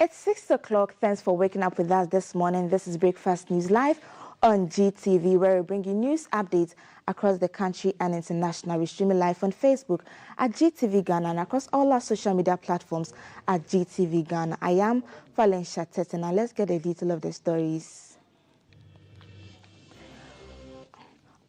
It's 6 o'clock. Thanks for waking up with us this morning. This is Breakfast News Live on GTV, where we bring you news updates across the country and international. We stream live on Facebook at GTV Ghana and across all our social media platforms at GTV Ghana. I am Valencia Tete. Now let's get a detail of the stories.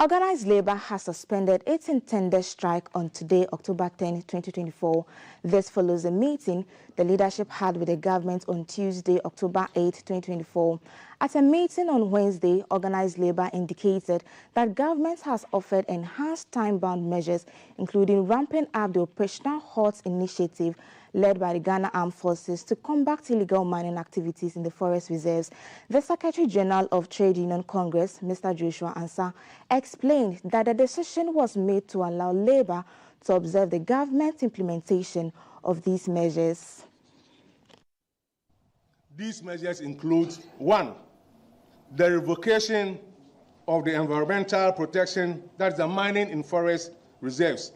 Organized Labour has suspended its intended strike on today, October 10, 2024. This follows a meeting the leadership had with the government on Tuesday, October 8, 2024. At a meeting on Wednesday, Organized Labour indicated that government has offered enhanced time-bound measures, including ramping up the Operational Halt initiative led by the Ghana Armed Forces to combat illegal mining activities in the forest reserves. The Secretary General of Trade Union Congress, Mr. Joshua Ansah, explained that the decision was made to allow Labour to observe the government's implementation of these measures. These measures include 1. The revocation of the environmental protection, that's the mining in forest reserves,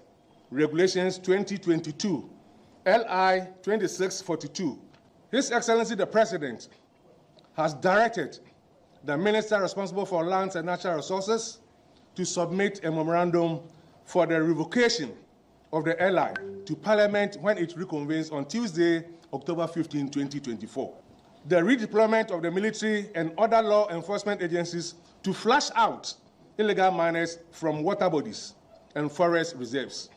Regulations 2022, LI 2642. His Excellency the President has directed the Minister responsible for lands and natural resources to submit a memorandum for the revocation of the LI to Parliament when it reconvenes on Tuesday, October 15, 2024. The redeployment of the military and other law enforcement agencies to flush out illegal miners from water bodies and forest reserves.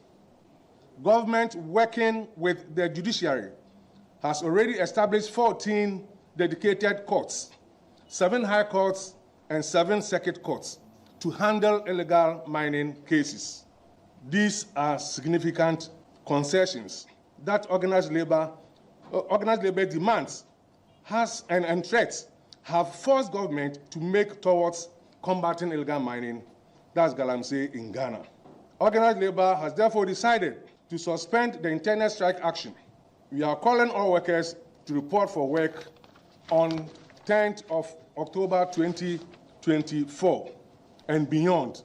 Government, working with the judiciary, has already established 14 dedicated courts, 7 high courts and 7 circuit courts to handle illegal mining cases. These are significant concessions that organized labor demands and threats have forced government to make towards combating illegal mining, that's Galamsey in Ghana. Organized labor has therefore decided to suspend the intended strike action. We are calling all workers to report for work on 10th of October 2024 and beyond.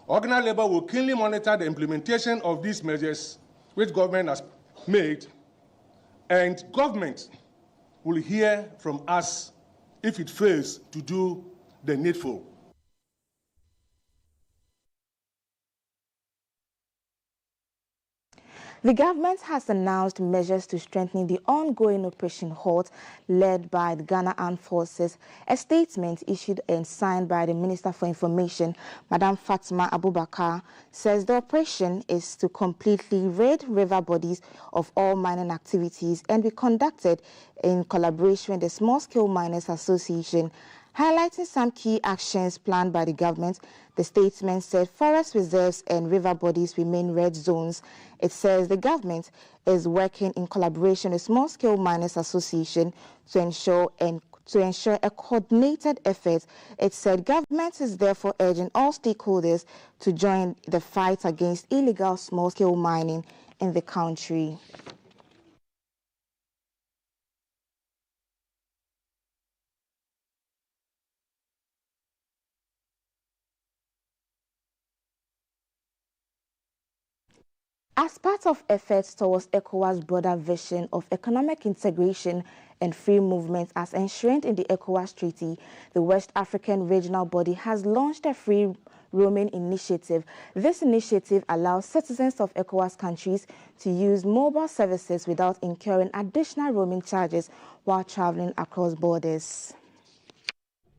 Organized labor will keenly monitor the implementation of these measures which government has made, and government will hear from us if it fails to do the needful. The government has announced measures to strengthen the ongoing Operation Halt led by the Ghana Armed Forces. A statement issued and signed by the Minister for Information, Madam Fatima Abubakar, says the operation is to completely rid river bodies of all mining activities and be conducted in collaboration with the Small Scale Miners Association. Highlighting some key actions planned by the government, the statement said forest reserves and river bodies remain red zones. It says the government is working in collaboration with Small Scale Miners Association to ensure a coordinated effort. It said government is therefore urging all stakeholders to join the fight against illegal small-scale mining in the country. As part of efforts towards ECOWAS' broader vision of economic integration and free movement as enshrined in the ECOWAS Treaty, the West African regional body has launched a free roaming initiative. This initiative allows citizens of ECOWAS countries to use mobile services without incurring additional roaming charges while traveling across borders.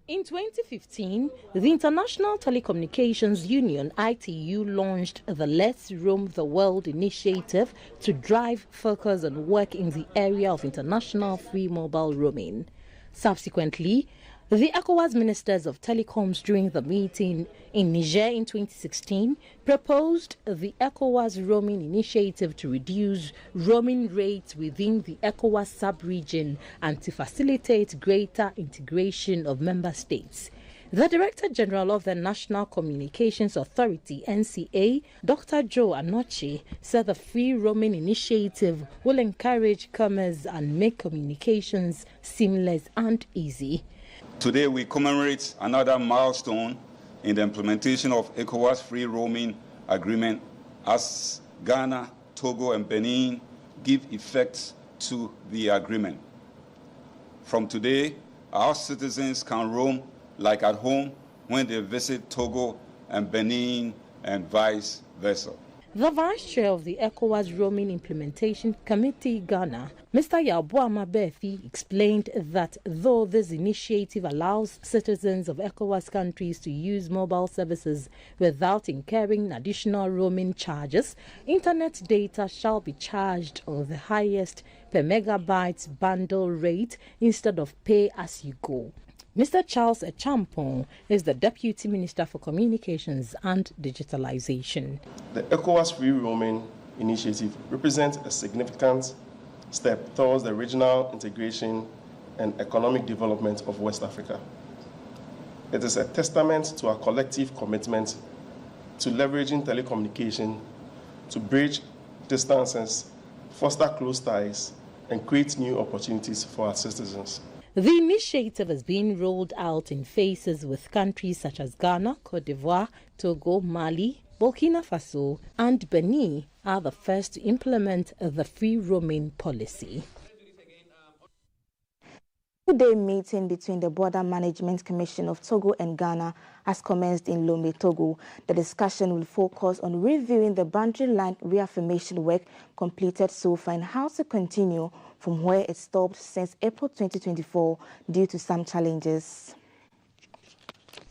In 2015, the International Telecommunications Union, ITU, launched the Let's Roam the World initiative to drive focus on work in the area of international free mobile roaming. Subsequently, the ECOWAS Ministers of Telecoms during the meeting in Niger in 2016 proposed the ECOWAS roaming initiative to reduce roaming rates within the ECOWAS sub-region and to facilitate greater integration of member states. The Director General of the National Communications Authority, NCA, Dr. Joe Anochi, said the free roaming initiative will encourage commerce and make communications seamless and easy. Today we commemorate another milestone in the implementation of ECOWAS free roaming agreement as Ghana, Togo and Benin give effect to the agreement. From today, our citizens can roam like at home when they visit Togo and Benin and vice versa. The Vice Chair of the ECOWAS Roaming Implementation Committee, Ghana, Mr. Yabuama Bethi, explained that though this initiative allows citizens of ECOWAS countries to use mobile services without incurring additional roaming charges, internet data shall be charged on the highest per megabyte bundle rate instead of pay as you go. Mr. Charles Echampong is the Deputy Minister for Communications and Digitalization. The ECOWAS Free Roaming Initiative represents a significant step towards the regional integration and economic development of West Africa. It is a testament to our collective commitment to leveraging telecommunication to bridge distances, foster close ties, and create new opportunities for our citizens. The initiative is being rolled out in phases with countries such as Ghana, Cote d'Ivoire, Togo, Mali, Burkina Faso, and Benin are the first to implement the free roaming policy. Two-day meeting between the Border Management Commission of Togo and Ghana has commenced in Lomé, Togo. The discussion will focus on reviewing the boundary line reaffirmation work completed so far and how to continue from where it stopped since April 2024 due to some challenges.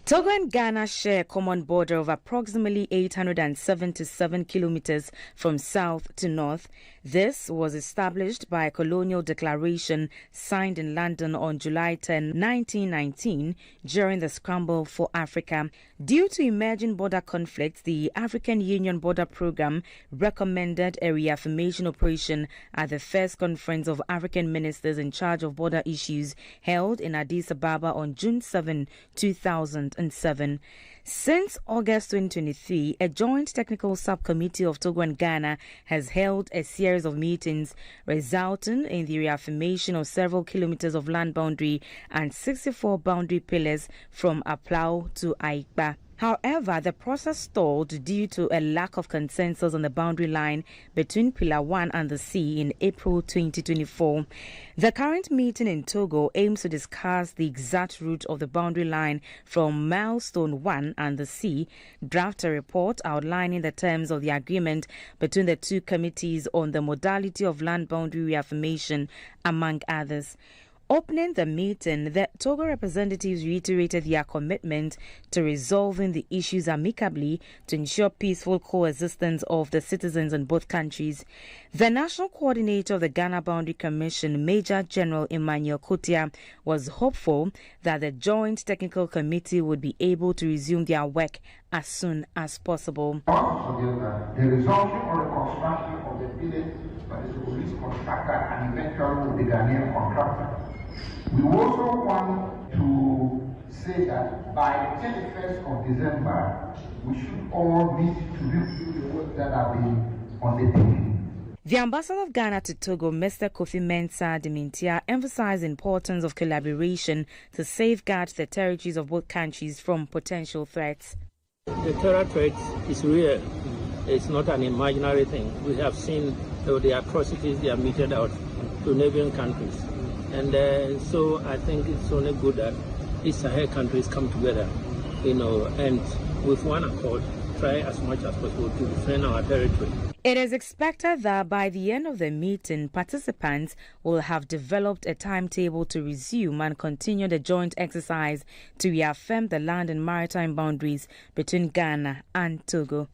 Togo and Ghana share a common border of approximately 877 kilometers from south to north. This was established by a colonial declaration signed in London on July 10, 1919, during the Scramble for Africa. Due to emerging border conflicts, the African Union Border Programme recommended a reaffirmation operation at the first conference of African ministers in charge of border issues held in Addis Ababa on June 7, 2007. Since August 2023, a joint technical subcommittee of Togo and Ghana has held a series of meetings resulting in the reaffirmation of several kilometers of land boundary and 64 boundary pillars from Aplau to Aikpa. However, the process stalled due to a lack of consensus on the boundary line between Pillar 1 and the sea in April 2024. The current meeting in Togo aims to discuss the exact route of the boundary line from Milestone 1 and the sea, draft a report outlining the terms of the agreement between the two committees on the modality of land boundary reaffirmation, among others. Opening the meeting, the Togo representatives reiterated their commitment to resolving the issues amicably to ensure peaceful coexistence of the citizens in both countries. The national coordinator of the Ghana Boundary Commission, Major General Emmanuel Kotia, was hopeful that the Joint Technical Committee would be able to resume their work as soon as possible. The resumption or the construction of the village by the police contractor and eventually with the Ghanaian contractor. We also want to say that by the 31st of December, we should all need to review the work that have been undertaken. The ambassador of Ghana to Togo, Mr. Kofi Mensah Dementia, emphasized the importance of collaboration to safeguard the territories of both countries from potential threats. The terror threat is real. It's not an imaginary thing. We have seen the atrocities they are meted out to neighboring countries. And so I think it's only good that these Sahel countries come together, and with one accord, try as much as possible to defend our territory. It is expected that by the end of the meeting, participants will have developed a timetable to resume and continue the joint exercise to reaffirm the land and maritime boundaries between Ghana and Togo.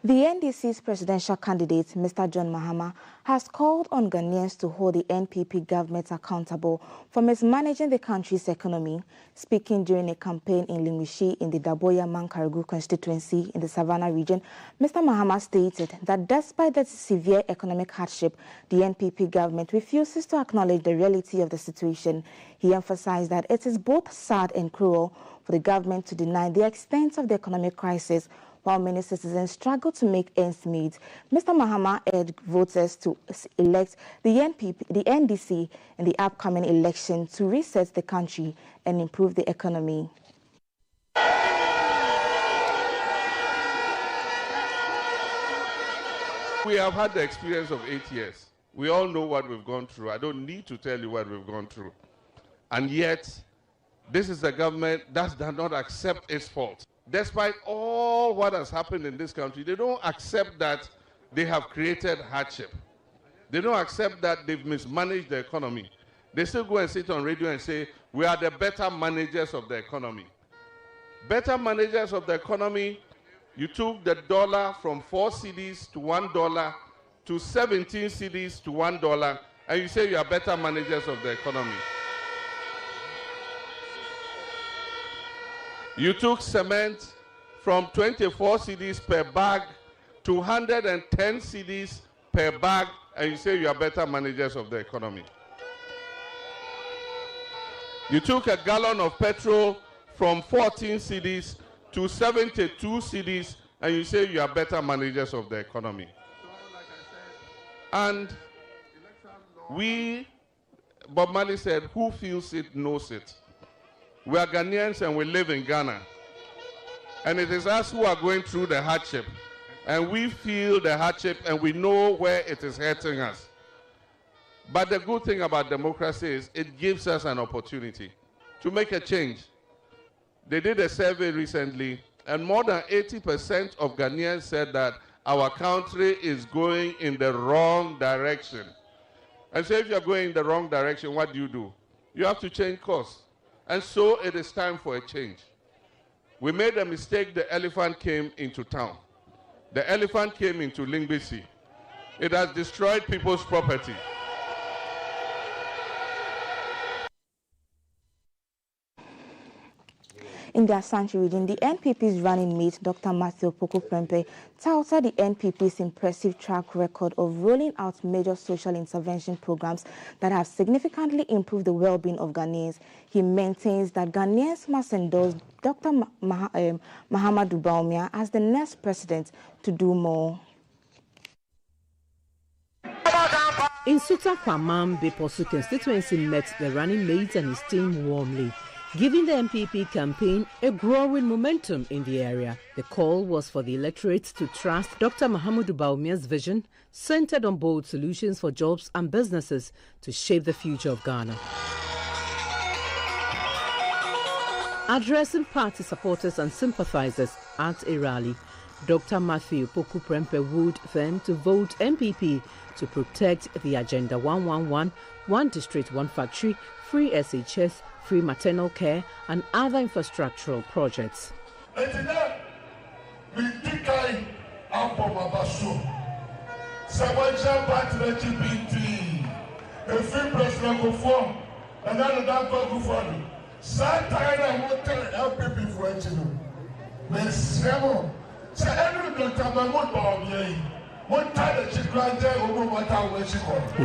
The NDC's presidential candidate, Mr. John Mahama, has called on Ghanaians to hold the NPP government accountable for mismanaging the country's economy. Speaking during a campaign in Limishi in the Daboya Mankaragu constituency in the Savannah region, Mr. Mahama stated that despite the severe economic hardship, the NPP government refuses to acknowledge the reality of the situation. He emphasized that it is both sad and cruel for the government to deny the extent of the economic crisis While many citizens struggle to make ends meet, Mr. Mahama urged voters to elect the NDC in the upcoming election to reset the country and improve the economy. We have had the experience of 8 years. We all know what we've gone through. I don't need to tell you what we've gone through. And yet, this is a government that does not accept its fault. Despite all what has happened in this country, they don't accept that they have created hardship. They don't accept that they've mismanaged the economy. They still go and sit on radio and say, we are the better managers of the economy. Better managers of the economy. You took the dollar from 4 cedis to $1 to 17 cedis to $1, and you say you are better managers of the economy. You took cement from 24 cedis per bag to 110 cedis per bag, and you say you are better managers of the economy. You took a gallon of petrol from 14 cedis to 72 cedis, and you say you are better managers of the economy. And Bob Marley said, who feels it knows it. We are Ghanaians and we live in Ghana. And it is us who are going through the hardship. And we feel the hardship and we know where it is hurting us. But the good thing about democracy is it gives us an opportunity to make a change. They did a survey recently, and more than 80% of Ghanaians said that our country is going in the wrong direction. And so if you're going in the wrong direction, what do? You have to change course. And so it is time for a change. We made a mistake. The elephant came into town. The elephant came into Lingbisi. It has destroyed people's property. In the Asante region, the NPP's running mate, Dr. Matthew Opoku Prempeh, touted the NPP's impressive track record of rolling out major social intervention programs that have significantly improved the well-being of Ghanaians. He maintains that Ghanaians must endorse Dr. Mahamudu Bawumia as the next president to do more. Nsuta Kwamam Beposu constituency met the running mate and his team warmly, giving the NPP campaign a growing momentum in the area. The call was for the electorate to trust Dr. Mahamudu Bawumia's vision, centered on bold solutions for jobs and businesses to shape the future of Ghana. Addressing party supporters and sympathizers at a rally, Dr. Matthew Opoku Prempeh would them to vote NPP to protect the Agenda 111, One District, One Factory, free SHS, free maternal care, and other infrastructural projects. He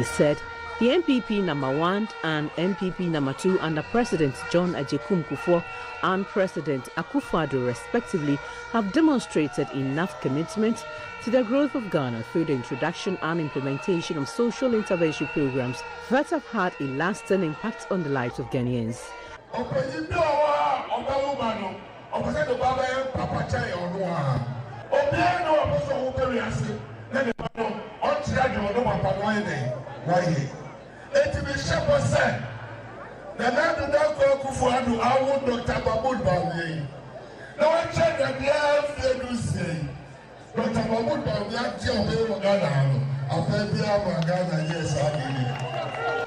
said the NPP number 1 and NPP number 2 under President John Agyekum Kufuor and President Akufo-Addo respectively have demonstrated enough commitment to the growth of Ghana through the introduction and implementation of social intervention programs that have had a lasting impact on the lives of Ghanaians.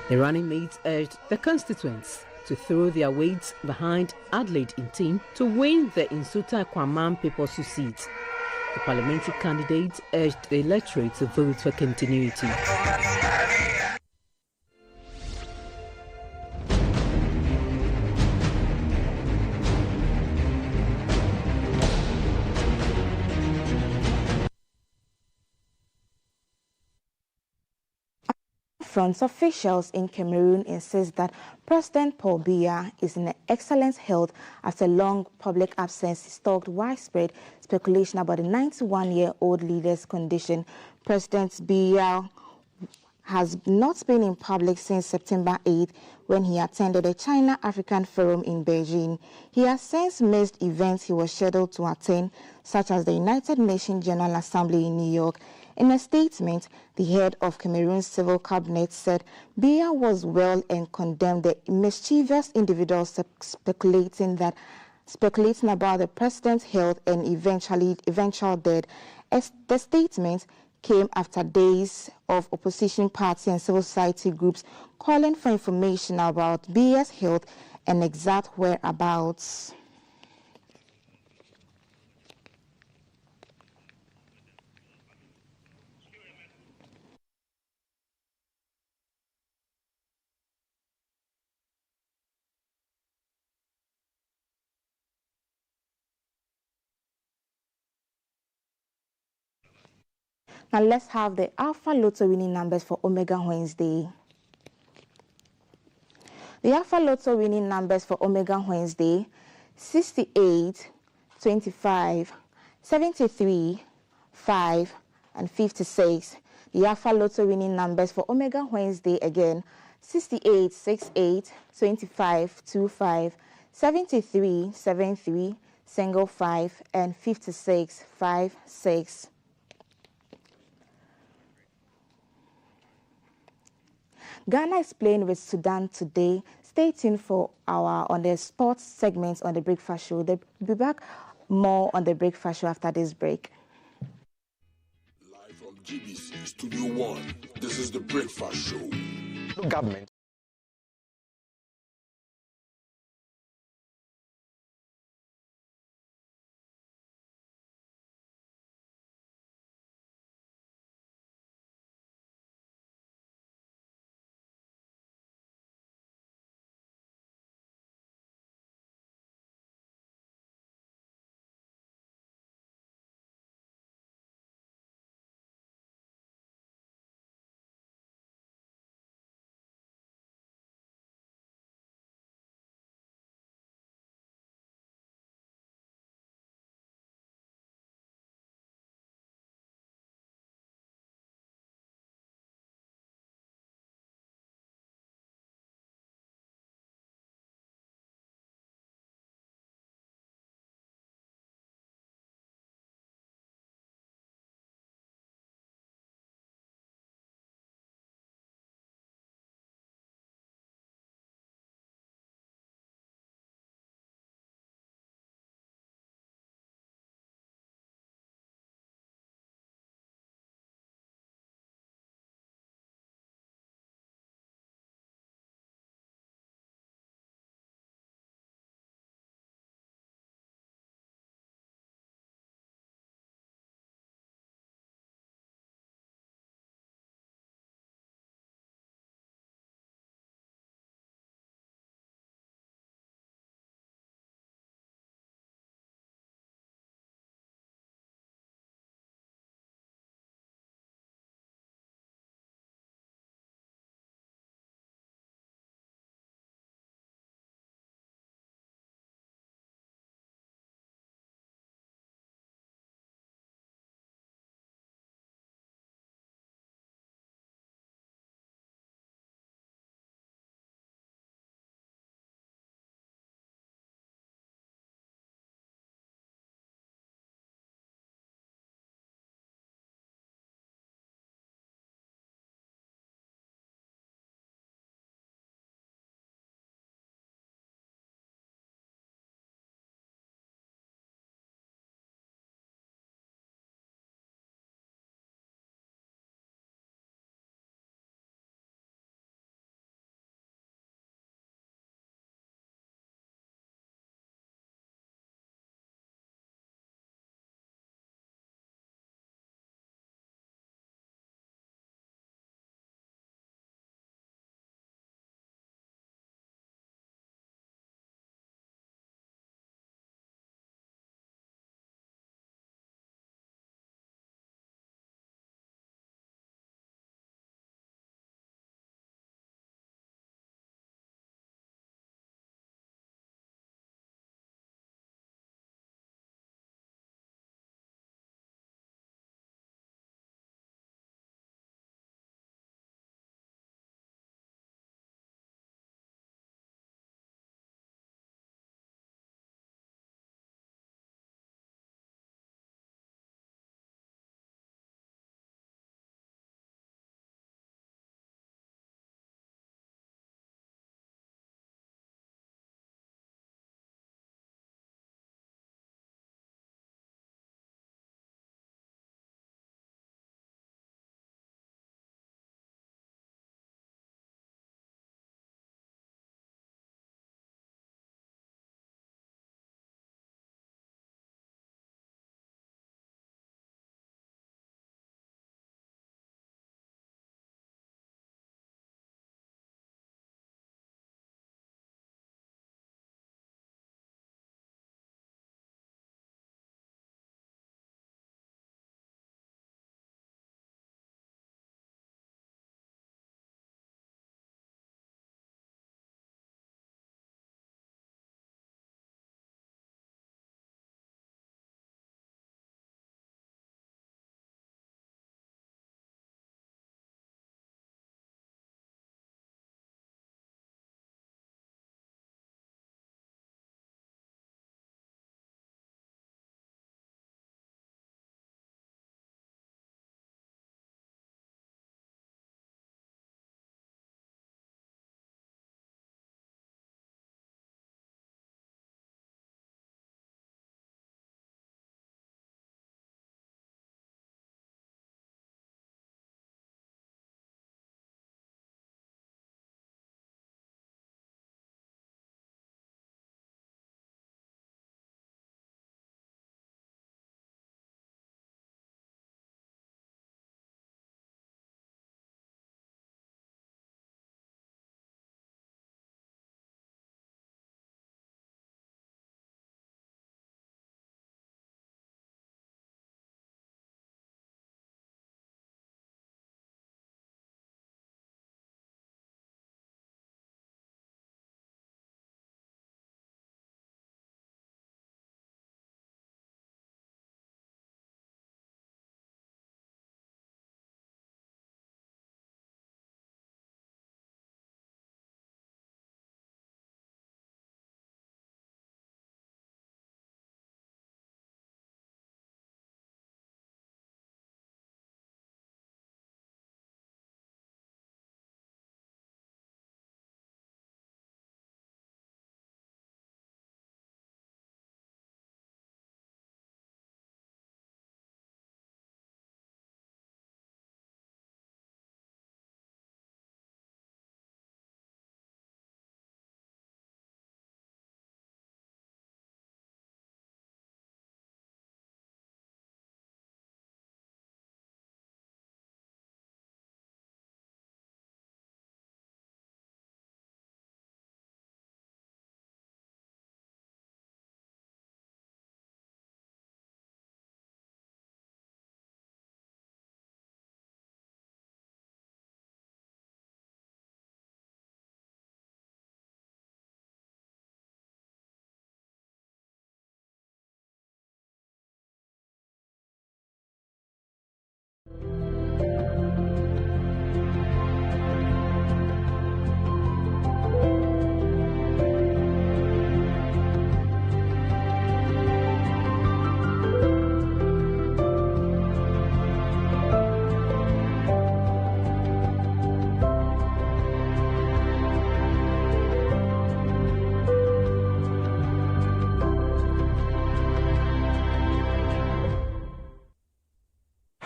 The running mates urged the constituents to throw their weight behind Adelaide Ntim to win the Nsuta Kwamam Beposu seat. The parliamentary candidates urged the electorate to vote for continuity. front, officials in Cameroon insist that President Paul Biya is in excellent health after long public absence stoked widespread speculation about the 91-year-old leader's condition. President Biya has not been in public since September 8 when he attended a China-African Forum in Beijing. He has since missed events he was scheduled to attend, such as the United Nations General Assembly in New York. In a statement, the head of Cameroon's civil cabinet said Biya was well and condemned the mischievous individuals speculating about the president's health and eventual death. As the statement came after days of opposition party and civil society groups calling for information about Biya's health and exact whereabouts. Now let's have the Alpha Lotto winning numbers for Omega Wednesday. The Alpha Lotto winning numbers for Omega Wednesday: 68, 25, 73, 5, and 56. The Alpha Lotto winning numbers for Omega Wednesday again: 68, 68, 25, 25, 73, 73, single 5, and 56, 5, 6. Ghana is playing with Sudan today. Stay tuned for our on the sports segments on the Breakfast Show. They'll be back more on the Breakfast Show after this break. Live from GBC Studio 1, this is the Breakfast Show. Government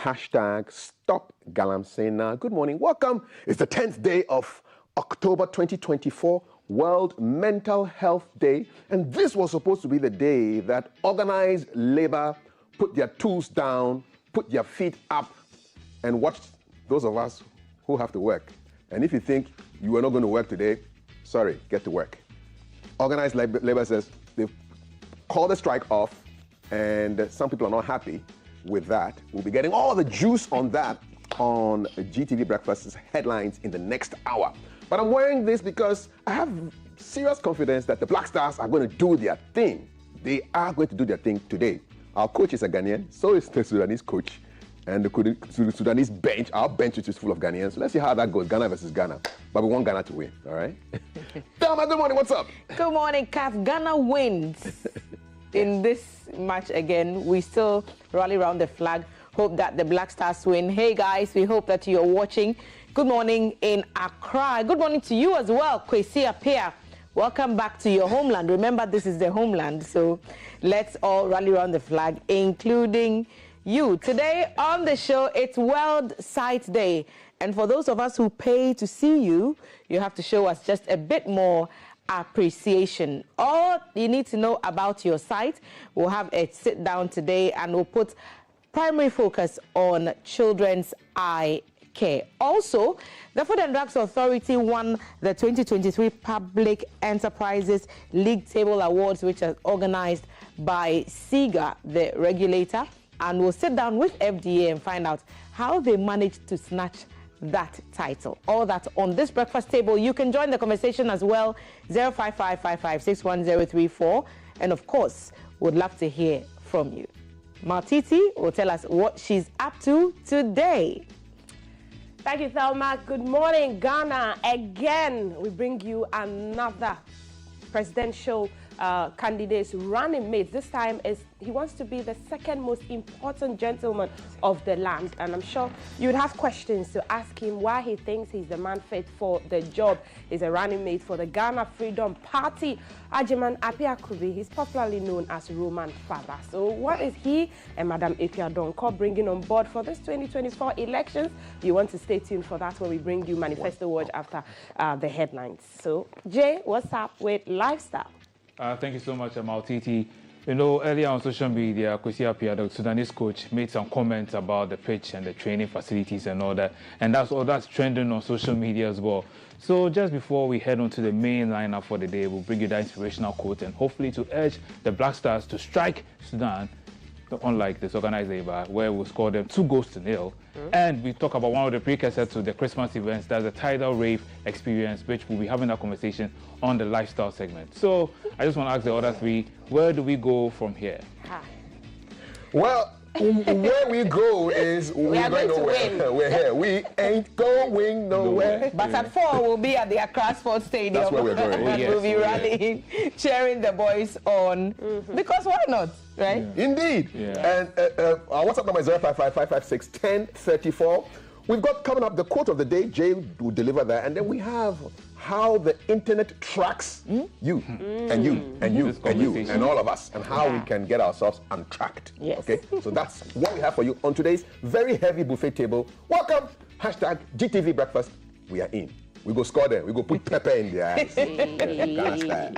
Hashtag Stop Galamsey Now. Good morning. Welcome. It's the 10th day of October 2024, World Mental Health Day. And this was supposed to be the day that organized labor put their tools down, put their feet up, and watched those of us who have to work. And if you think you are not going to work today, sorry, get to work. Organized labor says they've called the strike off, and some people are not happy with that. We'll be getting all the juice on that on GTV Breakfast's headlines in the next hour. But I'm wearing this because I have serious confidence that the Black Stars are going to do their thing. They are going to do their thing today. Our coach is a Ghanaian, so is the Sudanese coach. And the Sudanese bench, our bench, which is full of Ghanaians. So let's see how that goes, Ghana versus Ghana. But we want Ghana to win, all right? Thelma, good morning, what's up? Good morning, Kath. Ghana wins in this match again. We still rally around the flag. Hope that the Black Stars win. Hey, guys, we hope that you're watching. Good morning in Accra. Good morning to you as well, Kwesi Appiah. Welcome back to your homeland. Remember, this is the homeland, so let's all rally around the flag, including you. Today on the show, it's World Sight Day. And for those of us who pay to see you, you have to show us just a bit more appreciation. All you need to know about your sight, we'll have a sit down today and we'll put primary focus on children's eye care. Also, the Food and Drugs Authority won the 2023 Public Enterprises League Table Awards, which are organized by SIGA, the regulator. And we'll sit down with FDA and find out how they managed to snatch that title. All that on this breakfast table. You can join the conversation as well, 05555610034. And of course, would love to hear from you. Maltiti will tell us what she's up to today. Thank you, Thelma. Good morning, Ghana. Again, we bring you another presidential candidate's running mate. This time he wants to be the second most important gentleman of the land. And I'm sure you would have questions to ask him why he thinks he's the man fit for the job. He's a running mate for the Ghana Freedom Party. Agyeman Appiah Kubi, he's popularly known as Roman Father. So what is he and Madam Akua Donkor bringing on board for this 2024 elections? You want to stay tuned for that when we bring you Manifesto Watch after the headlines. So Jay, what's up with lifestyle? Thank you so much, Maltiti. You know, earlier on social media, Kwesi Appiah, the Sudanese coach, made some comments about the pitch and the training facilities and all that. And that's trending on social media as well. So just before we head on to the main lineup for the day, we'll bring you that inspirational quote and hopefully to urge the Black Stars to strike Sudan, unlike this organized labor, where we'll score them 2-0. And we talk about one of the precursors to the Christmas events, that's the tidal rave experience, which we'll be having that conversation on the lifestyle segment. So I just want to ask the other three, where do we go from here? Well, where we go is we're going nowhere. We're here. We ain't going nowhere. But at 4, we'll be at the Accra Sports Stadium. That's where we're going. We'll be rallying, cheering the boys on. Because why not, right? Yeah. Indeed. Yeah. And our WhatsApp number is 05555561034. We've got coming up the quote of the day. Jay will deliver that. And then we have how the internet tracks you and you and you and you and all of us, and how we can get ourselves untracked. Yes. Okay, so that's what we have for you on today's very heavy buffet table. Welcome, hashtag GTV Breakfast. We are in. We go score them. We go put pepper in their eyes. Ghana style.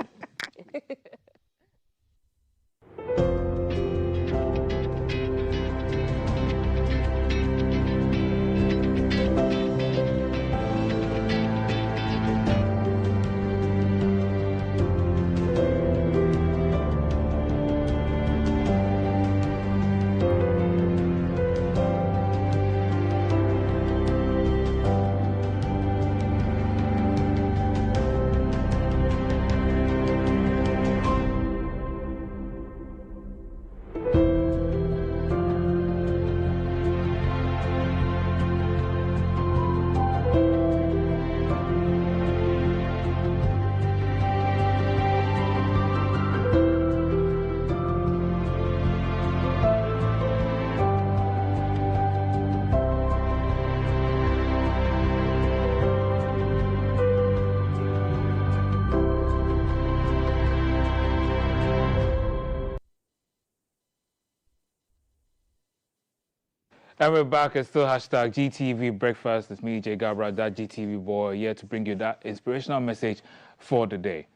And we're back. It's still hashtag GTV Breakfast. It's me, Jay Gabra, that GTV boy, here to bring you that inspirational message for the day.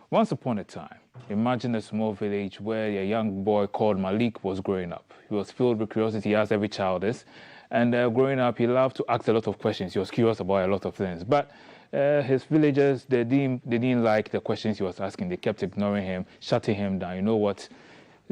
Once upon a time, imagine a small village where a young boy called Malik was growing up. He was filled with curiosity, as every child is. And growing up, he loved to ask a lot of questions. He was curious about a lot of things. But his villagers, they didn't like the questions he was asking. They kept ignoring him, shutting him down. You know what?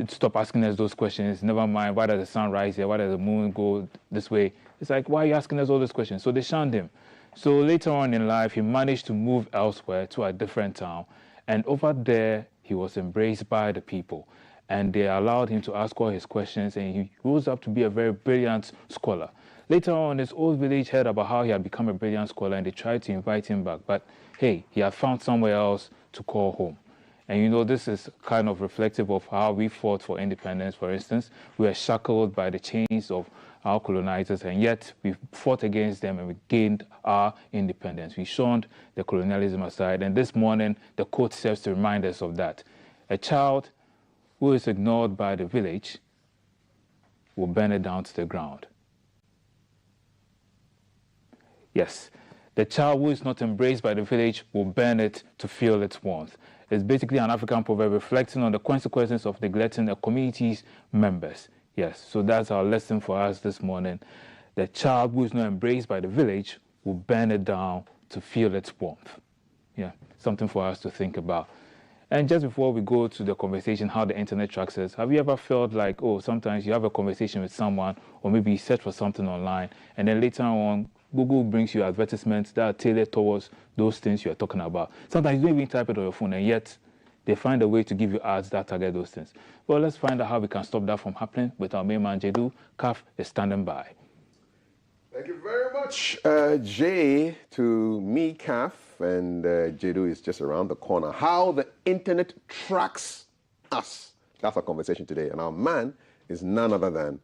Stop asking us those questions. Never mind, why does the sun rise here? Why does the moon go this way? It's like, why are you asking us all those questions? So they shunned him. So later on in life, he managed to move elsewhere to a different town. And over there, he was embraced by the people. And they allowed him to ask all his questions, and he rose up to be a very brilliant scholar. Later on, his old village heard about how he had become a brilliant scholar, and they tried to invite him back. But hey, he had found somewhere else to call home. And you know, this is kind of reflective of how we fought for independence. For instance, we were shackled by the chains of our colonizers, and yet we fought against them and we gained our independence. We shunned the colonialism aside, and this morning, the quote serves to remind us of that. A child who is ignored by the village will burn it down to the ground. Yes, the child who is not embraced by the village will burn it to feel its warmth. It's basically an African proverb reflecting on the consequences of neglecting a community's members. Yes, so that's our lesson for us this morning. The child who is not embraced by the village will burn it down to feel its warmth. Yeah, something for us to think about. And just before we go to the conversation, how the internet tracks us, have you ever felt like, oh, sometimes you have a conversation with someone, or maybe you search for something online, and then later on, Google brings you advertisements that are tailored towards those things you are talking about. Sometimes you don't even type it on your phone, and yet they find a way to give you ads that target those things. Well, let's find out how we can stop that from happening with our main man, Jedu. CAF is standing by. Thank you very much, Jay, to me, CAF, and Jedu is just around the corner. How the internet tracks us. That's our conversation today. And our man is none other than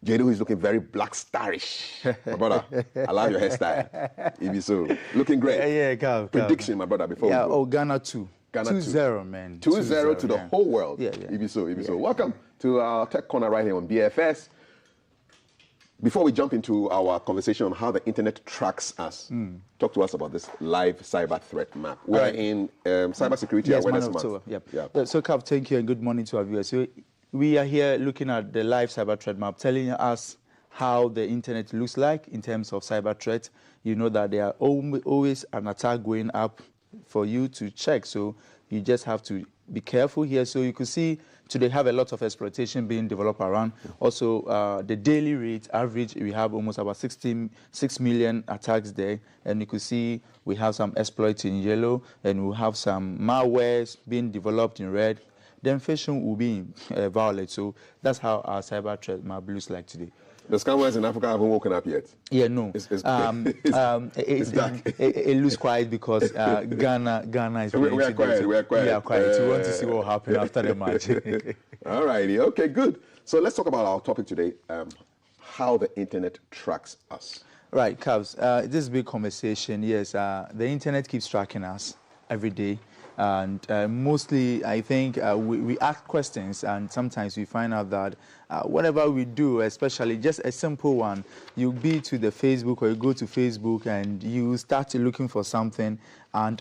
Jedu, is looking very black starish. My brother, I love your hairstyle. Ibiso, looking great. Yeah, Prediction, my brother, before we go. Oh, Ghana 2. Ghana 2-0, man. 2-0 to the whole world. Yeah. Ibiso. Welcome to our tech corner right here on BFS. Before we jump into our conversation on how the internet tracks us, talk to us about this live cyber threat map. We're in Cybersecurity Awareness Month. Yep. So, Kav, thank you and good morning to our viewers. So, we are here looking at the live cyber threat map, telling us how the internet looks like in terms of cyber threat. You know that there are always an attack going up for you to check. So you just have to be careful here. So you can see today have a lot of exploitation being developed around. Also, the daily rate average, we have almost about 6 million attacks there. And you can see we have some exploits in yellow, and we have some malwares being developed in red. Then phishing will be violet. So that's how our cyber threat map looks like today. The scammers in Africa haven't woken up yet. Yeah, no. It's dark. It looks quiet because Ghana is we are quiet. We are quiet. We want to see what will happen after the match. All righty. Okay, good. So let's talk about our topic today, how the internet tracks us. Right, Cavs. This is a big conversation. Yes, the internet keeps tracking us every day. And mostly, I think we ask questions, and sometimes we find out that whatever we do, especially just a simple one, you be to the Facebook or you go to Facebook and you start looking for something,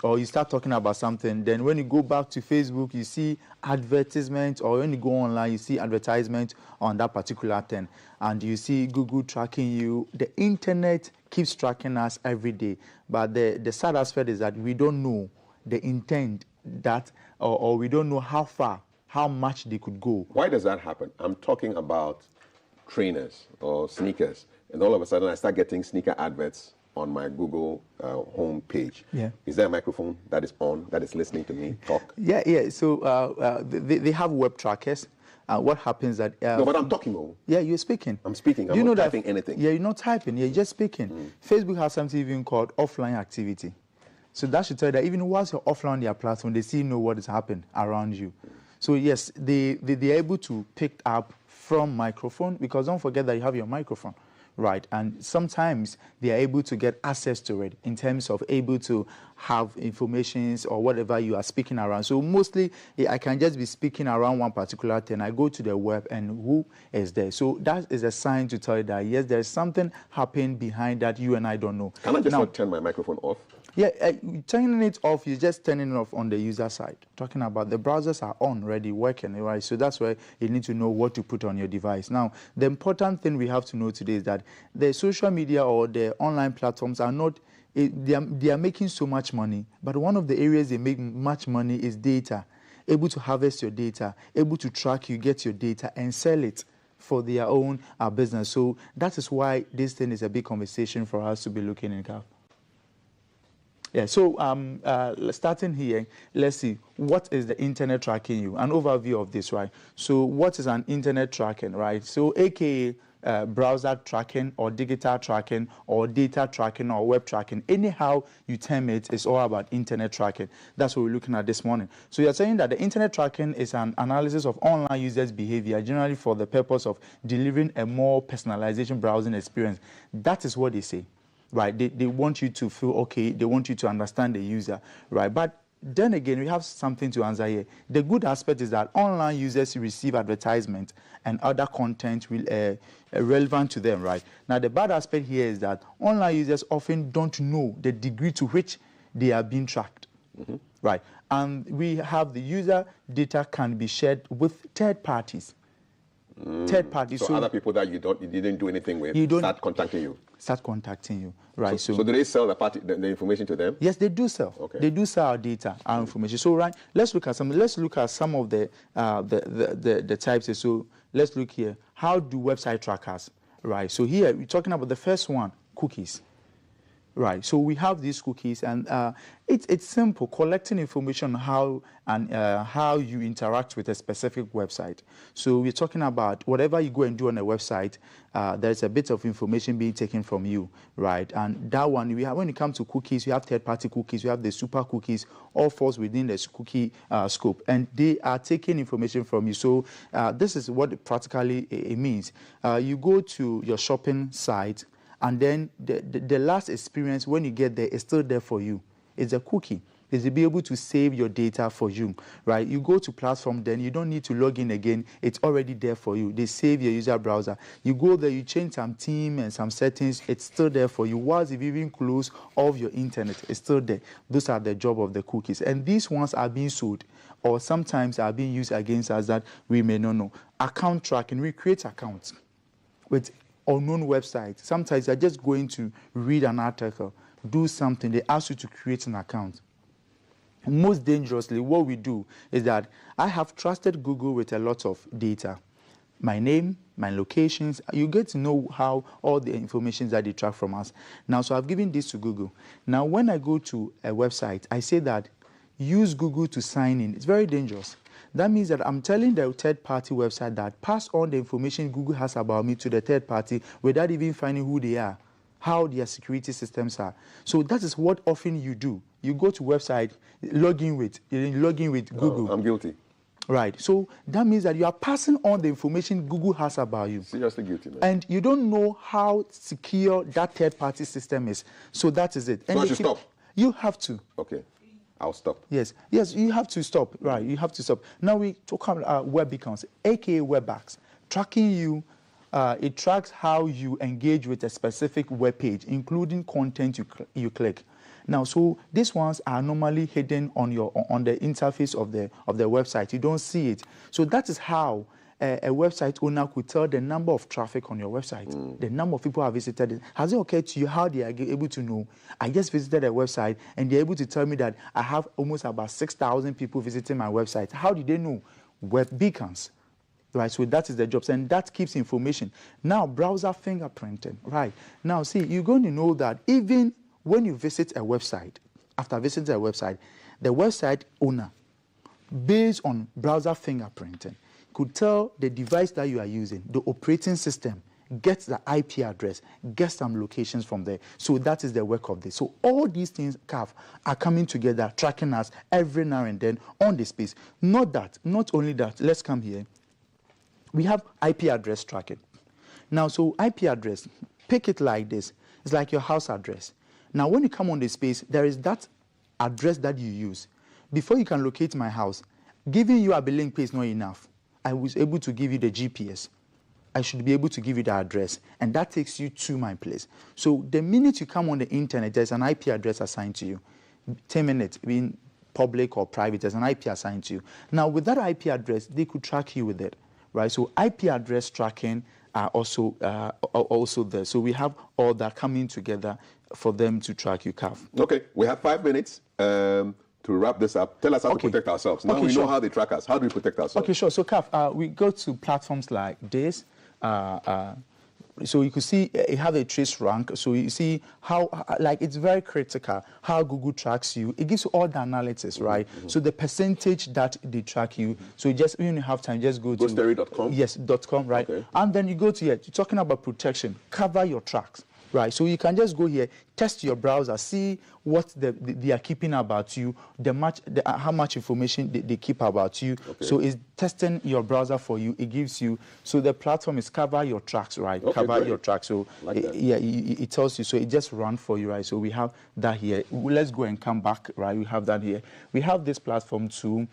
or you start talking about something. Then when you go back to Facebook, you see advertisement, or when you go online, you see advertisement on that particular thing, and you see Google tracking you. The internet keeps tracking us every day. But the sad aspect is that we don't know the intent that, or we don't know how much they could go. Why does that happen? I'm talking about trainers or sneakers, and all of a sudden I start getting sneaker adverts on my Google home page. Yeah. Is there a microphone that is on, that is listening to me talk? Yeah. So they have web trackers. What happens that... no, but I'm talking. Yeah, you're speaking. I'm speaking. I'm not typing anything. Yeah, you're not typing. You're just speaking. Facebook has something even called offline activity. So that should tell you that even once you're offline their platform, they still know what is happening around you. So yes, they're able to pick up from microphone, because don't forget that you have your microphone. right? And sometimes they are able to get access to it in terms of able to have informations or whatever you are speaking around. So mostly I can just be speaking around one particular thing. I go to the web and who is there? So that is a sign to tell you that yes, there's something happening behind that you and I don't know. Can I just not turn my microphone off? Yeah, turning it off, you're just turning it off on the user side. Talking about the browsers are on, ready, working, right? So that's why you need to know what to put on your device. Now, the important thing we have to know today is that the social media or the online platforms are not, they are making so much money, but one of the areas they make much money is data. Able to harvest your data, able to track you, get your data, and sell it for their own business. So that is why this thing is a big conversation for us to be looking into. Yeah, so starting here, let's see, what is the internet tracking you? An overview of this, right? So what is an internet tracking, right? So AKA browser tracking or digital tracking or data tracking or web tracking. Anyhow you term it, it's all about internet tracking. That's what we're looking at this morning. So you're saying that the internet tracking is an analysis of online users' behavior, generally for the purpose of delivering a more personalization browsing experience. That is what they say. Right, they want you to feel okay, they want you to understand the user, right? But then again, we have something to answer here. The good aspect is that online users receive advertisement and other content relevant to them, right? Now, the bad aspect here is that online users often don't know the degree to which they are being tracked, right? And we have the user data can be shared with third parties. Third parties. So other people that you didn't do anything with start contacting you. Start contacting you, right? So do they sell the information to them? Yes, they do sell. Okay. They do sell our data, our information. So right, let's look at some of the types. So let's look here. How do website trackers, right? So here we're talking about the first one, cookies. Right, so we have these cookies, and it's simple, collecting information on how you interact with a specific website. So we're talking about whatever you go and do on a website, there's a bit of information being taken from you, right? And that one, when it comes to cookies, we have third-party cookies, we have the super cookies, all falls within the cookie scope, and they are taking information from you. So this is what practically it means. You go to your shopping site, and then the last experience when you get there is still there for you. It's a cookie. Is to be able to save your data for you, right? You go to platform, then you don't need to log in again. It's already there for you. They save your user browser. You go there, you change some theme and some settings. It's still there for you. Once if you even close all of your internet, it's still there. Those are the job of the cookies. And these ones are being sold or sometimes are being used against us that we may not know. Account tracking, we create accounts with unknown websites. Sometimes they're just going to read an article, do something. They ask you to create an account. Most dangerously, what we do is that I have trusted Google with a lot of data. My name, my locations, you get to know how all the information that they track from us. Now, so I've given this to Google. Now, when I go to a website, I say that use Google to sign in. It's very dangerous. That means that I'm telling the third-party website that pass on the information Google has about me to the third party without even finding who they are, how their security systems are. So that is what often you do. You go to website, log in with Google. I'm guilty. Right. So that means that you are passing on the information Google has about you. Seriously guilty, man. And you don't know how secure that third-party system is. So that is it. So I should stop? You have to. Okay. I'll stop. Yes, you have to stop. Right, you have to stop. Now we talk about web beacons, aka webhacks, tracking you. It tracks how you engage with a specific web page, including content you click. Now, so these ones are normally hidden on the interface of the website. You don't see it. So that is how a website owner could tell the number of traffic on your website, the number of people have visited it. Has it occurred to you how they are able to know? I just visited a website and they're able to tell me that I have almost about 6,000 people visiting my website. How did they know? Web beacons. Right, so that is the jobs, and that keeps information. Now, browser fingerprinting. Right. Now, see, you're going to know that even when you visit a website, after visiting a website, the website owner, based on browser fingerprinting, could tell the device that you are using, the operating system, get the IP address, get some locations from there. So that is the work of this. So all these things, CAF, are coming together, tracking us every now and then on the space. Not only that, let's come here. We have IP address tracking. Now, so IP address, pick it like this. It's like your house address. Now, when you come on the space, there is that address that you use. Before you can locate my house, giving you a billing pay is not enough. I was able to give you the GPS. I should be able to give you the address, and that takes you to my place. So the minute you come on the internet, there's an IP address assigned to you. 10 minutes, being public or private, there's an IP assigned to you. Now, with that IP address, they could track you with it, right? So IP address tracking are also there. So we have all that coming together for them to track you, CAF. Okay, we have 5 minutes to wrap this up. Tell us how to protect ourselves. Now we know how they track us. How do we protect ourselves? Okay, sure. So, CAF, we go to platforms like this. So you can see it have a trace rank. So you see how, like, it's very critical how Google tracks you. It gives you all the analysis, right? So the percentage that they track you. So just when you have time, just go to Ghostery.com. Yes, .com, right? Okay. And then you go to here. You're talking about protection. Cover your tracks. Right, so you can just go here, test your browser, see what they are keeping about you, how much information they keep about you. Okay. So it's testing your browser for you. It gives you, so the platform is cover your tracks, right? Okay, cover your tracks. So like it tells you, so it just runs for you, right? So we have that here. Let's go and come back, right? We have that here. We have this platform too.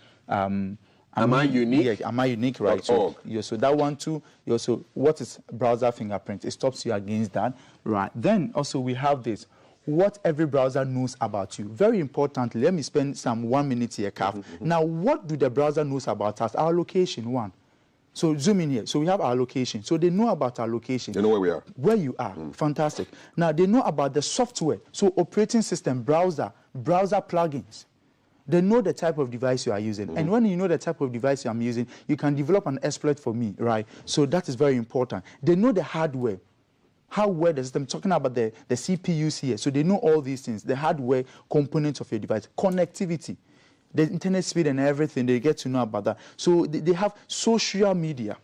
Am I unique? Yeah, am I unique, right? So that one too. So what is browser fingerprint? It stops you against that, right? Then also we have this. What every browser knows about you. Very importantly, let me spend some 1 minute here, CAF. Now, what do the browser knows about us? Our location, one. So zoom in here. So we have our location. So they know about our location. They know where we are. Where you are. Fantastic. Now they know about the software. So operating system, browser plugins. They know the type of device you are using. And when you know the type of device I'm using, you can develop an exploit for me, right? So that is very important. They know the hardware. Hardware, the system, talking about the CPUs here. So they know all these things, the hardware components of your device. Connectivity, the internet speed and everything, they get to know about that. So they have social media.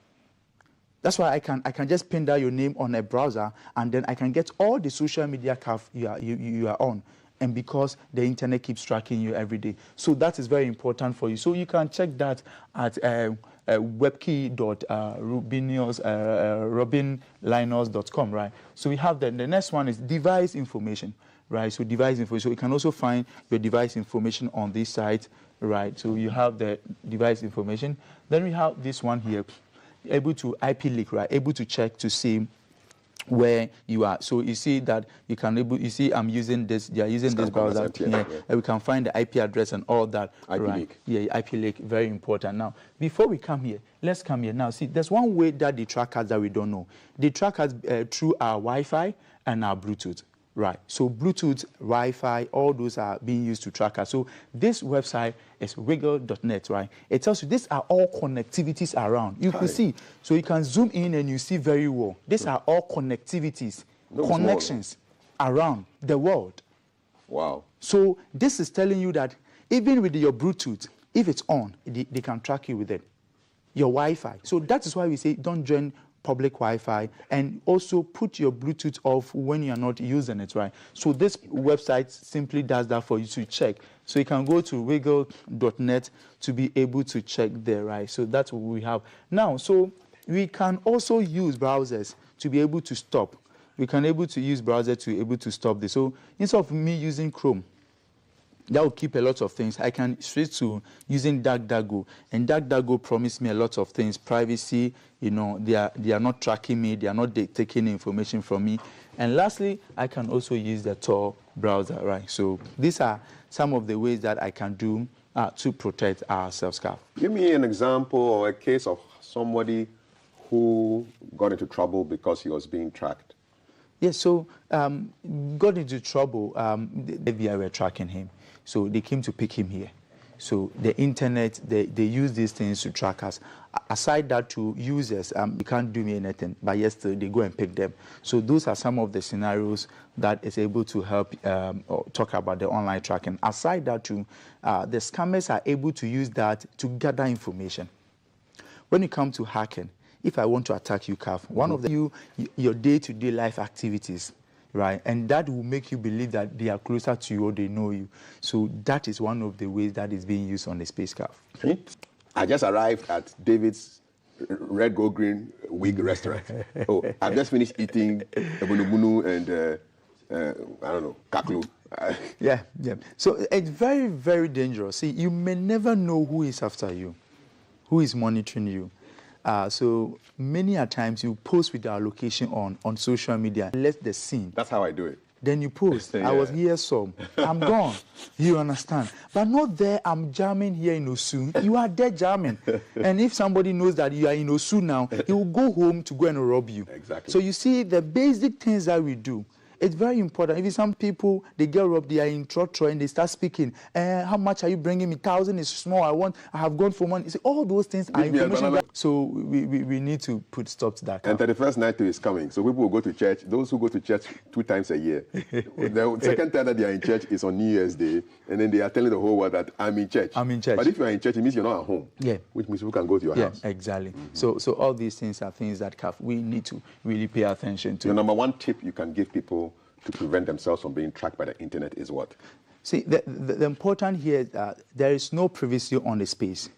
That's why I can just pin down your name on a browser, and then I can get all the social media you are on. And because the internet keeps tracking you every day. So that is very important for you. So you can check that at webkey.robinlinus.com, right? So we have that. The next one is device information, right? So device information. So you can also find your device information on this site, right? So you have the device information. Then we have this one here, able to IP leak, right? Able to check to see where you are. So you see that you see I'm using this, they are using this browser here, and we can find the IP address and all that. IP leak. Yeah, IP leak, very important. Now, before we come here, let's come here. Now, see, there's one way that they track us that we don't know. They track us through our Wi-Fi and our Bluetooth. Right, so Bluetooth, Wi-Fi, all those are being used to track us. So this website is wiggle.net, right? It tells you these are all connectivities around. You can see, so you can zoom in and you see very well. These are all connectivities, connections around the world. Wow. So this is telling you that even with your Bluetooth, if it's on, they can track you with it. Your Wi-Fi. So that is why we say don't join public Wi-Fi, and also put your Bluetooth off when you're not using it, right? So this website simply does that for you to check. So you can go to wiggle.net to be able to check there, right? So that's what we have. Now, so we can also use browsers to be able to stop. We can able to use browser to be able to stop this. So instead of me using Chrome, that will keep a lot of things. I can switch to using DuckDuckGo, and DuckDuckGo promised me a lot of things. Privacy, they are not tracking me, they are not taking information from me. And lastly, I can also use the Tor browser, right? So these are some of the ways that I can do to protect ourselves. Give me an example or a case of somebody who got into trouble because he was being tracked. Yes, so got into trouble, the FBI were tracking him. So they came to pick him here. So the internet, they use these things to track us. Aside that, to users, you can't do me anything, but yesterday they go and pick them. So those are some of the scenarios that is able to help or talk about the online tracking. Aside that, too, the scammers are able to use that to gather information. When it comes to hacking, if I want to attack you, CAF, one of your day-to-day life activities, right? And that will make you believe that they are closer to you or they know you. So that is one of the ways that is being used on the space, CAF. I just arrived at David's Red Go Green Wig restaurant. Oh, I've just finished eating ebunubunu and I don't know, kaklu. Yeah. So it's very, very dangerous. See, you may never know who is after you, who is monitoring you. So many a times you post with our location on social media, let the scene. That's how I do it. Then you post, Yeah. I was here some, I'm gone. You understand? But not there, I'm jamming here in Osu. You are there jamming. And if somebody knows that you are in Osu now, he will go home to go and rob you. Exactly. So you see, the basic things that we do, it's very important. Even some people, they get robbed, they are in trotro and they start speaking. How much are you bringing me? 1,000 is small. I have gone for money. See, all those things are information. So we need to put stop to that. And 31st night is coming. So people will go to church. Those who go to church 2 times a year. The second time that they are in church is on New Year's Day. And then they are telling the whole world that I'm in church. I'm in church. But if you are in church, it means you're not at home. Yeah. Which means people can go to your house. Yeah, exactly. So all these things are things that we need to really pay attention to. Your number one tip you can give people to prevent themselves from being tracked by the internet is what? See, the important here is that there is no privacy on the space.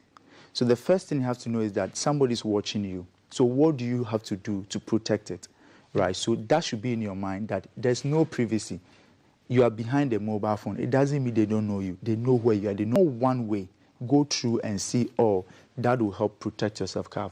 So the first thing you have to know is that somebody's watching you. So what do you have to do to protect it, right? So that should be in your mind that there's no privacy. You are behind a mobile phone. It doesn't mean they don't know you. They know where you are. They know one way. Go through and see all. That will help protect yourself, Kav.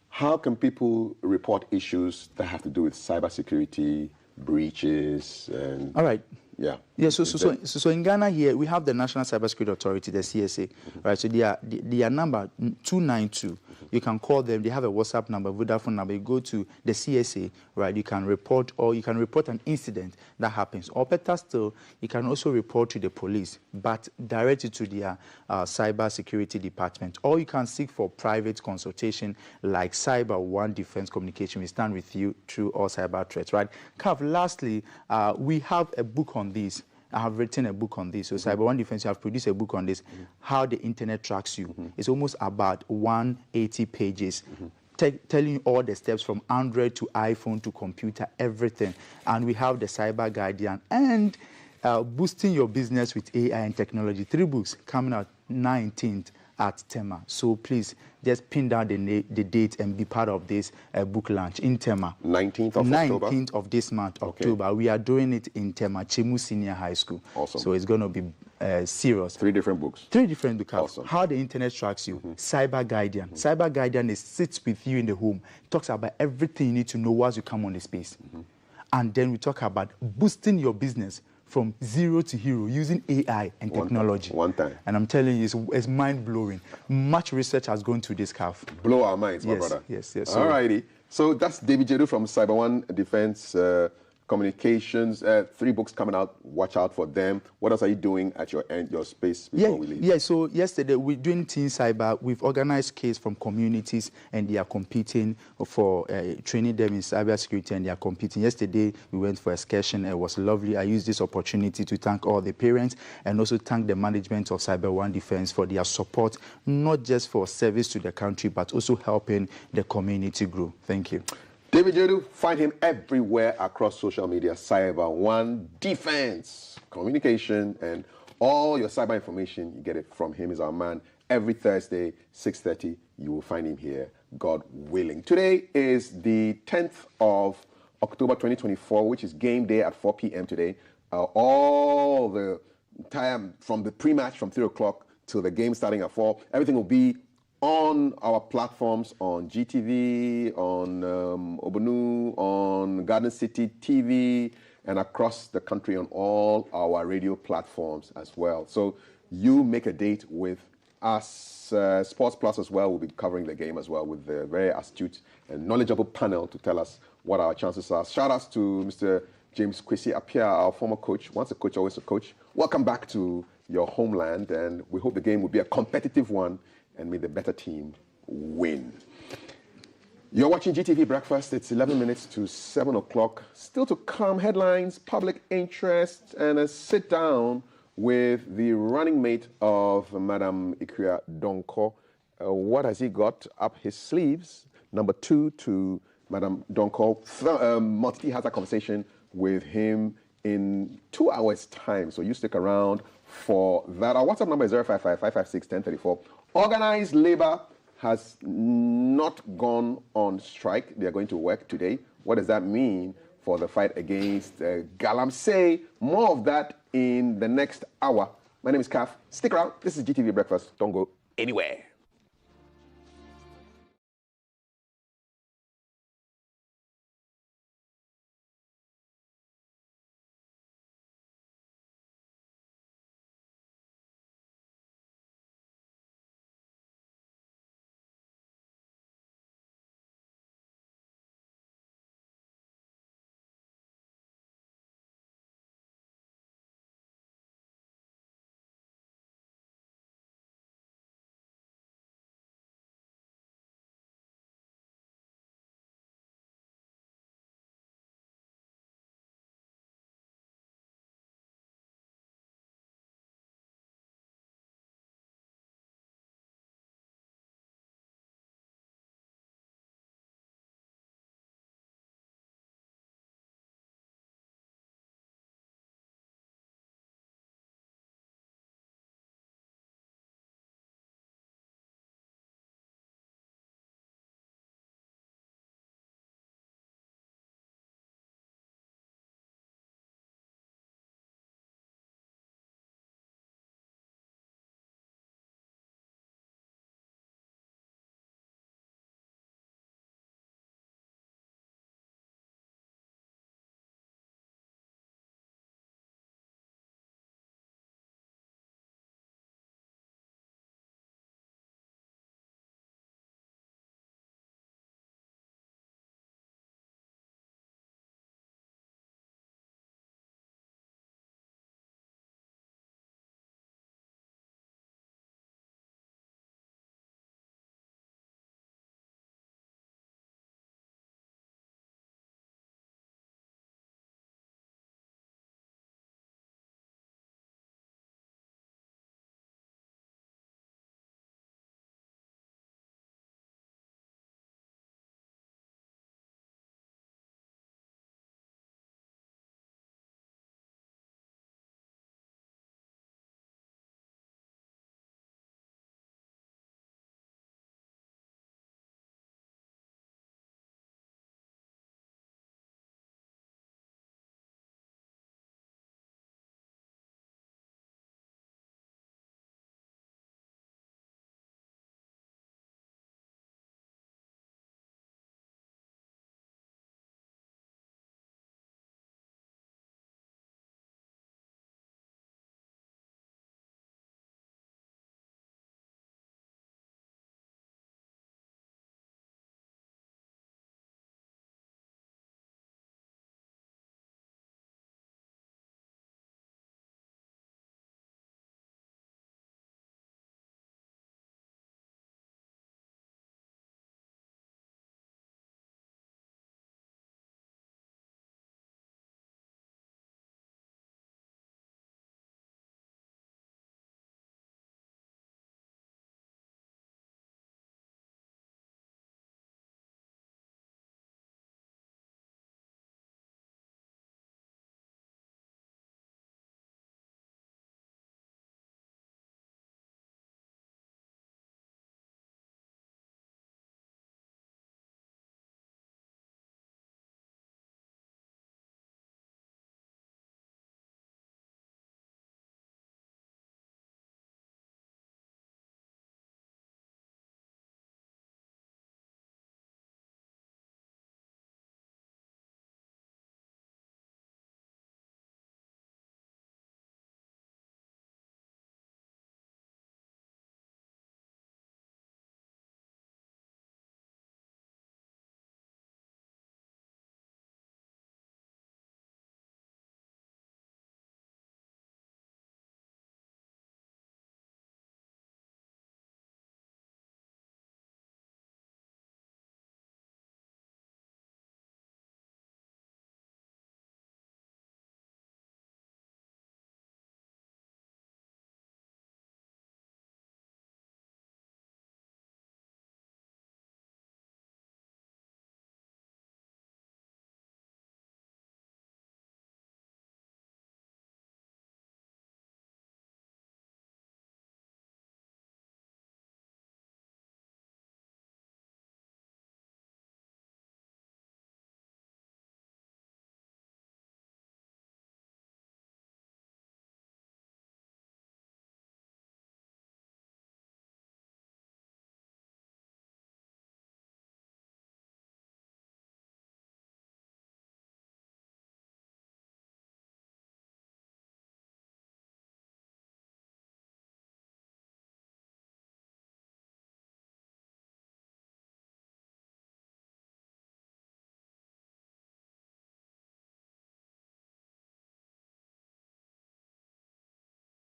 How can people report issues that have to do with cybersecurity, breaches, and... All right. Yeah. Yeah, so in Ghana here, we have the National Cybersecurity Authority, the CSA, right? So their number, 292. You can call them. They have a WhatsApp number, Vodafone number. You go to the CSA, right? You can report, or you can report an incident that happens. Or better still, you can also report to the police, but direct it to their cybersecurity department. Or you can seek for private consultation like Cyber One Defense Communication. We stand with you through all cyber threats, right? Kav, lastly, we have a book on this. I have written a book on this. So Cyber One Defense, I have produced a book on this, how the internet tracks you. It's almost about 180 pages. Telling you all the steps from Android to iPhone to computer, everything. And we have the Cyber Guardian and boosting your business with AI and technology. 3 books coming out 19th at Tema. So please just pin down the date and be part of this book launch in Tema. 19th of October? 19th of this month, October. We are doing it in Tema, Chemu Senior High School. Awesome. So it's going to be serious. 3 different books. 3 different books. Awesome. How the internet tracks you. Cyber Guardian. Cyber Guardian sits with you in the home. Talks about everything you need to know once you come on the space. And then we talk about boosting your business from zero to hero using AI and technology. One time. And I'm telling you, it's mind-blowing. Much research has gone to this, Kav. Blow our minds, my brother. Yes. All righty. So that's David Jedu from Cyber One Defense Communications. 3 books coming out. Watch out for them. What else are you doing at your end, your space before we leave? Yeah, so yesterday we're doing Teen Cyber. We've organized case from communities and they are competing for training them in cybersecurity and they are competing. Yesterday we went for excursion. It was lovely. I used this opportunity to thank all the parents and also thank the management of Cyber One Defense for their support, not just for service to the country, but also helping the community grow. Thank you. David Jedu, find him everywhere across social media. Cyber One Defense Communication, and all your cyber information, you get it from him. He's our man. Every Thursday, 6:30, you will find him here, God willing. Today is the 10th of October 2024, which is game day at 4 p.m. today. All the time from the pre-match from 3 o'clock till the game starting at 4, everything will be on our platforms, on GTV, on Obonu, on Garden City TV, and across the country on all our radio platforms as well. So you make a date with us. Sports Plus as well will be covering the game as well with a very astute and knowledgeable panel to tell us what our chances are. Shout outs to Mr. James Kwesi Appiah, our former coach. Once a coach, always a coach. Welcome back to your homeland, and we hope the game will be a competitive one and may the better team win. You're watching GTV Breakfast. It's 11 minutes to 7 o'clock. Still to come, headlines, public interest, and a sit down with the running mate of Madam Ikria Donkor. What has he got up his sleeves? Number 2 to Madam Donkor. Multity has a conversation with him in 2 hours' time. So you stick around for that. Our WhatsApp number is 055-556-1034. Organized labor has not gone on strike. They are going to work today. What does that mean for the fight against Galamsey? More of that in the next hour. My name is Kaf. Stick around. This is GTV Breakfast. Don't go anywhere.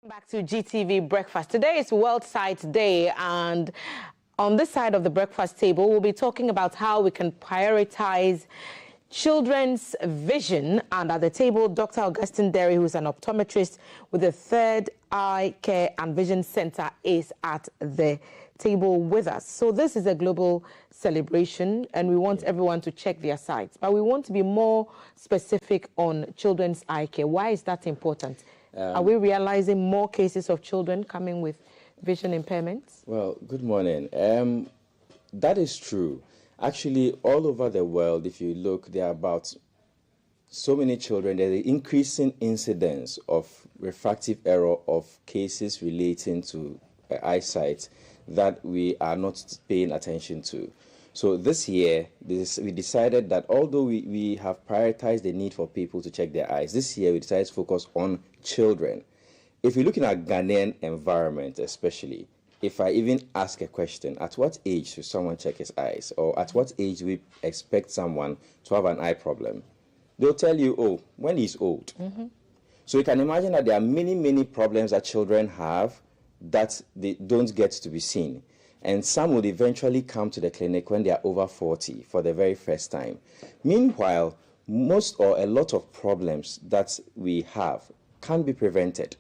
Back to GTV Breakfast. Today is World Sight Day, and on this side of the breakfast table, we'll be talking about how we can prioritize children's vision. And at the table, Dr. Augustine Derry, who's an optometrist with the Third Eye Care and Vision Center, is at the table with us. So this is a global celebration, and we want everyone to check their sights. But we want to be more specific on children's eye care. Why is that important? Are we realizing more cases of children coming with vision impairments? Well, good morning. That is true. Actually, all over the world, if you look, there are about so many children. There's an increasing incidence of refractive error of cases relating to eyesight that we are not paying attention to. So this year, we decided that although we have prioritized the need for people to check their eyes, this year we decided to focus on children. If you're looking at Ghanaian environment especially, if I even ask a question, at what age should someone check his eyes? Or at what age do we expect someone to have an eye problem? They'll tell you, oh, when he's old. So you can imagine that there are many, many problems that children have that they don't get to be seen. And some would eventually come to the clinic when they are over 40 for the very first time. Meanwhile, most or a lot of problems that we have can be prevented.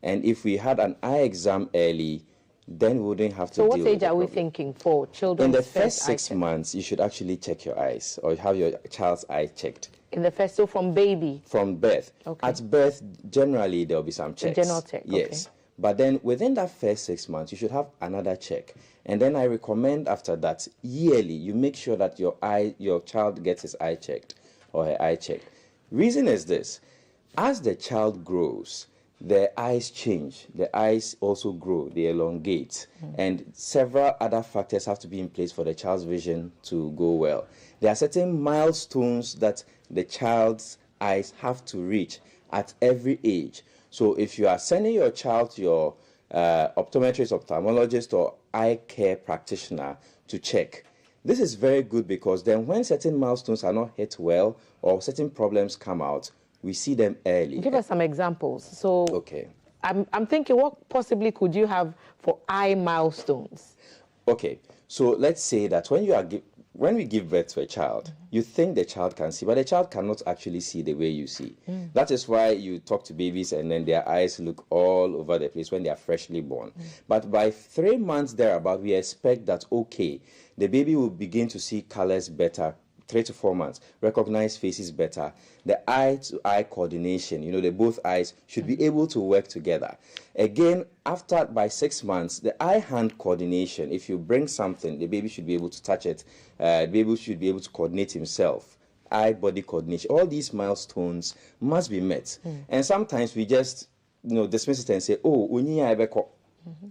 And if we had an eye exam early, then we wouldn't have to deal with it. So what age are we thinking for children? In the first 6 months, you should actually check your eyes or have your child's eye checked. In the first, so from baby? From birth. Okay. At birth, generally, there will be some checks. A general check, yes. Okay. But then within that first 6 months, you should have another check. And then I recommend after that, yearly, you make sure that your child gets his eye checked or her eye checked. Reason is this: as the child grows, their eyes change. The eyes also grow, they elongate. And several other factors have to be in place for the child's vision to go well. There are certain milestones that the child's eyes have to reach at every age. So if you are sending your child to your optometrist, ophthalmologist, or eye care practitioner to check, this is very good, because then when certain milestones are not hit well or certain problems come out, we see them early. Give us some examples. So okay. I'm thinking, what possibly could you have for eye milestones? Okay, so let's say that when we give birth to a child, you think the child can see, but the child cannot actually see the way you see. That is why you talk to babies and then their eyes look all over the place when they are freshly born. But by 3 months thereabout, we expect that, okay, the baby will begin to see colors better. 3 to 4 months, recognize faces better. The eye-to-eye coordination, the both eyes should be able to work together. Again, by 6 months, the eye-hand coordination, if you bring something, the baby should be able to touch it. The baby should be able to coordinate himself. Eye-body coordination. All these milestones must be met. And sometimes we just dismiss it and say, oh,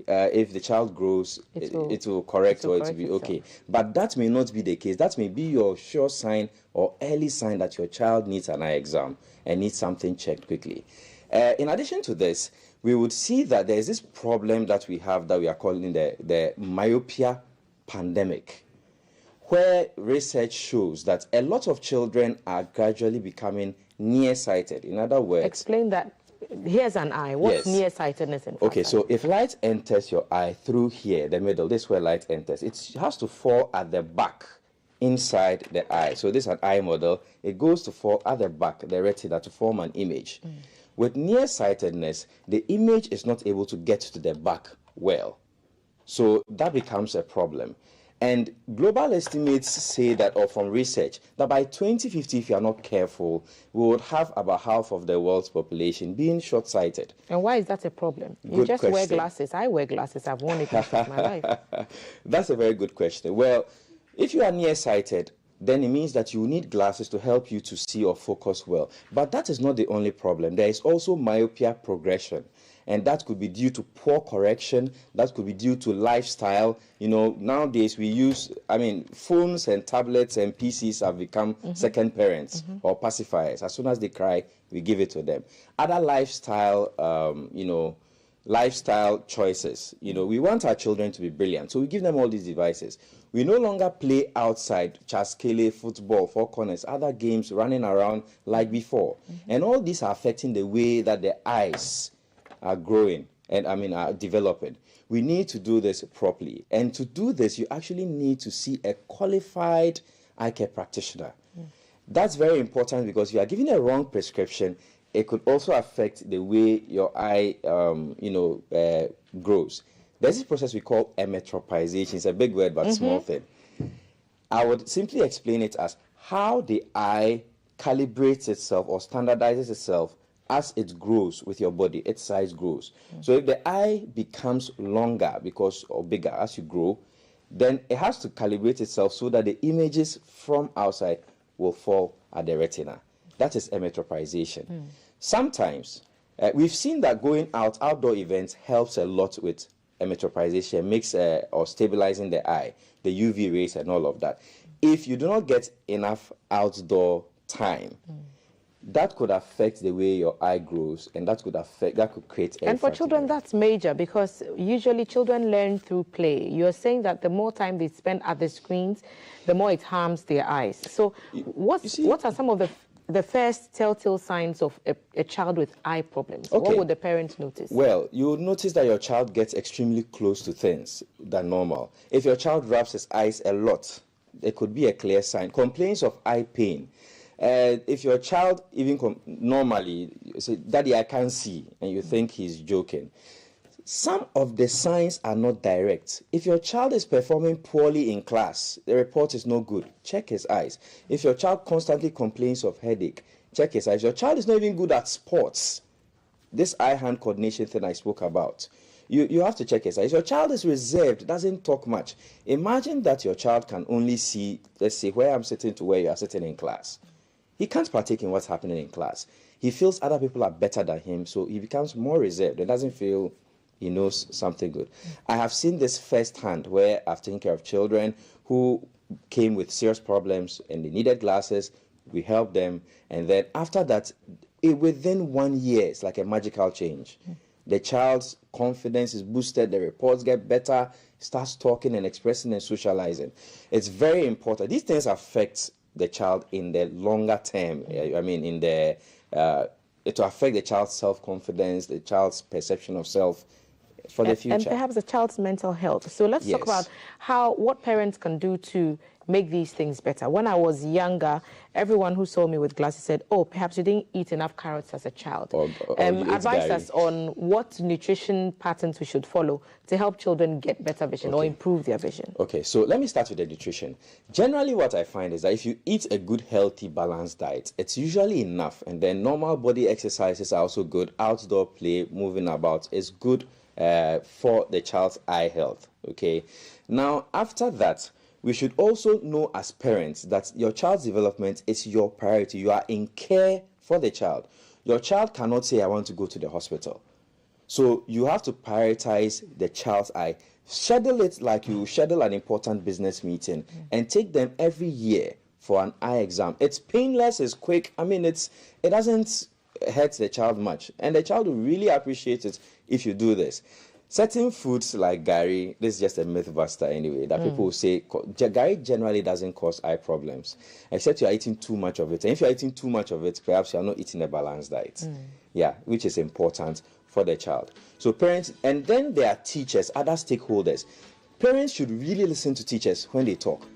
if the child grows, it will correct or it will be okay. But that may not be the case. That may be your sure sign or early sign that your child needs an eye exam and needs something checked quickly. In addition to this, we would see that there is this problem that we have that we are calling the myopia pandemic, where research shows that a lot of children are gradually becoming nearsighted. In other words... Explain that. Here's an eye. What's nearsightedness in Okay, so if light enters your eye through here, the middle, this is where light enters. It has to fall at the back, inside the eye. So this is an eye model. It goes to fall at the back, the retina, to form an image. With nearsightedness, the image is not able to get to the back well. So that becomes a problem. And global estimates say that, or from research, that by 2050, if you are not careful, we would have about half of the world's population being short-sighted. And why is that a problem? You Good just question. wear glasses. I wear glasses. I've worn it most of my life. That's a very good question. Well, if you are nearsighted, then it means that you need glasses to help you to see or focus well. But that is not the only problem. There is also myopia progression. And that could be due to poor correction. That could be due to lifestyle. Nowadays we use, phones and tablets and PCs have become second parents or pacifiers. As soon as they cry, we give it to them. Other lifestyle, lifestyle choices. We want our children to be brilliant, so we give them all these devices. We no longer play outside, chaskele, football, four corners, other games, running around like before. And all these are affecting the way that the eyes are growing and are developing. We need to do this properly. And to do this, you actually need to see a qualified eye care practitioner. That's very important because if you are giving a wrong prescription, it could also affect the way your eye, grows. There's this process we call emmetropization. It's a big word, but small thing. I would simply explain it as how the eye calibrates itself or standardizes itself as it grows with your body, its size grows. So if the eye becomes longer or bigger as you grow, then it has to calibrate itself so that the images from outside will fall at the retina. That is emmetropization. Sometimes we've seen that going outdoor events helps a lot with emmetropization, makes or stabilizing the eye, the UV rays and all of that. If you do not get enough outdoor time, that could affect the way your eye grows, and that could create. And for children, that's major because usually children learn through play. You're saying that the more time they spend at the screens, the more it harms their eyes. So, what are some of the first telltale signs of a child with eye problems? Okay. What would the parents notice? Well, you would notice that your child gets extremely close to things than normal. If your child rubs his eyes a lot, it could be a clear sign. Complaints of eye pain. If your child even normally say, "Daddy, I can't see," and you think he's joking, some of the signs are not direct. If your child is performing poorly in class, the report is no good, check his eyes. If your child constantly complains of headache, check his eyes. Your child is not even good at sports, this eye-hand coordination thing I spoke about, you have to check his eyes. Your child is reserved, doesn't talk much. Imagine that your child can only see, let's say, where I'm sitting to where you are sitting in class. He can't partake in what's happening in class. He feels other people are better than him, so he becomes more reserved and doesn't feel he knows something good. I have seen this firsthand where I've taken care of children who came with serious problems and they needed glasses. We helped them, and then after that, within 1 year, it's like a magical change. The child's confidence is boosted, the reports get better, starts talking and expressing and socializing. It's very important. These things affect the child in the longer term. It will affect the child's self-confidence, the child's perception of self for the future. And perhaps the child's mental health. So let's talk about what parents can do to make these things better. When I was younger, everyone who saw me with glasses said, "Oh, perhaps you didn't eat enough carrots as a child." Advise us on what nutrition patterns we should follow to help children get better vision or improve their vision. Okay, so let me start with the nutrition. Generally, what I find is that if you eat a good, healthy, balanced diet, it's usually enough. And then normal body exercises are also good. Outdoor play, moving about is good for the child's eye health. Okay, now after that, we should also know as parents that your child's development is your priority. You are in care for the child. Your child cannot say, "I want to go to the hospital." So you have to prioritize the child's eye. Schedule it like you schedule an important business meeting and take them every year for an eye exam. It's painless, it's quick. It doesn't hurt the child much. And the child will really appreciate it if you do this. Certain foods like gari, this is just a myth buster anyway, that people will say gari generally doesn't cause eye problems, except you are eating too much of it. And if you are eating too much of it, perhaps you are not eating a balanced diet. Which is important for the child. So parents, and then there are teachers, other stakeholders. Parents should really listen to teachers when they talk.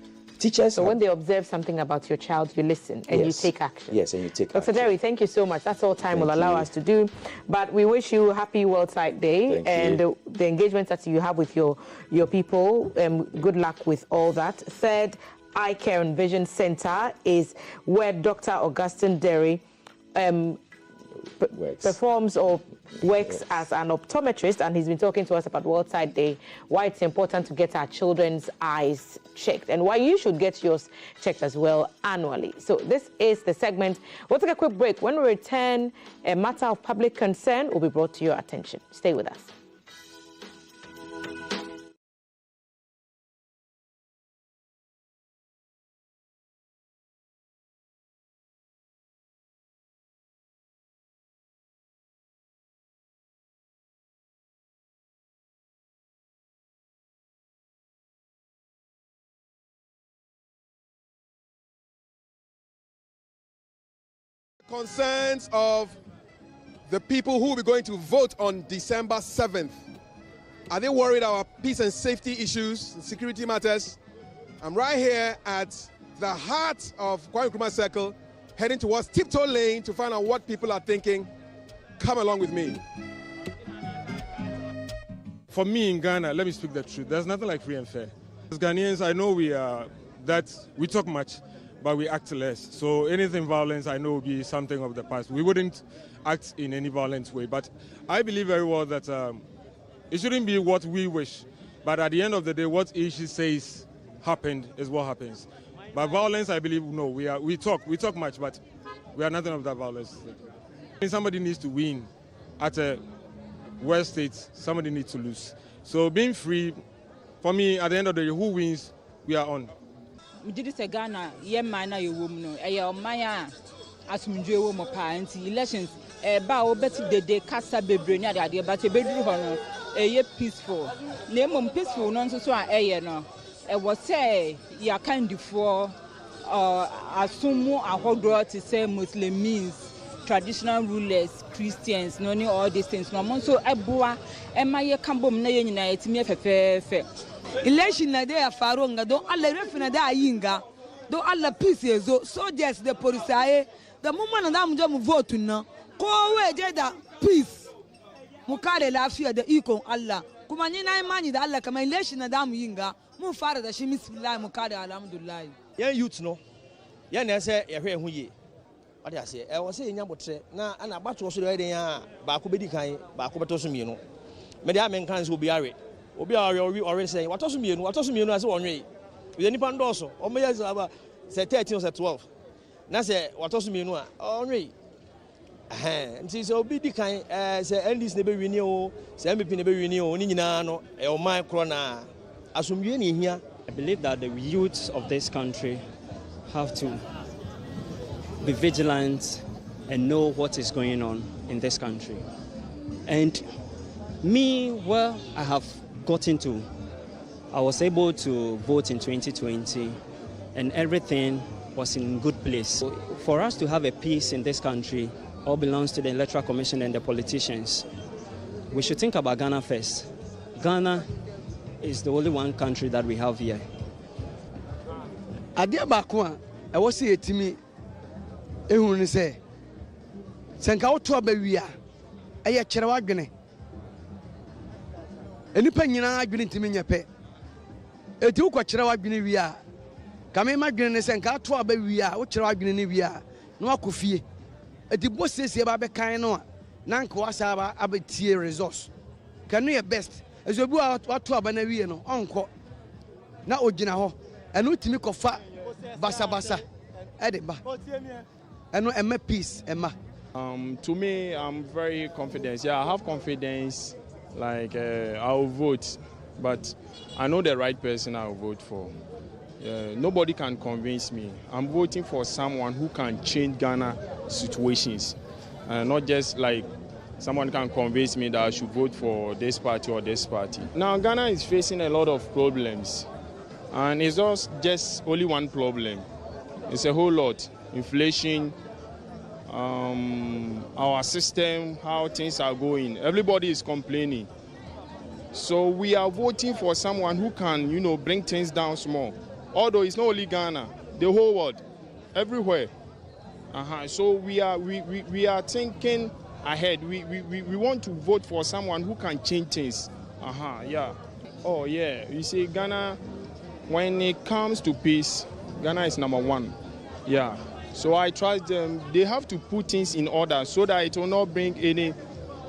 So when they observe something about your child, you listen and you take action. Yes, and you take action. Dr. Derry, thank you so much. That's all time will allow us to do. But we wish you a happy World Sight Day and the engagements that you have with your people. Good luck with all that. Third Eye Care and Vision Center is where Dr. Augustine Derry performs or works as an optometrist, and he's been talking to us about World Sight Day, why it's important to get our children's eyes checked and why you should get yours checked as well annually. So this is the segment. We'll take a quick break. When we return, a matter of public concern will be brought to your attention. Stay with us. Concerns of the people who will be going to vote on December 7th. Are they worried about peace and safety issues, and security matters? I'm right here at the heart of Kwame Nkrumah Circle, heading towards Tiptoe Lane to find out what people are thinking. Come along with me. For me in Ghana, let me speak the truth. There's nothing like free and fair. As Ghanaians, I know we talk much, but we act less. So anything violence, I know will be something of the past. We wouldn't act in any violent way. But I believe very well that it shouldn't be what we wish. But at the end of the day, what Ishi says happened is what happens. But violence, I believe, no. We talk much, but we are nothing of that violence. Somebody needs to win at a West State, somebody needs to lose. So being free, for me, at the end of the day, who wins, we are on. Ghana, elections, peaceful. Peaceful, non so was say, ya kind for assume a whole to say Muslims. Traditional rulers, Christians, no all these things. No so Ebua, Emma Cambom na to me fe. Election na day Faronga, do alla refina da yinga, do alla peace so just the police the moment that I'm vote na. Go away that peace. Mukare la fear the iko Allah. Kuma ni na imani da Allah kama election na da yinga, mu fara da shi bismillah mukare alhamdulillah. Yan youth no. Yan na say ye hwe hu ye. What I say, I was saying, now, and about to also reading Bakubedi kind, Bakubatosu no. Mediaman cans will be array. Will be already saying, what also mean, as one way. With any pandoso, or may as about say 13 or 12. Now say, what also mean, only. And so be the kind, say, and this never renew, say, MP never renew, Ninano, or my crona. Assume you here. I believe that the youths of this country have to be vigilant and know what is going on in this country. And me, well, I have gotten to, I was able to vote in 2020 and everything was in good place. So for us to have a peace in this country, all belongs to the Electoral Commission and the politicians. We should think about Ghana first. Ghana is the only one country that we have here. Adia Bakwa, I was saying to me, ehun say senka woto abawia eye kire wadwene enipa nyina adwene ntimi nyepe eti ukwa kire wadwene wi a kame madwene ne senka to abawia wo kire wadwene ne wi a no akofie eti bosese ba be kan no a nanka wasa ba abetie resource kanu ye best ezobu wato abana wi no onko na ogina ho eno timi kofa basa edeba and Emma peace, Emma. To me, I'm very confident. Yeah, I have confidence. Like I'll vote, but I know the right person I'll vote for. Nobody can convince me. I'm voting for someone who can change Ghana situations, not just like someone can convince me that I should vote for this party or this party. Now Ghana is facing a lot of problems, and it's not just only one problem. It's a whole lot. Inflation, our system, how things are going. Everybody is complaining. So we are voting for someone who can, bring things down small. Although it's not only Ghana, the whole world, everywhere. So we are thinking ahead. We want to vote for someone who can change things. Yeah. Oh yeah. You see, Ghana, when it comes to peace, Ghana is number one. Yeah. So I trust them. They have to put things in order so that it will not bring any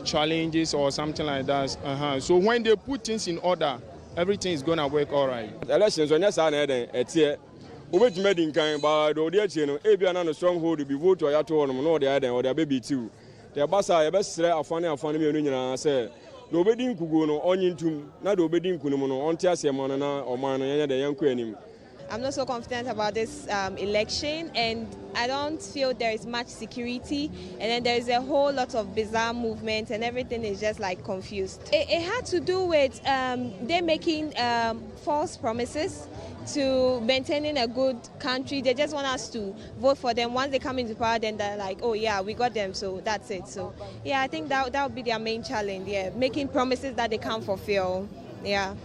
challenges or something like that. So when they put things in order, everything is going to work all right. Elections on yes and it's here. We made in kind by the audience, every stronghold to be voted or you to know the other or the baby too. The bassa, best say a funny union say. Nobody could go no onion to not obeying Kunomono on Tiasiamana or man, the young queen. I'm not so confident about this election, and I don't feel there is much security, and then there is a whole lot of bizarre movement, and everything is just like confused. It had to do with them making false promises to maintaining a good country. They just want us to vote for them. Once they come into power, then they're like, oh yeah, we got them, so that's it. So yeah, I think that would be their main challenge, yeah, making promises that they can't fulfill, yeah.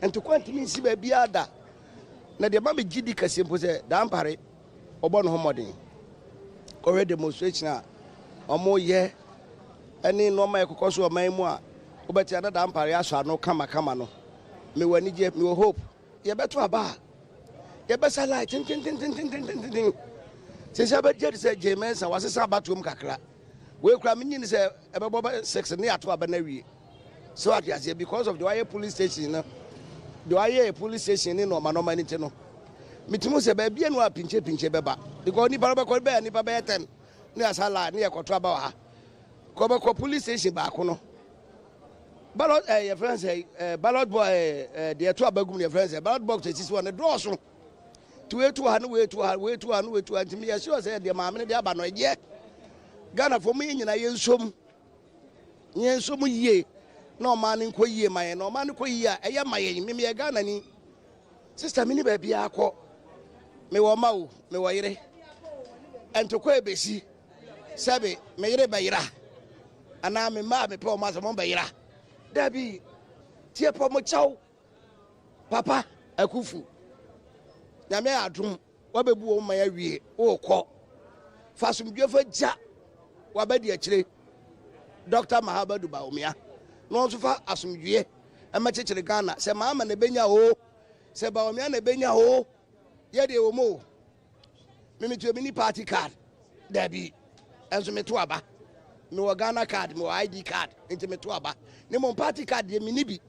And to continue see baby ada, na the mama GD kasimpo say dampare obo no homodin. Already demonstration omo ye any normal ekokoso o man mu a obeti ada dampare aso ano kama no. Me wani je me hope. Ye beto aba. Ye besa light tin. Se se abedje se Jemensa wasesa abatom kakra. We kura me nyini se ebebo 6 ne ato aba na wie. So at yes, because of the wire police station, the wire police station in no manity no. Mitimu se baby and wa pinche beba. Because ni paraba call bear ni paba 10 near Sala near Cotraba. Coba police station back no. Ballot your friends say ballot boy the 2 bagum your friends ballot box is one the draw so. To way to and me sure say the mamma the abano ye. Ghana for me in a yensum ye. No man in Koye, my no man Koya, a yamay, Mimi a Ganani. Sister Minnie baby, I call me wa mau, me waire. And to Quebesi, Sabe, Mayre Bayra. And I'm a mammy, poor Mazamon Bayra. Debbie, Tia Pomochow, Papa, a kufu. Yame adrum, Wabebu, my area, oh, call. Fasum Jefford Ja, Wabedi actually. Dr. Mahabadu Baumia. No so far asumdue e ma chechire Ghana se mama na benya ho se ba omia na benya ho ye de wo mo me to mini party card there be enso me to aba me wo Ghana card me wo ID card enti me to aba ne mo party card ye mini bi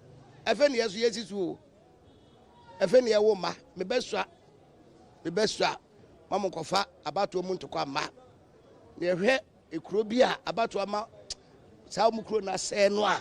efe ne yeso yesisu efe ne ye wo ma me besua mama kofa abato mu ntokwa ma ne hwe ekuro bi a abato ama sa mu kuro na se no a.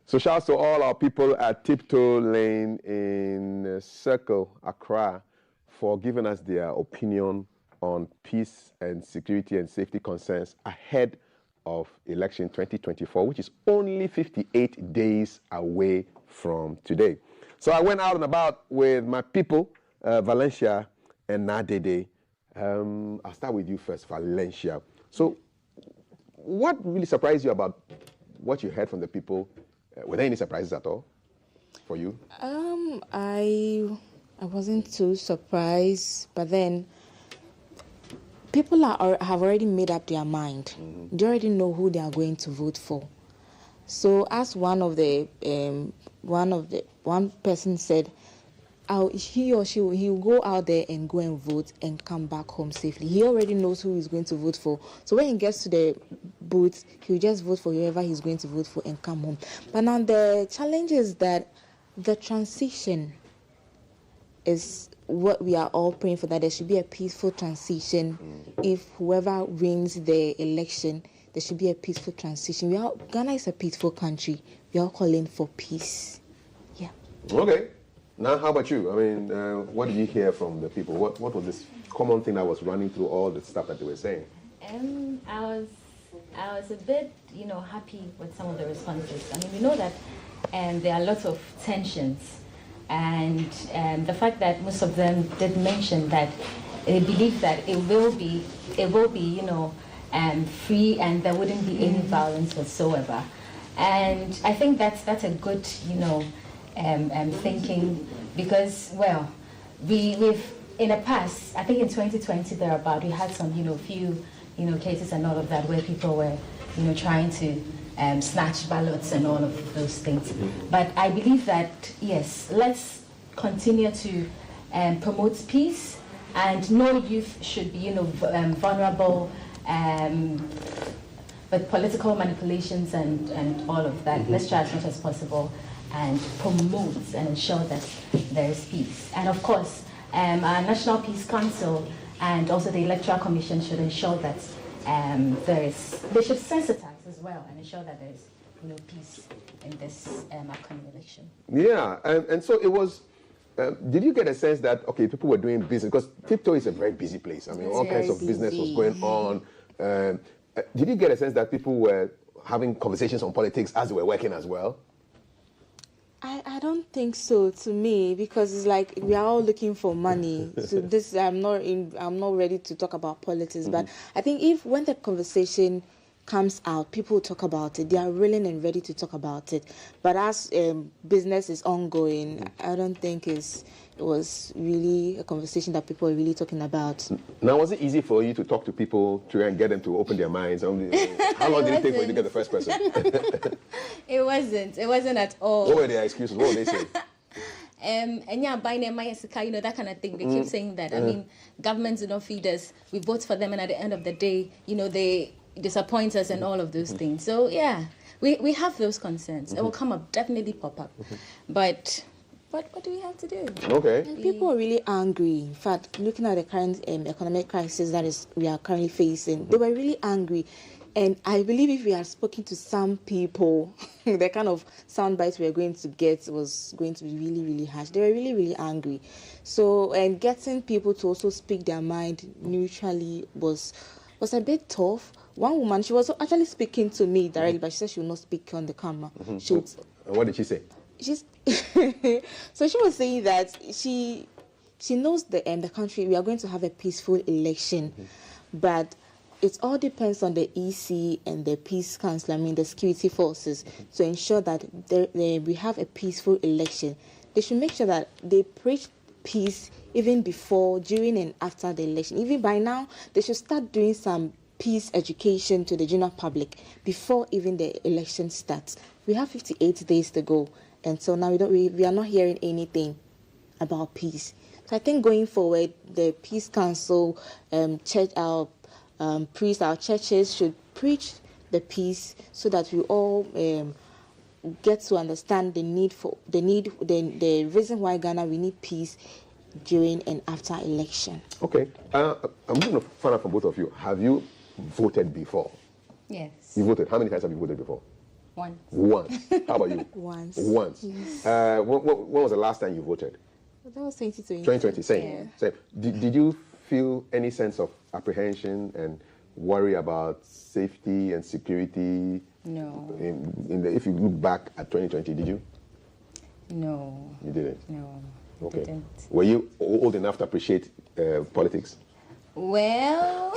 So shouts to all our people at Tiptoe Lane in Circle, Accra, for giving us their opinion on peace and security and safety concerns ahead of election 2024, which is only 58 days away from today. So I went out and about with my people, Valencia and Nadede. I'll start with you first, Valencia. So what really surprised you about what you heard from the people? Were there any surprises at all for you? I wasn't too surprised, but then people have already made up their mind. Mm-hmm. They already know who they are going to vote for. So, as one person said, he or she will go out there and go and vote and come back home safely. He already knows who he's going to vote for. So when he gets to the booth, he'll just vote for whoever he's going to vote for and come home. But now the challenge is that the transition is what we are all praying for, that there should be a peaceful transition. If whoever wins the election, there should be a peaceful transition. Ghana is a peaceful country. We are calling for peace. Yeah. Okay. Now, how about you? I mean, what did you hear from the people? What was this common thing that was running through all the stuff that they were saying? I was a bit, happy with some of the responses. I mean, we know that there are lots of tensions, and the fact that most of them did mention that they believe that it will be, free, and there wouldn't be any violence whatsoever. And I think that's a good, thinking, because we've in the past, I think in 2020 thereabout, we had some few cases and all of that where people were trying to snatch ballots and all of those things. But I believe that yes, let's continue to promote peace, and no youth should be vulnerable with political manipulations and all of that. Let's try as much as possible and promote and ensure that there is peace. And of course, our National Peace Council and also the Electoral Commission should ensure that they should sensitize as well and ensure that there is peace in this upcoming election. Yeah, and so it was. Did you get a sense that, okay, people were doing business? Because Tiptoe is a very busy place. I mean, all kinds of business was going on. Did you get a sense that people were having conversations on politics as they were working as well? I don't think so, to me, because it's like we are all looking for money. So this, I'm not ready to talk about politics, but I think when the conversation comes out, people talk about it. They are willing and ready to talk about it. But as business is ongoing, I don't think it was really a conversation that people are really talking about. Now, was it easy for you to talk to people to try and get them to open their minds? How long did it take for you to get the first person? It wasn't at all. What were their excuses? What were they saying? And yeah, buying their you know, that kind of thing. They keep saying that. I mean, governments do not feed us. We vote for them, and at the end of the day, you know, they disappoint us and all of those things. So yeah, we have those concerns. It will come up, definitely pop up. But what do we have to do? Okay. And people are really angry. In fact, looking at the current economic crisis we are currently facing, they were really angry. And I believe if we had spoken to some people, the kind of sound bites we were going to get was going to be really, really harsh. They were really, really angry. So, and getting people to also speak their mind neutrally was a bit tough. One woman, she was actually speaking to me directly, but she said she would not speak on the camera. And what did she say? So she was saying that she knows the country, we are going to have a peaceful election, but it all depends on the EC and the Peace Council, I mean the security forces, to ensure that we have a peaceful election. They should make sure that they preach peace even before, during, and after the election. Even by now, they should start doing some peace education to the general public before even the election starts. We have 58 days to go, and so now we are not hearing anything about peace. So I think going forward, the Peace Council, our priests, our churches should preach the peace so that we all get to understand the reason why Ghana we need peace during and after election. Okay, I'm going to find out from both of you. Have you voted before? Yes. You voted. How many times have you voted before? Once. Once. How about you? Once. Once. Yes. When was the last time you voted? That was 2020. 2020, same. Yeah. Did you feel any sense of apprehension and worry about safety and security? No. If you look back at 2020, did you? No. You didn't? No. Okay. Didn't. Were you old enough to appreciate politics? Well,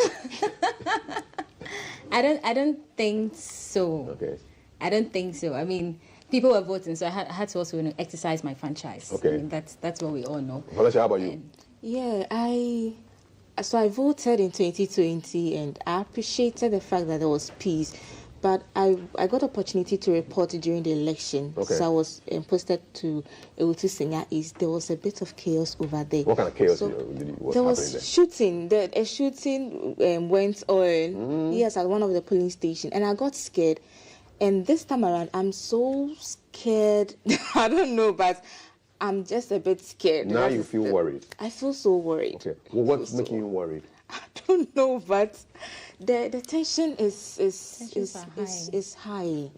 I don't think so. Okay. I don't think so. I mean, people were voting, so I had to also exercise my franchise. Okay. I mean, that's what we all know. Valencia, how about you? Yeah, I voted in 2020, and I appreciated the fact that there was peace. But I got opportunity to report during the election. Okay. So I was posted to Ewutu Senior East. There was a bit of chaos over there. What kind of chaos was there happening there? Shooting. A shooting went on, yes, at one of the polling stations. And I got scared. And this time around, I'm so scared. I don't know, but I'm just a bit scared. Now you feel worried? I feel so worried. Okay. Well, what's making you worried? I don't know, but the tension is high.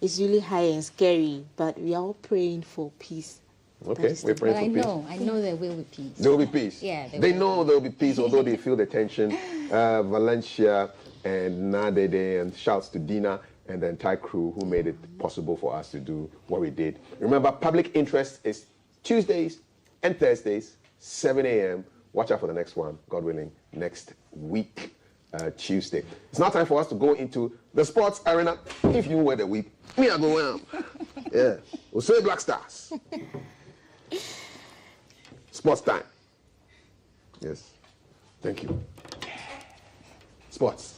It's really high and scary, but we are all praying for peace. Okay, we're praying for peace. I know there will be peace. There will be peace. Yeah, they know there will be peace, although they feel the tension. Valencia and Nadede, and shouts to Dina and the entire crew who made it possible for us to do what we did. Remember, Public Interest is Tuesdays and Thursdays, 7 a.m. Watch out for the next one, God willing, next week, Tuesday. It's now time for us to go into the sports arena. If you were the week, me I go on. Yeah, we'll say Black Stars. Sports time. Yes. Thank you. Sports.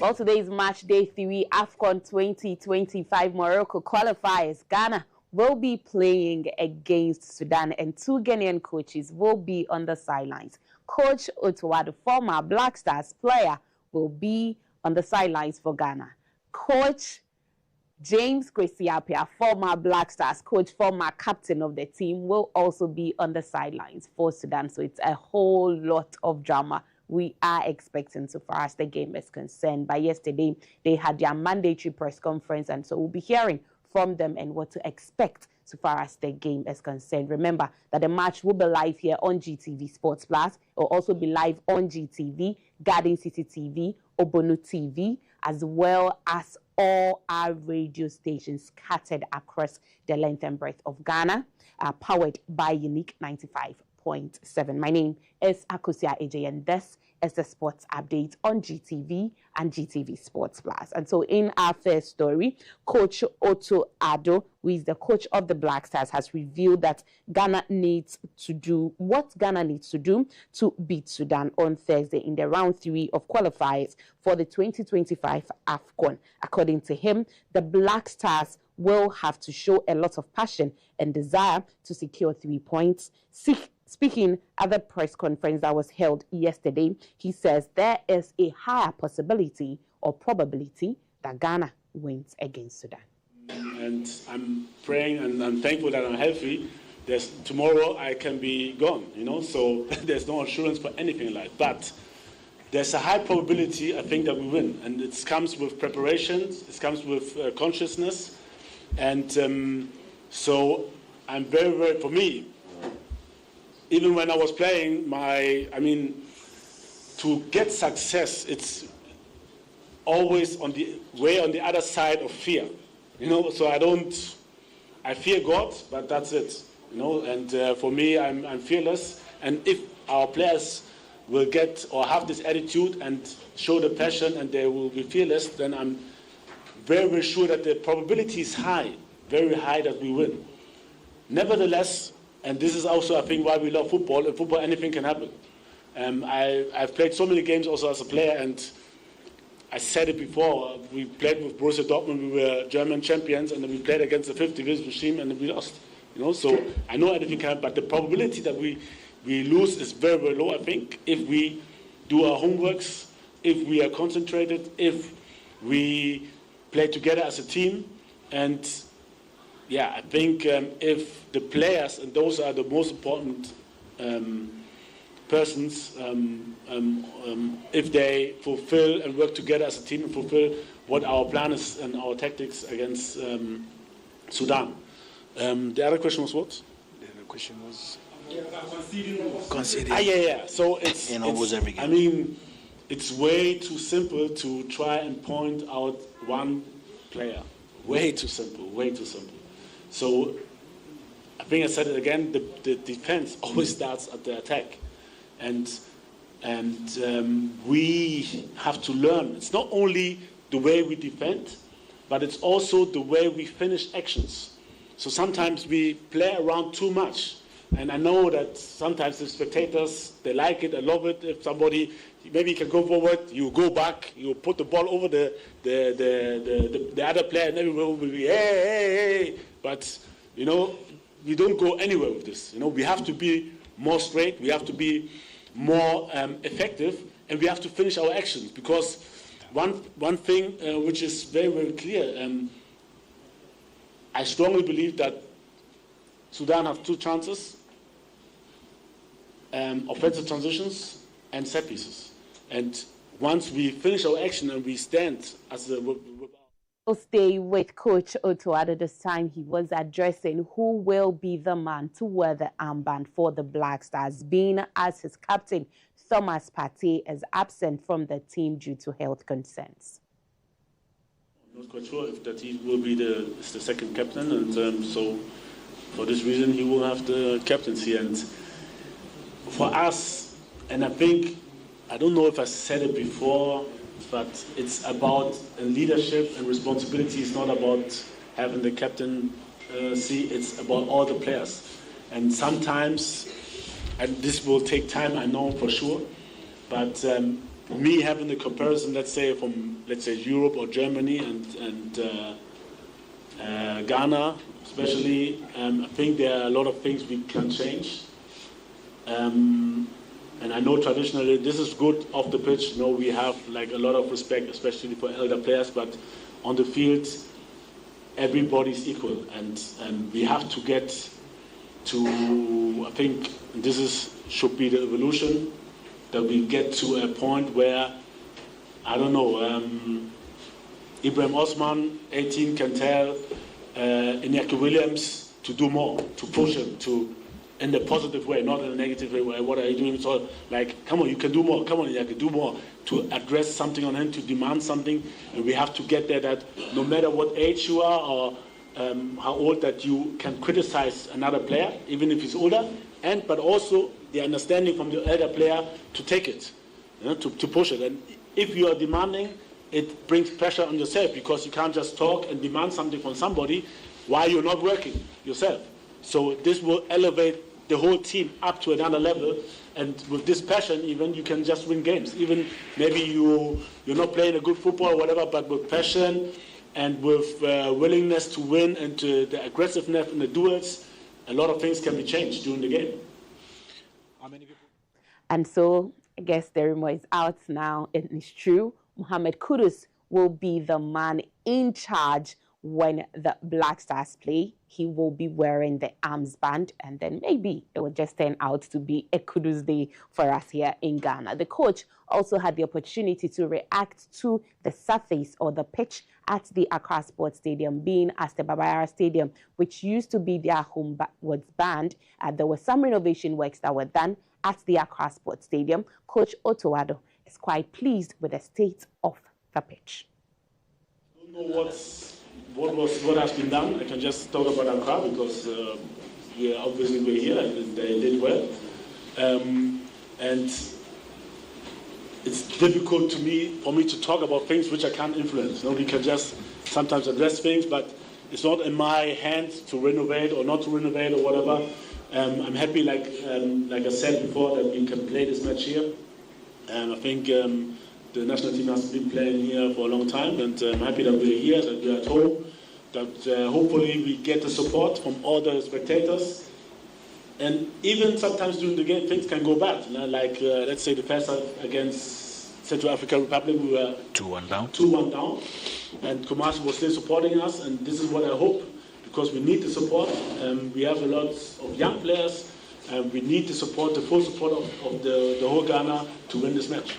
Well, today's match day 3 AFCON 2025 Morocco qualifiers. Ghana will be playing against Sudan, and 2 Ghanaian coaches will be on the sidelines. Coach Otoa, the former Black Stars player, will be on the sidelines for Ghana. Coach James Kwesi Appiah, former Black Stars coach, former captain of the team, will also be on the sidelines for Sudan. So it's a whole lot of drama we are expecting so far as the game is concerned. By yesterday, they had their mandatory press conference, and so we'll be hearing from them and what to expect so far as the game is concerned. Remember that the match will be live here on GTV Sports Plus. It will also be live on GTV, Garden City TV, Obonu TV, as well as all our radio stations scattered across the length and breadth of Ghana, powered by Unique 95.7. My name is Akosia AJ, and this is the sports update on GTV and GTV Sports Plus. And so in our first story, Coach Otto Addo, who is the coach of the Black Stars, has revealed that Ghana needs to do what Ghana needs to do to beat Sudan on Thursday in the round 3 of qualifiers for the 2025 AFCON. According to him, the Black Stars will have to show a lot of passion and desire to secure 3 points. Speaking at the press conference that was held yesterday, he says there is a higher possibility or probability that Ghana wins against Sudan. And I'm praying and I'm thankful that I'm healthy. Tomorrow I can be gone, so there's no assurance for anything like that. But there's a high probability, I think, that we win. And it comes with preparations, it comes with consciousness. And so I'm very, very, for me, even when I was playing, to get success, it's always on the other side of fear, So I fear God, but that's it, And for me, I'm fearless. And if our players will get or have this attitude and show the passion, and they will be fearless, then I'm very, very sure that the probability is high, very high, that we win. Nevertheless. And this is also, I think, why we love football. In football, anything can happen. I've played so many games also as a player, and I said it before. We played with Borussia Dortmund. We were German champions, and then we played against the 5th division team, and we lost. So I know anything can happen, but the probability that we lose is very, very low, I think, if we do our homeworks, if we are concentrated, if we play together as a team, and yeah, I think if the players, and those are the most important persons, if they fulfill and work together as a team and fulfill what our plan is and our tactics against Sudan. The other question was what? The other question was conceding. Yeah. So it's almost every game. It's way too simple to try and point out one player. Way too simple. So I think I said it again, the defense always starts at the attack. And we have to learn. It's not only the way we defend, but it's also the way we finish actions. So sometimes we play around too much. And I know that sometimes the spectators, they like it, they love it. If somebody maybe can go forward, you go back, you put the ball over the other player, and everyone will be, hey. But, you know, we don't go anywhere with this. You know, we have to be more straight, we have to be more effective, and we have to finish our actions. Because one thing which is very, very clear, I strongly believe that Sudan have two chances, offensive transitions and set pieces. And once we finish our action and we stand as a... We'll stay with Coach Otto Addo. This time he was addressing who will be the man to wear the armband for the Black Stars, being as his captain, Thomas Partey, is absent from the team due to health concerns. I'm not quite sure if that he will be the second captain, and so for this reason he will have the captaincy. And for us, and I don't know if I said it before, but it's about leadership and responsibility. It's not about having the captaincy, it's about all the players. And sometimes, and this will take time, I know for sure, but me having the comparison, let's say Europe or Germany and Ghana especially, I think there are a lot of things we can change. And I know traditionally this is good off the pitch. You know, we have like a lot of respect, especially for elder players, but on the field, everybody's equal. And we have to get to, I think this should be the evolution, that we get to a point where, I don't know, Ibrahim Osman, 18, can tell Iñaki Williams to do more, to push him, in the positive way, not in a negative way. What are you doing? So, like, come on, you can do more. Come on, Iñaki, do more. To address something on him, to demand something. And we have to get there that no matter what age you are or how old, that you can criticize another player, even if he's older, but also the understanding from the elder player to take it, you know, to push it. And if you are demanding, it brings pressure on yourself, because you can't just talk and demand something from somebody while you're not working yourself. So this will elevate the whole team up to another level, and with this passion, even you can just win games. Even maybe you're not playing a good football or whatever, but with passion and with willingness to win and the aggressiveness in the duels, a lot of things can be changed during the game. And so I guess the rumor is out now, and it's true. Mohamed Kudus will be the man in charge when the Black Stars play. He will be wearing the armband, and then maybe it will just turn out to be a Kudus day for us here in Ghana. The coach also had the opportunity to react to the surface or the pitch at the Accra Sports Stadium, being as the Baba Yara Stadium, which used to be their home, was banned. There were some renovation works that were done at the Accra Sports Stadium. Coach Otto Addo is quite pleased with the state of the pitch. I don't know what has been done. I can just talk about Accra because we're here and they did well. And it's difficult for me to talk about things which I can't influence. You know, we can just sometimes address things, but it's not in my hands to renovate or not to renovate or whatever. I'm happy, like I said before, that we can play this match here. I think the national team has been playing here for a long time, and I'm happy that we're here, that we're at home, that hopefully we get the support from all the spectators. And even sometimes during the game, things can go bad. You know, like, let's say the first half against Central African Republic, we were 2-1 down. 2-1 down. And Kumasi was still supporting us, and this is what I hope, because we need the support. We have a lot of young players, and we need the support, the full support of the whole Ghana to win this match.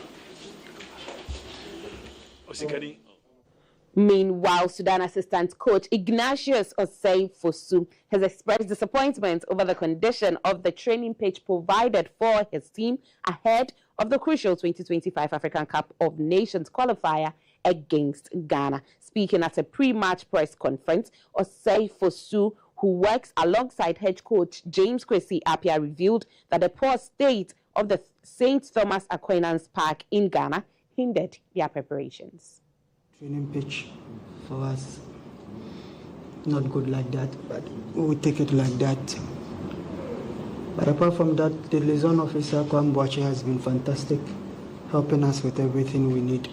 Meanwhile, Sudan assistant coach Ignatius Osei Fosu has expressed disappointment over the condition of the training pitch provided for his team ahead of the crucial 2025 African Cup of Nations qualifier against Ghana. Speaking at a pre-match press conference, Osei Fosu, who works alongside head coach James Kwesi Appiah, revealed that the poor state of the St. Thomas Aquinas Park in Ghana hindered their preparations. Training pitch for us, not good like that, but we will take it like that. But apart from that, the liaison officer, Kwam Boache, has been fantastic, helping us with everything we need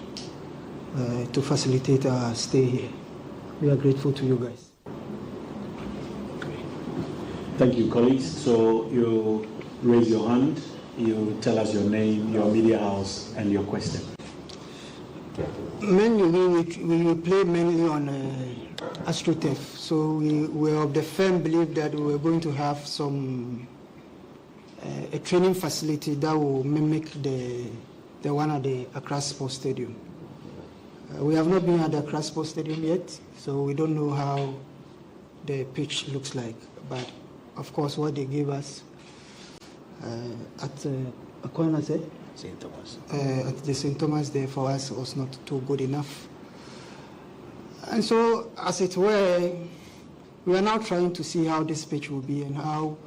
to facilitate our stay here. We are grateful to you guys. Thank you, colleagues. So you raise your hand, you tell us your name, your media house, and your question. Mainly, we play mainly on AstroTurf. So we were of the firm belief that we were going to have some a training facility that will mimic the one at the Accra Sports Stadium. We have not been at the Accra Sports Stadium yet, so we don't know how the pitch looks like. But of course, what they gave us at St. Thomas. At the St. Thomas there for us was not too good enough. And so, as it were, we are now trying to see how this pitch will be and how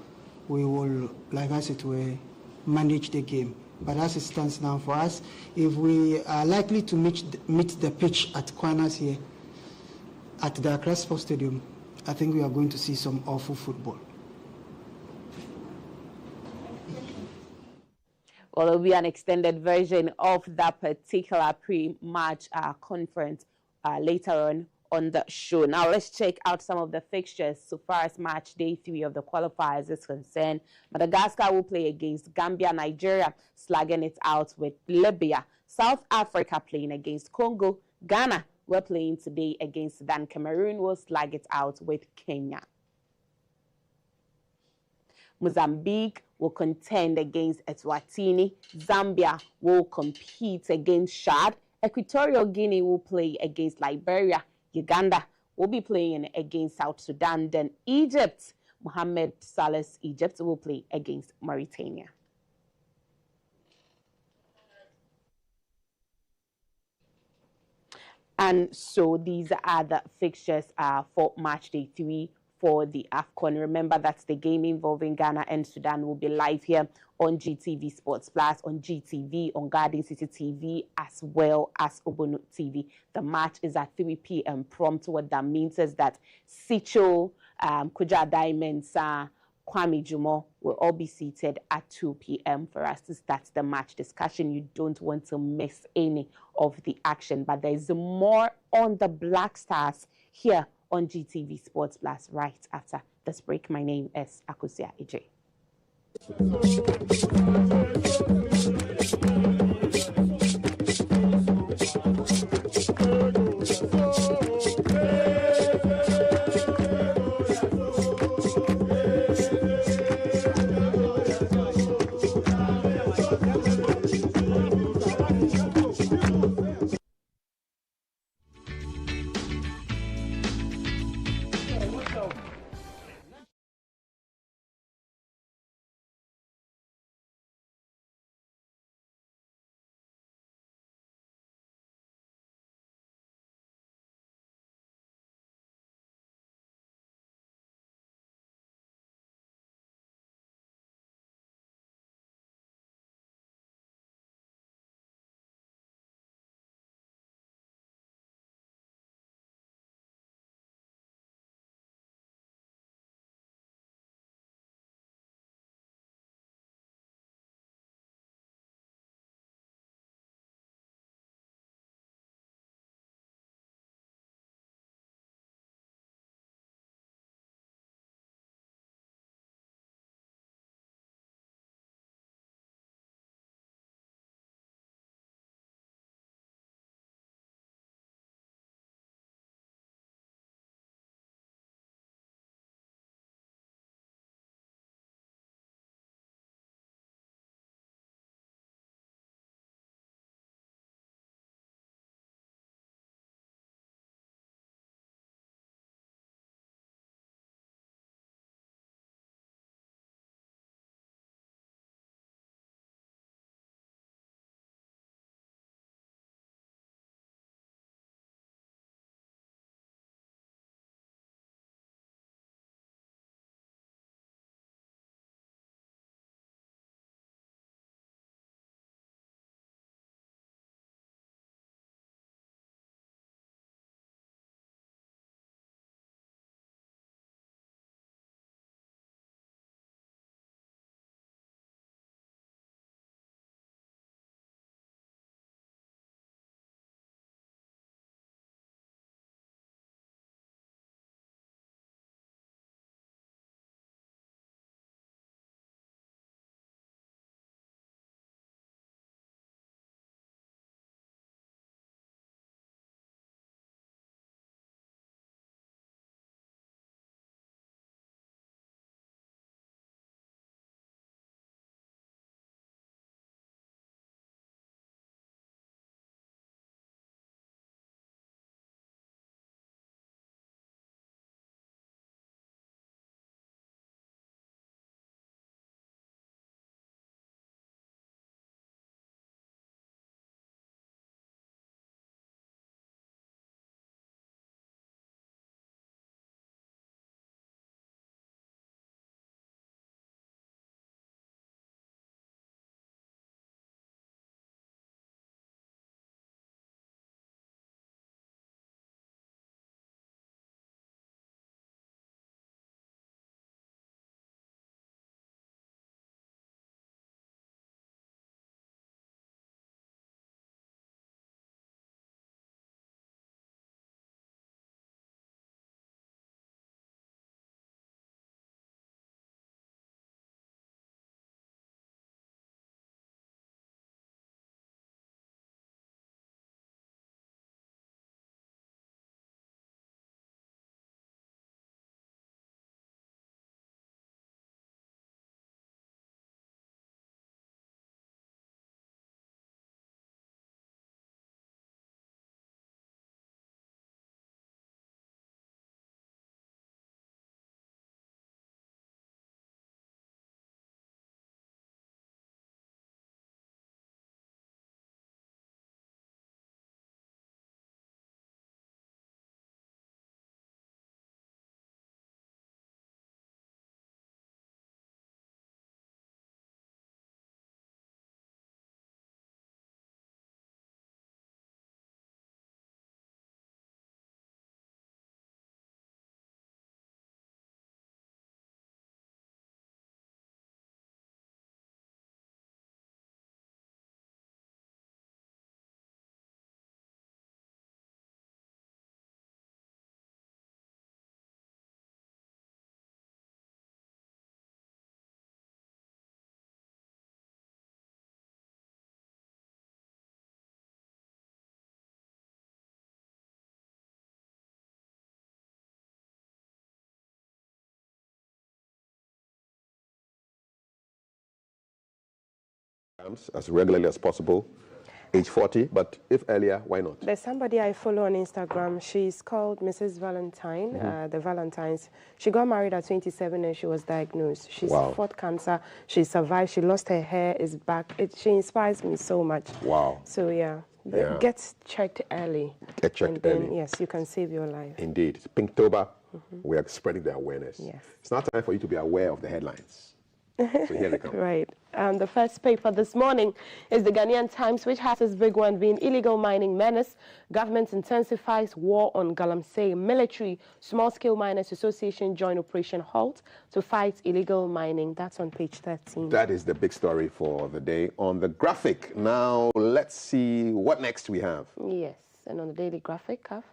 we will, like as it were, manage the game. But as it stands now for us, if we are likely to meet the pitch at Aquinas here, at the Accra Sports Stadium, I think we are going to see some awful football. Well, there will be an extended version of that particular pre-match conference later on the show. Now, let's check out some of the fixtures so far as match day 3 of the qualifiers is concerned. Madagascar will play against Gambia, Nigeria, slugging it out with Libya. South Africa playing against Congo. Ghana, we're playing today against Sudan. Cameroon will slug it out with Kenya. Mozambique will contend against Eswatini. Zambia will compete against Chad. Equatorial Guinea will play against Liberia. Uganda will be playing against South Sudan. Then Egypt, Mohamed Saleh's Egypt will play against Mauritania. And so these are the fixtures for match day 3 for the AFCON. Remember, that's the game involving Ghana and Sudan will be live here on GTV Sports Plus, on GTV, on Garden City TV, as well as Obono TV. The match is at 3 p.m. prompt. What that means is that Sicho, Kuja Diamonds, Kwame Jumo will all be seated at 2 p.m. for us to start the match discussion. You don't want to miss any of the action, but there is more on the Black Stars here on GTV Sports Plus right after this break. My name is Akusia Ije. as regularly as possible. Age 40, but if earlier, why not? There's somebody I follow on Instagram. She's called Mrs. Valentine, the Valentines. She got married at 27 and she was diagnosed. She's fought cancer. She survived. She lost her hair, is back. She inspires me so much. Wow. So, yeah. Get checked early. Get checked early. Yes, you can save your life. Indeed. It's Pinktober. We are spreading the awareness. Yes. It's not time for you to be aware of the headlines. So here they come. Right. The first paper this morning is the Ghanaian Times, which has its big one being illegal mining menace. Government intensifies war on Galamsey. Military Small-Scale Miners Association join Operation Halt to fight illegal mining. That's on page 13. That is the big story for the day on the graphic. Now, let's see what next we have. Yes. And on the daily graphic, Kav?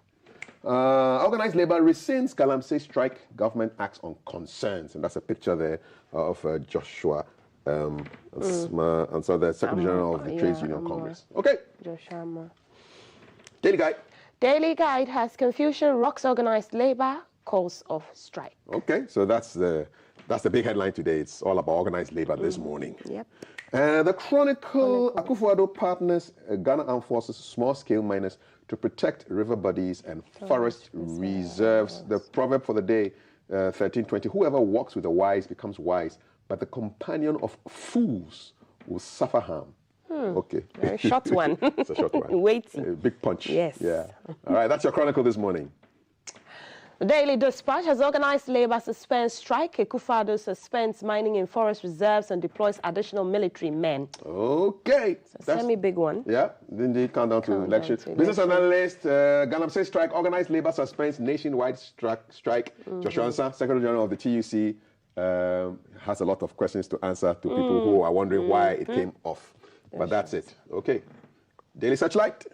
Organized labor rescinds Galamsey strike. Government acts on concerns. And that's a picture there of Joshua and so the Secretary General of the Trades Union Congress. Okay. Joshua. Daily Guide. Daily Guide has confusion rocks organized labor, calls of strike. Okay, so that's the big headline today. It's all about organized labor this morning. Yep. The Chronicle. Akufo-Addo partners Ghana Armed Forces small-scale miners to protect river bodies and forest reserves. The proverb for the day, 1320, whoever walks with the wise becomes wise, but the companion of fools will suffer harm. Okay. Very short one. It's a short one. Waiting. A big punch. Yes. Yeah. All right, that's your Chronicle this morning. The Daily Dispatch has organized labor suspends strike. Akufo-Addo suspends mining in forest reserves and deploys additional military men. Okay. That's a semi-big one. Yeah, indeed, countdown to election. Business analyst, Galamsey strike, organized labor suspends nationwide strike. Joshua Ansah, Secretary General of the TUC, has a lot of questions to answer to people who are wondering why it came off. But that's it. Okay. Daily Searchlight.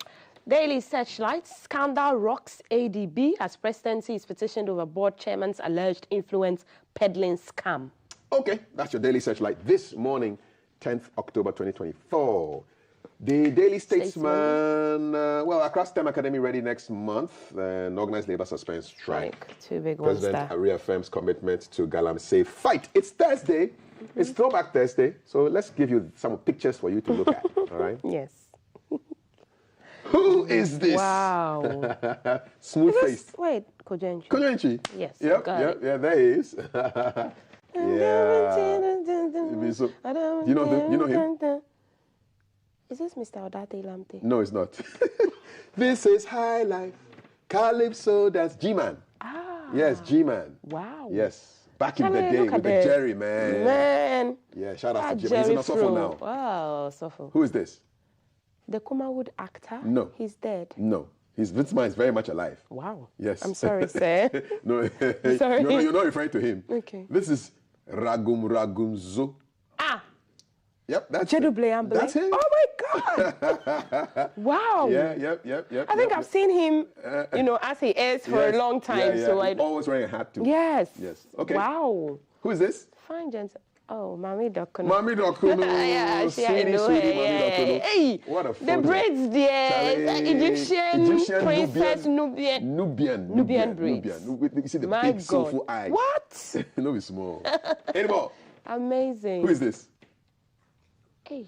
Daily Searchlight, scandal rocks ADB as presidency is petitioned over board chairman's alleged influence peddling scam. Okay, that's your Daily Searchlight this morning, 10th October 2024. The Daily Statesman, Accra STEM Academy ready next month, and organized labor suspends strike. Two big ones there. President reaffirms commitment to Galamsey fight. It's Thursday. It's Throwback Thursday, so let's give you some pictures for you to look at, all right? Yes. Who is this? Wow. Smooth face. Wait, Kojenchi. Kojenchi? Yes. Yep, there he is. Yeah. So, you know him? Is this Mr. Odate Lamte? No, it's not. This is High Life. Calypso dance. G-Man. Yes, G-Man. Wow. Yes. Back in the day with the Jerry, man. Yeah, shout out to Jerry. He's not Sofo now. Wow, Sofo. Who is this? The Kumawood actor? No. He's dead. No. This man is very much alive. Wow. Yes. I'm sorry, sir. No, sorry. You're not referring to him. Okay. This is Ragumzo. Yep, that's him. That's him. Oh my God! Wow. Yeah, yep. I think I've seen him, as he is for a long time. Yeah. So I always wearing a hat too. Yes. Okay. Wow. Who is this? Fine, gents. Oh, Mami Dokuno. Mami Dokuno. Yeah, I know her. Hey, what a the braids there. Egyptian princess Nubian braids. You see the big soulful eyes. What? No, it's small. Anymore. Amazing. Who is this? Hey.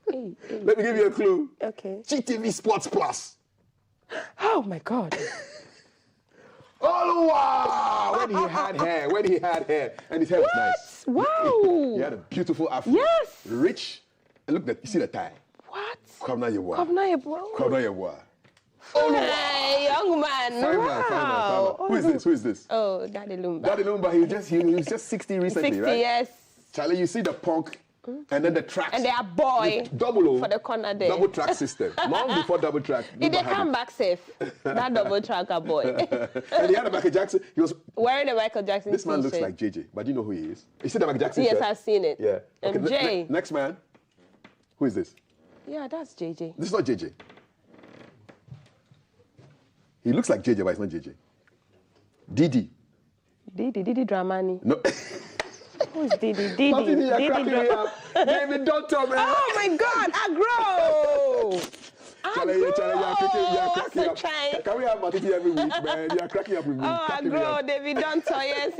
Let me give you a clue. Okay. GTV Sports Plus. Oh my God. Oh wow! When he had hair, and his hair was nice. Wow! He had a beautiful afro. Yes. Rich. And look, you see the tie. What? Kwabna Yeboah. Hey, young man. Fine. Who is this? Oh, Daddy Lumba. Daddy Lumba. He was just 60 recently, 60, right? yes. Charlie, you see the punk. And then the tracks. And they are boy for the corner there. Double track system. Long before double track. Did they come back safe? That double tracker boy. And he had a Michael Jackson. He was wearing a Michael Jackson This man looks like JJ, but you know who he is. You see the Michael Jackson Yes, shirt? I've seen it. Yeah. Okay, MJ. Next man. Who is this? Yeah, that's JJ. This is not JJ. He looks like JJ, but it's not JJ. Didi Dramani. No. Who's Didi? David, don't tell me. Oh my God, Agro! Charlie, you're cracking up. Can we have Matiti every week, man? You're cracking up with me. Oh, Agro, David Donto, yes.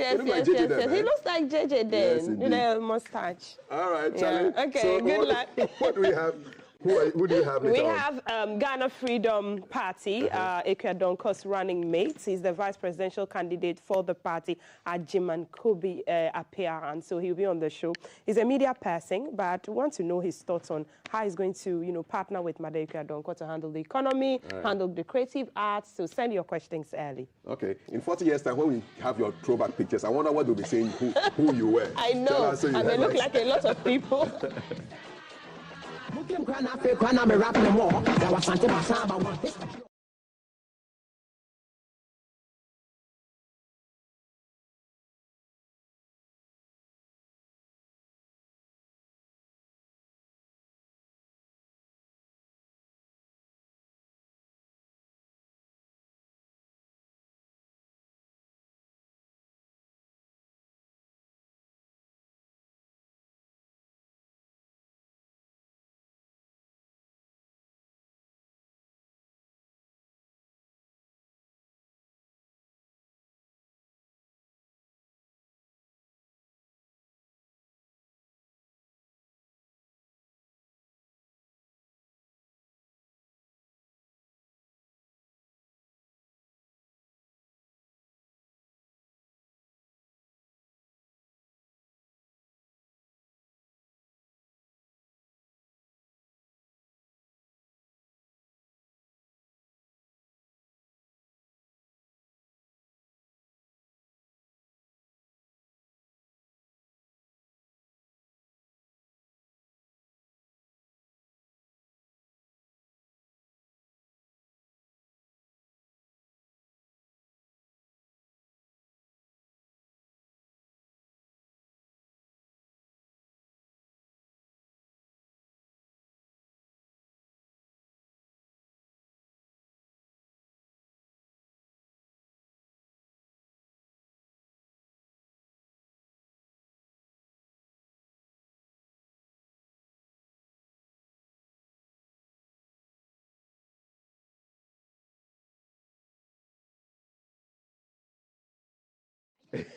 He looks like JJ then, with a mustache. All right, Charlie. Yeah. Okay, so good luck. What do we have? Who do you have? We have Ghana Freedom Party, Ekua Donko's running mate. He's the vice presidential candidate for the party, Ajiman Kobi Appiah, so he'll be on the show. He's a media person, but we want to know his thoughts on how he's going to, partner with Madam Ekua Donko to handle the economy, handle the creative arts. So send your questions early. Okay. In 40 years' time, when we have your throwback pictures, I wonder what they'll be saying who you were. I know, and they look like a lot of people.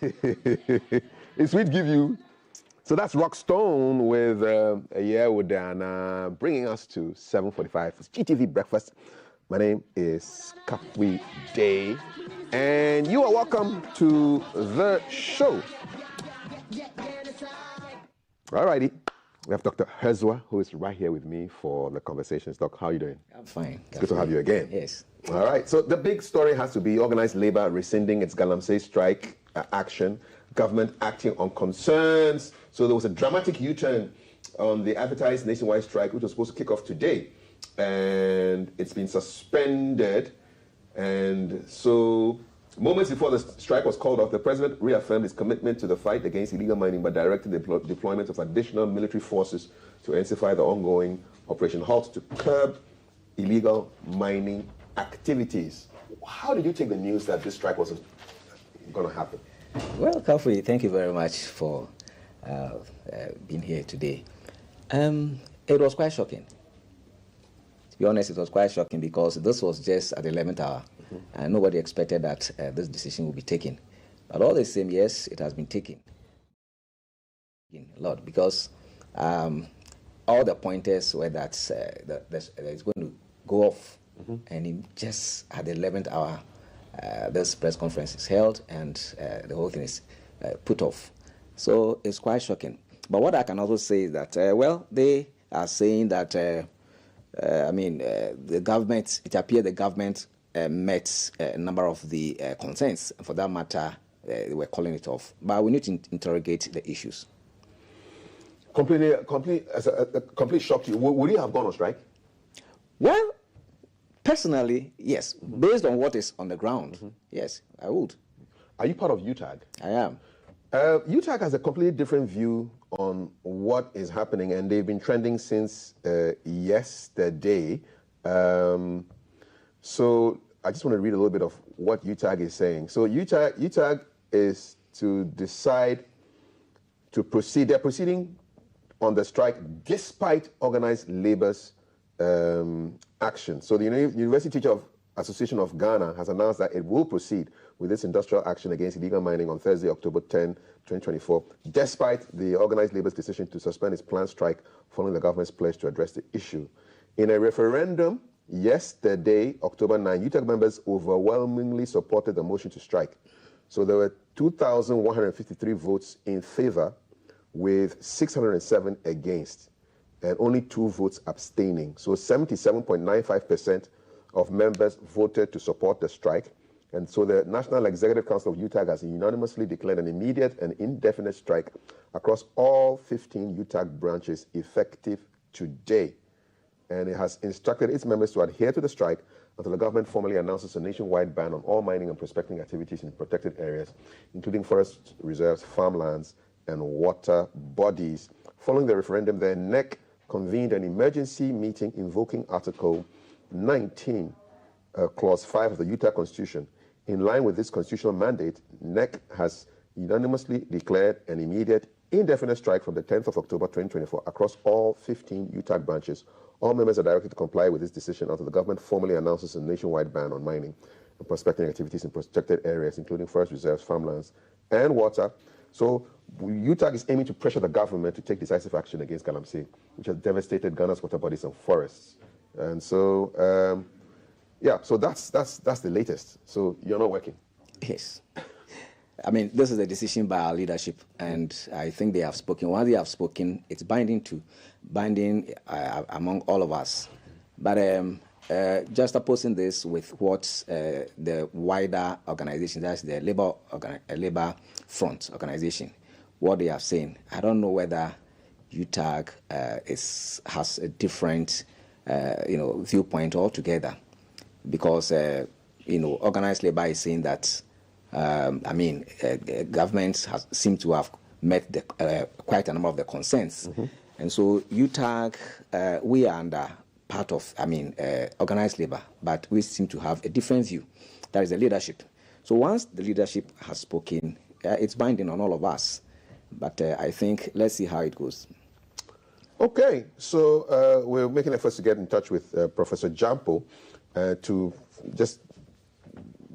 It's sweet give you. So that's Rockstone with a year with Diana, bringing us to 7:45. It's GTV Breakfast. My name is Kapwi Day, and you are welcome to the show. All righty. We have Dr. Hezwa, who is right here with me for the conversations. Doc, how are you doing? I'm fine. It's good to have you again. Yes. All right. So the big story has to be organized labor rescinding its Galamsey strike action, government acting on concerns. So there was a dramatic U-turn on the advertised nationwide strike, which was supposed to kick off today. And it's been suspended. And so moments before the strike was called off, the president reaffirmed his commitment to the fight against illegal mining by directing the deployment of additional military forces to intensify the ongoing Operation Halt to curb illegal mining activities. How did you take the news that this strike was going to happen? Well, Kafui, thank you very much for being here today. It was quite shocking. To be honest, it was quite shocking because this was just at the 11th hour. And nobody expected that this decision would be taken. But all the same, yes, it has been taken a lot because all the pointers were that it's going to go off. And just at the 11th hour, this press conference is held and the whole thing is put off. So it's quite shocking. But what I can also say is that, well, they are saying that, the government, it appears the government met a number of the concerns. For that matter, they were calling it off. But we need to interrogate the issues. Complete shock to you. Would you have gone on strike? Well, personally, yes. Based on what is on the ground, yes, I would. Are you part of UTAG? I am. UTAG has a completely different view on what is happening, and they've been trending since yesterday. So I just want to read a little bit of what UTAG is saying. So UTAG is to decide to proceed. They're proceeding on the strike despite organized labor's action. So the University Teacher Association of Ghana has announced that it will proceed with its industrial action against illegal mining on Thursday, October 10, 2024, despite the organized labor's decision to suspend its planned strike following the government's pledge to address the issue. In a referendum yesterday, October 9, UTAG members overwhelmingly supported the motion to strike. So there were 2,153 votes in favor with 607 against and only 2 votes abstaining. So 77.95% of members voted to support the strike. And so the National Executive Council of UTAG has unanimously declared an immediate and indefinite strike across all 15 UTAG branches effective today. And it has instructed its members to adhere to the strike until the government formally announces a nationwide ban on all mining and prospecting activities in protected areas, including forest reserves, farmlands, and water bodies. Following the referendum, the NEC convened an emergency meeting invoking Article 19, Clause 5 of the Utah Constitution. In line with this constitutional mandate, NEC has unanimously declared an immediate, indefinite strike from the 10th of October 2024 across all 15 UTAG branches. All members are directed to comply with this decision until the government formally announces a nationwide ban on mining and prospecting activities in protected areas, including forest reserves, farmlands, and water. So UTAG is aiming to pressure the government to take decisive action against Galamsey, which has devastated Ghana's water bodies and forests. And so, yeah, so that's the latest. So you're not working. Yes. I mean, this is a decision by our leadership, and I think they have spoken. Once they have spoken, it's binding among all of us. But just opposing this with what the wider organization, that's the labor front organization, what they have saying, I don't know whether UTAG has a different viewpoint altogether, because organized labor is saying that governments seem to have met quite a number of the concerns. Mm-hmm. And so UTAG, we are under part of, organized labor, but we seem to have a different view. That is the leadership. So once the leadership has spoken, it's binding on all of us. But I think, let's see how it goes. Okay, so we're making efforts to get in touch with Professor Jampo to just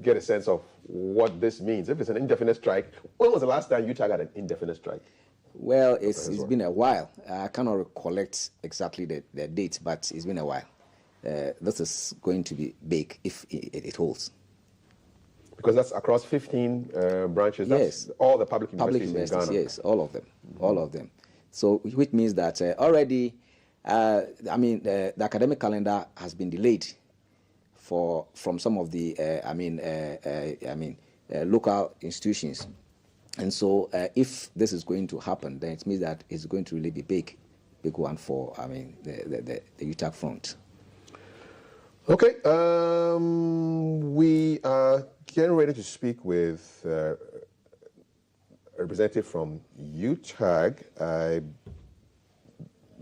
get a sense of what this means. If it's an indefinite strike, when was the last time UTAG had an indefinite strike? Well, it's been a while. I cannot recollect exactly the date, but it's been a while. This is going to be big if it holds. Because that's across 15 branches. That's all the public universities in Ghana. Yes, all of them, all of them. So, which means that already, the academic calendar has been delayed from some of the, local institutions. And so, if this is going to happen, then it means that it's going to really be big one for, the UTAG front. Okay, we are getting ready to speak with a representative from UTAG. I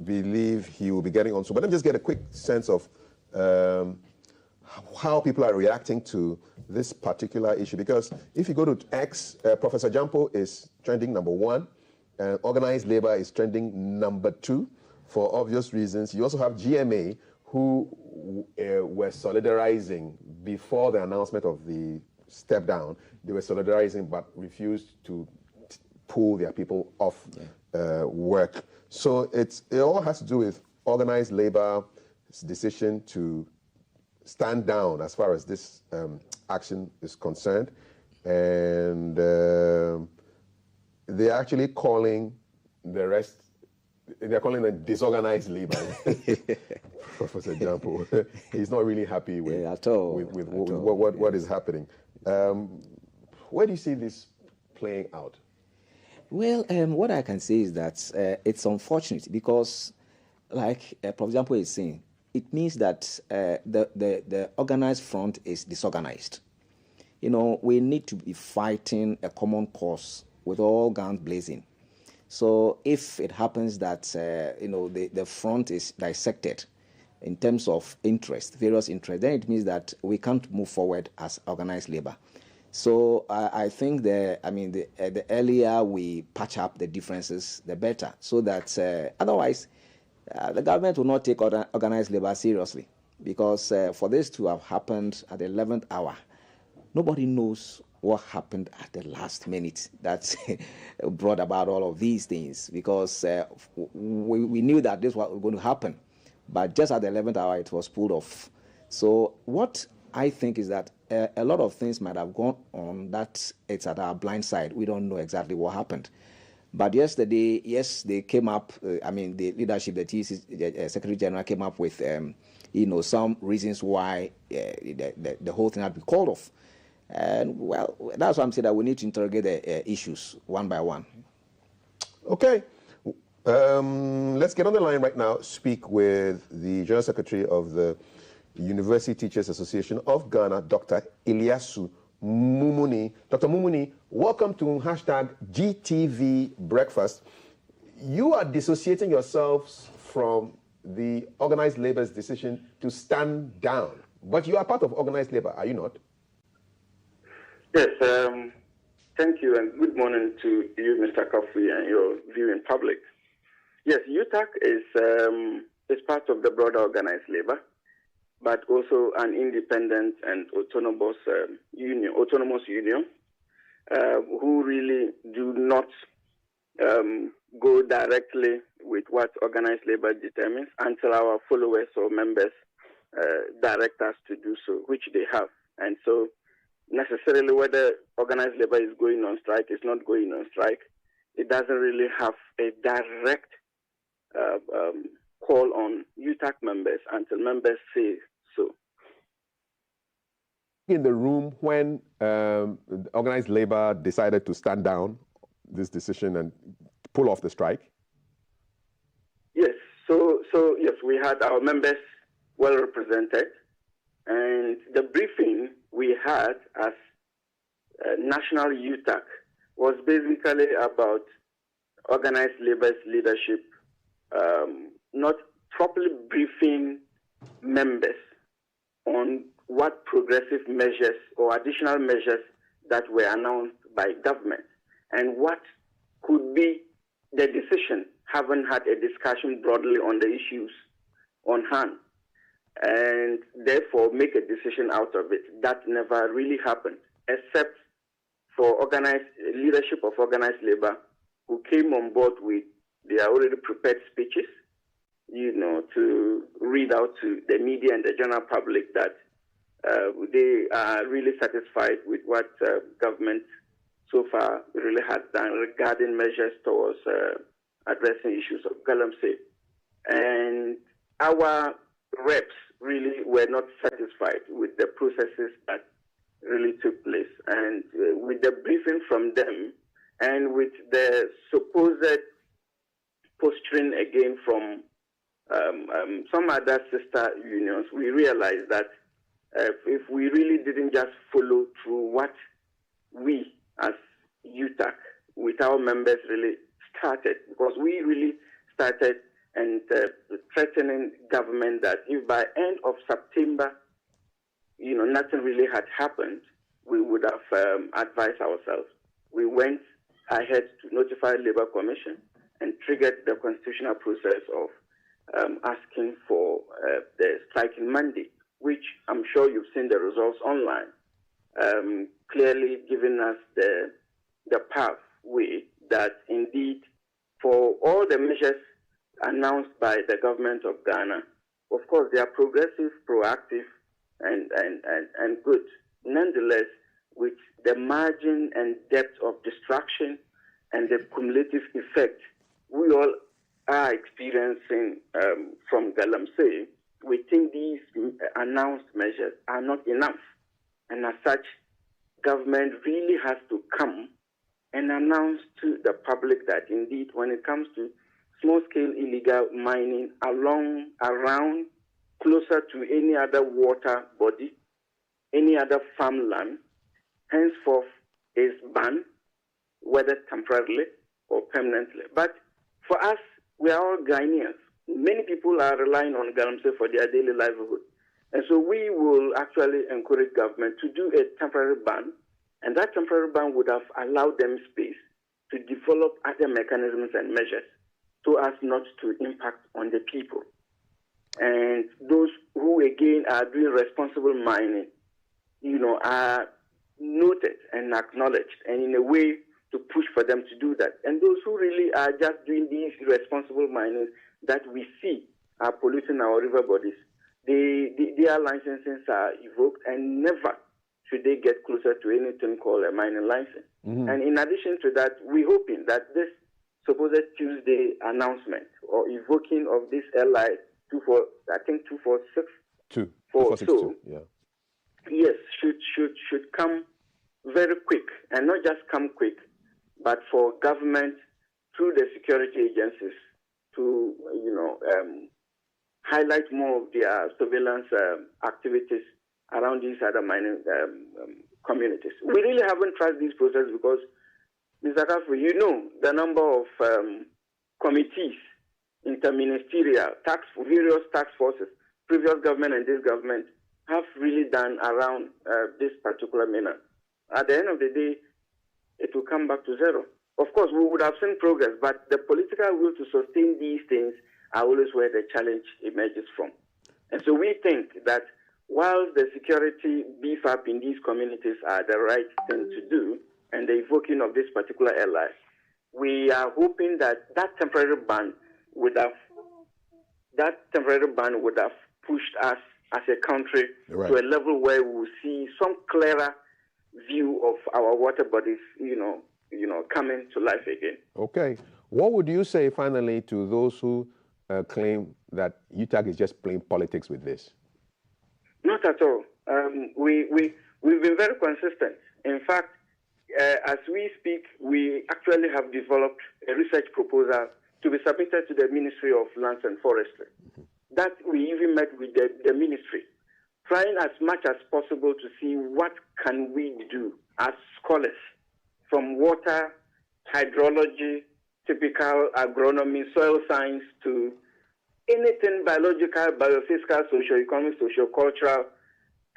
believe he will be getting on. So, but let me just get a quick sense of how people are reacting to this particular issue. Because if you go to X, Professor Jampo is trending number 1, and organized labor is trending number 2 for obvious reasons. You also have GMA, who were solidarizing before the announcement of the step down. They were solidarizing but refused to pull their people off work. So it all has to do with organized labor's decision to stand down as far as this action is concerned. And they're actually calling the rest, they're calling it disorganized labor. Professor Jampo, he's not really happy with, what is happening. Where do you see this playing out? Well, what I can say is that it's unfortunate because, like Prof. Jampo is saying, it means that the organized front is disorganized. We need to be fighting a common cause with all guns blazing. So if it happens that, the front is dissected in terms of interest, various interests, then it means that we can't move forward as organized labor. So I think the earlier we patch up the differences, the better, so that otherwise the government will not take organized labor seriously, because for this to have happened at the 11th hour, nobody knows what happened at the last minute that brought about all of these things, because we knew that this was going to happen, but just at the 11th hour it was pulled off. So what I think is that a lot of things might have gone on that it's at our blind side. We don't know exactly what happened. But yesterday, yes, they came up, the leadership, the TC Secretary General came up with, some reasons why the whole thing had been called off. And, well, that's why I'm saying that we need to interrogate the issues one by one. Okay. Let's get on the line right now, speak with the General Secretary of the University Teachers Association of Ghana, Dr. Ilyasu Mumuni. Dr. Mumuni, welcome to #GTV Breakfast. You are dissociating yourselves from the organized labor's decision to stand down, but you are part of organized labor, are you not? Yes, thank you, and good morning to you, Mr. Kofi, and your viewing public. Yes, UTAC is part of the broader organized labor, but also an independent and autonomous union, who really do not go directly with what organized labor determines until our followers or members direct us to do so, which they have. And so necessarily whether organized labor is going on strike, is not going on strike, it doesn't really have a direct call on UTAC members until members say so. In the room when organized labor decided to stand down this decision and pull off the strike? Yes, so yes, we had our members well represented, and the briefing we had as National UTAC was basically about organized labor's leadership not properly briefing members on what progressive measures or additional measures that were announced by government and what could be the decision, haven't had a discussion broadly on the issues on hand, and therefore make a decision out of it. That never really happened, except for organized leadership of organized labor, who came on board with their already prepared speeches, to read out to the media and the general public that they are really satisfied with what government so far really has done regarding measures towards addressing issues of galamsey. And our reps really were not satisfied with the processes that really took place. And with the briefing from them and with the supposed posturing again from some other sister unions, we realized that if we really didn't just follow through what we as UTAC with our members really started, because we really started and threatening government that if by end of September, nothing really had happened, we would have advised ourselves. We went ahead to notify Labour Commission and triggered the constitutional process of asking for the striking mandate, which I'm sure you've seen the results online, clearly giving us the pathway that indeed for all the measures announced by the government of Ghana, of course they are progressive, proactive, and good. Nonetheless, with the margin and depth of destruction and the cumulative effect we all are experiencing from galamsey, we think these announced measures are not enough. And as such, government really has to come and announce to the public that indeed when it comes to small-scale illegal mining around, closer to any other water body, any other farmland, henceforth is banned, whether temporarily or permanently. But for us, we are all Ghanaians. Many people are relying on galamsey for their daily livelihood. And so we will actually encourage government to do a temporary ban, and that temporary ban would have allowed them space to develop other mechanisms and measures so as not to impact on the people. And those who, again, are doing responsible mining, are noted and acknowledged, and in a way to push for them to do that. And those who really are just doing these irresponsible mining that we see are polluting our river bodies, their licenses are revoked, and never should they get closer to anything called a mining license. Mm-hmm. And in addition to that, we're hoping that this supposed Tuesday announcement or evoking of this LI 246 yeah. Yes, should come very quick, and not just come quick, but for government through the security agencies to highlight more of their surveillance activities around these other mining communities. We really haven't trusted these processes because, Mr. Kafu, the number of committees, interministerial, various task forces, previous government and this government have really done around this particular manner. At the end of the day, it will come back to zero. Of course, we would have seen progress, but the political will to sustain these things are always where the challenge emerges from. And so we think that while the security beef up in these communities are the right thing to do, and the evoking of this particular ally, we are hoping that that temporary ban would have pushed us as a country to a level where we will see some clearer view of our water bodies, coming to life again. Okay. What would you say finally to those who claim that UTAG is just playing politics with this? Not at all. We've been very consistent. In fact, as we speak, we actually have developed a research proposal to be submitted to the Ministry of Lands and Forestry. That we even met with the ministry, trying as much as possible to see what can we do as scholars, from water, hydrology, typical agronomy, soil science, to anything biological, biophysical, socio-economic, socio-cultural,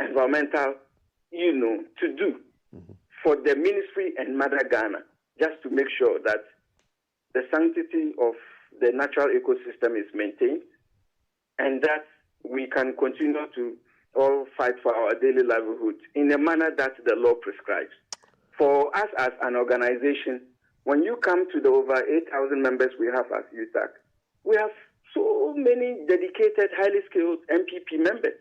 environmental, to do for the ministry and Mother Ghana, just to make sure that the sanctity of the natural ecosystem is maintained, and that we can continue to all fight for our daily livelihood in a manner that the law prescribes. For us as an organization, when you come to the over 8,000 members we have as UTAG, we have so many dedicated, highly skilled MPP members.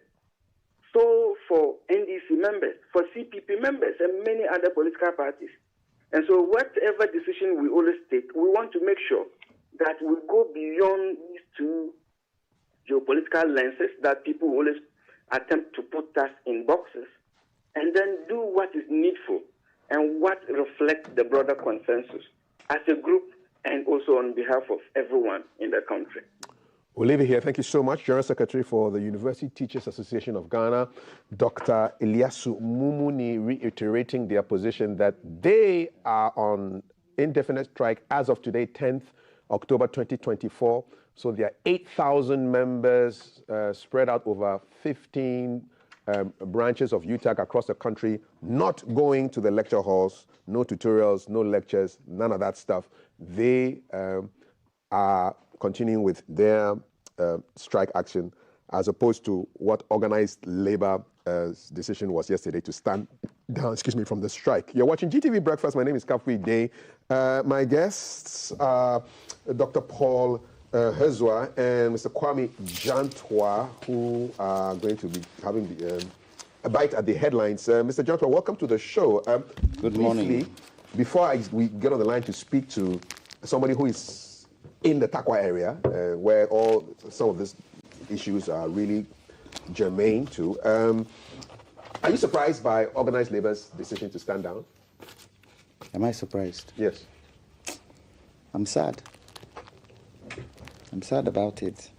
So for NDC members, for CPP members, and many other political parties. And so whatever decision we always take, we want to make sure that we go beyond these two geopolitical lenses that people always attempt to put us in boxes, and then do what is needful and what reflects the broader consensus as a group and also on behalf of everyone in the country. We'll leave it here. Thank you so much, General Secretary for the University Teachers Association of Ghana, Dr. Ilyasu Mumuni, reiterating their position that they are on indefinite strike as of today, 10th October 2024. So there are 8,000 members spread out over 15 branches of UTAG across the country, not going to the lecture halls, no tutorials, no lectures, none of that stuff. They are continuing with their strike action, as opposed to what organized labor's decision was yesterday to stand down, from the strike. You're watching GTV Breakfast. My name is Kafui Day. My guests are Dr. Paul Hezwa and Mr. Kwame Jantwa, who are going to be having a bite at the headlines. Mr. Jantwa, welcome to the show. Good morning. Before we get on the line to speak to somebody who is in the Takwa area, where some of these issues are really germane to, are you surprised by organized labor's decision to stand down? Am I surprised? Yes. I'm sad. I'm sad about it,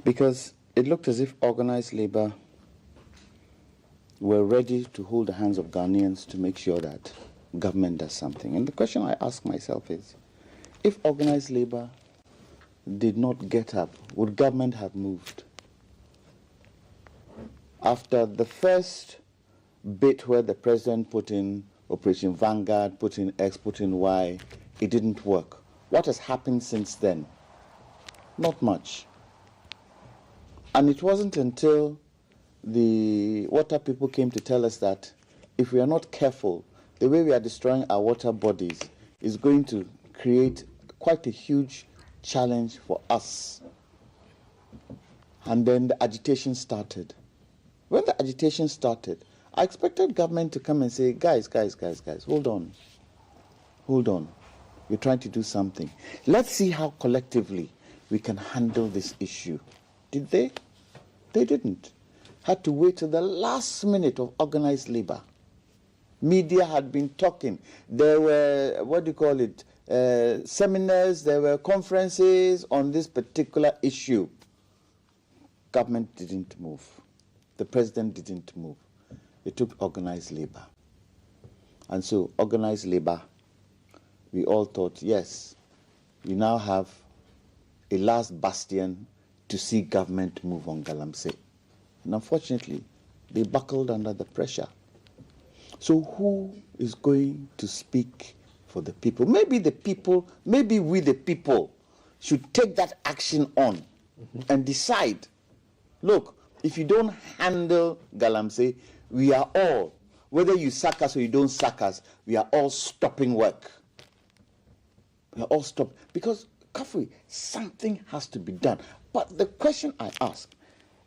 because it looked as if organized labor were ready to hold the hands of Ghanaians to make sure that government does something. And the question I ask myself is, if organized labor did not get up, would government have moved? After the first bit where the president put in Operation Vanguard, put in X, put in Y, it didn't work. What has happened since then? Not much. And it wasn't until the water people came to tell us that if we are not careful, the way we are destroying our water bodies is going to create quite a huge challenge for us. And then the agitation started. When the agitation started, I expected government to come and say, guys, hold on. We're trying to do something. Let's see how collectively we can handle this issue. Did they? They didn't. Had to wait till the last minute of organized labor. Media had been talking. There were, seminars, there were conferences on this particular issue. Government didn't move. The president didn't move. It took organized labor. And so organized labor, we all thought, yes, we now have a last bastion to see government move on Galamsey. And unfortunately, they buckled under the pressure. So who is going to speak for the people? Maybe we the people should take that action on and decide, look, if you don't handle Galamsey, we are all, whether you sack us or you don't sack us, we are all stopping work. We are all stopped. Because, Kafui, something has to be done. But the question I ask,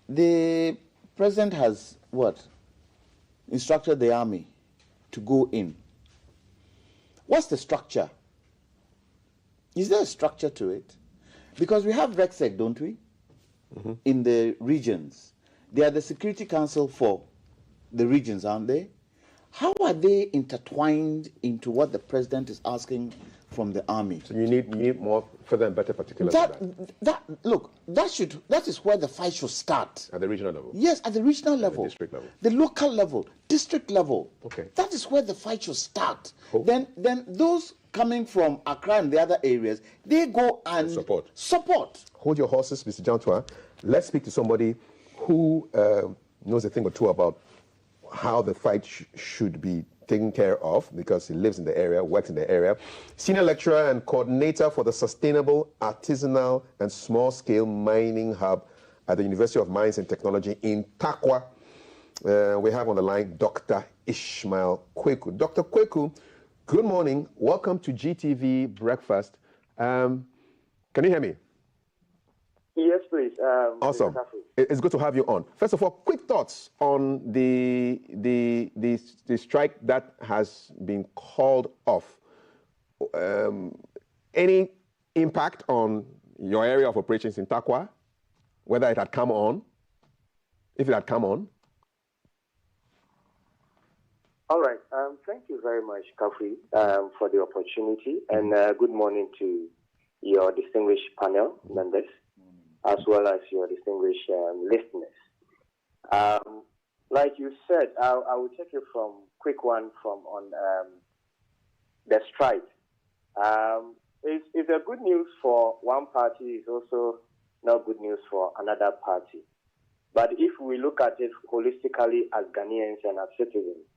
the president has, instructed the army to go in. What's the structure? Is there a structure to it? Because we have RECSEC, don't we? In the regions. They are the Security Council for the regions, aren't they? How are they intertwined into what the president is asking from the army? So you need more further and better particulars. That is where the fight should start. At the regional level? Yes, at the regional level. The district level. The local level, district level. Okay. That is where the fight should start. Then those coming from Accra and the other areas, they go and support. Hold your horses, Mr. Jantua. Let's speak to somebody who knows a thing or two about how the fight should be taken care of, because he lives in the area, works in the area. Senior lecturer and coordinator for the Sustainable Artisanal and Small-Scale Mining Hub at the University of Mines and Technology in Tarkwa. We have on the line Dr. Ishmael Kweku. Dr. Kweku, good morning. Welcome to GTV Breakfast. Can you hear me? Yes, please. Awesome. It's good to have you on. First of all, quick thoughts on the strike that has been called off. Any impact on your area of operations in Tarkwa? Whether it had come on? If it had come on? All right. Thank you very much, Kafui, for the opportunity. And good morning to your distinguished panel members, as well as your distinguished listeners. Like you said, I will take you from quick one on the strike. It's a good news for one party. It's also not good news for another party. But if we look at it holistically as Ghanaians and as citizens,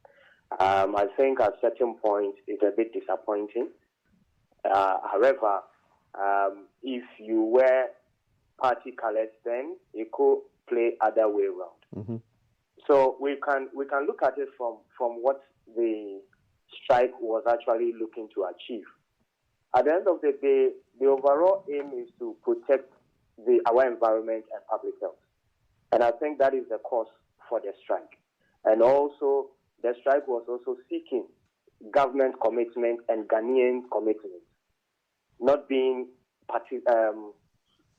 I think at certain point it's a bit disappointing. However, if you wear party colors, then it could play other way around. So we can look at it from what the strike was actually looking to achieve. At the end of the day, the overall aim is to protect our environment and public health. And I think that is the cause for the strike. And also, the strike was also seeking government commitment and Ghanaian commitment, not being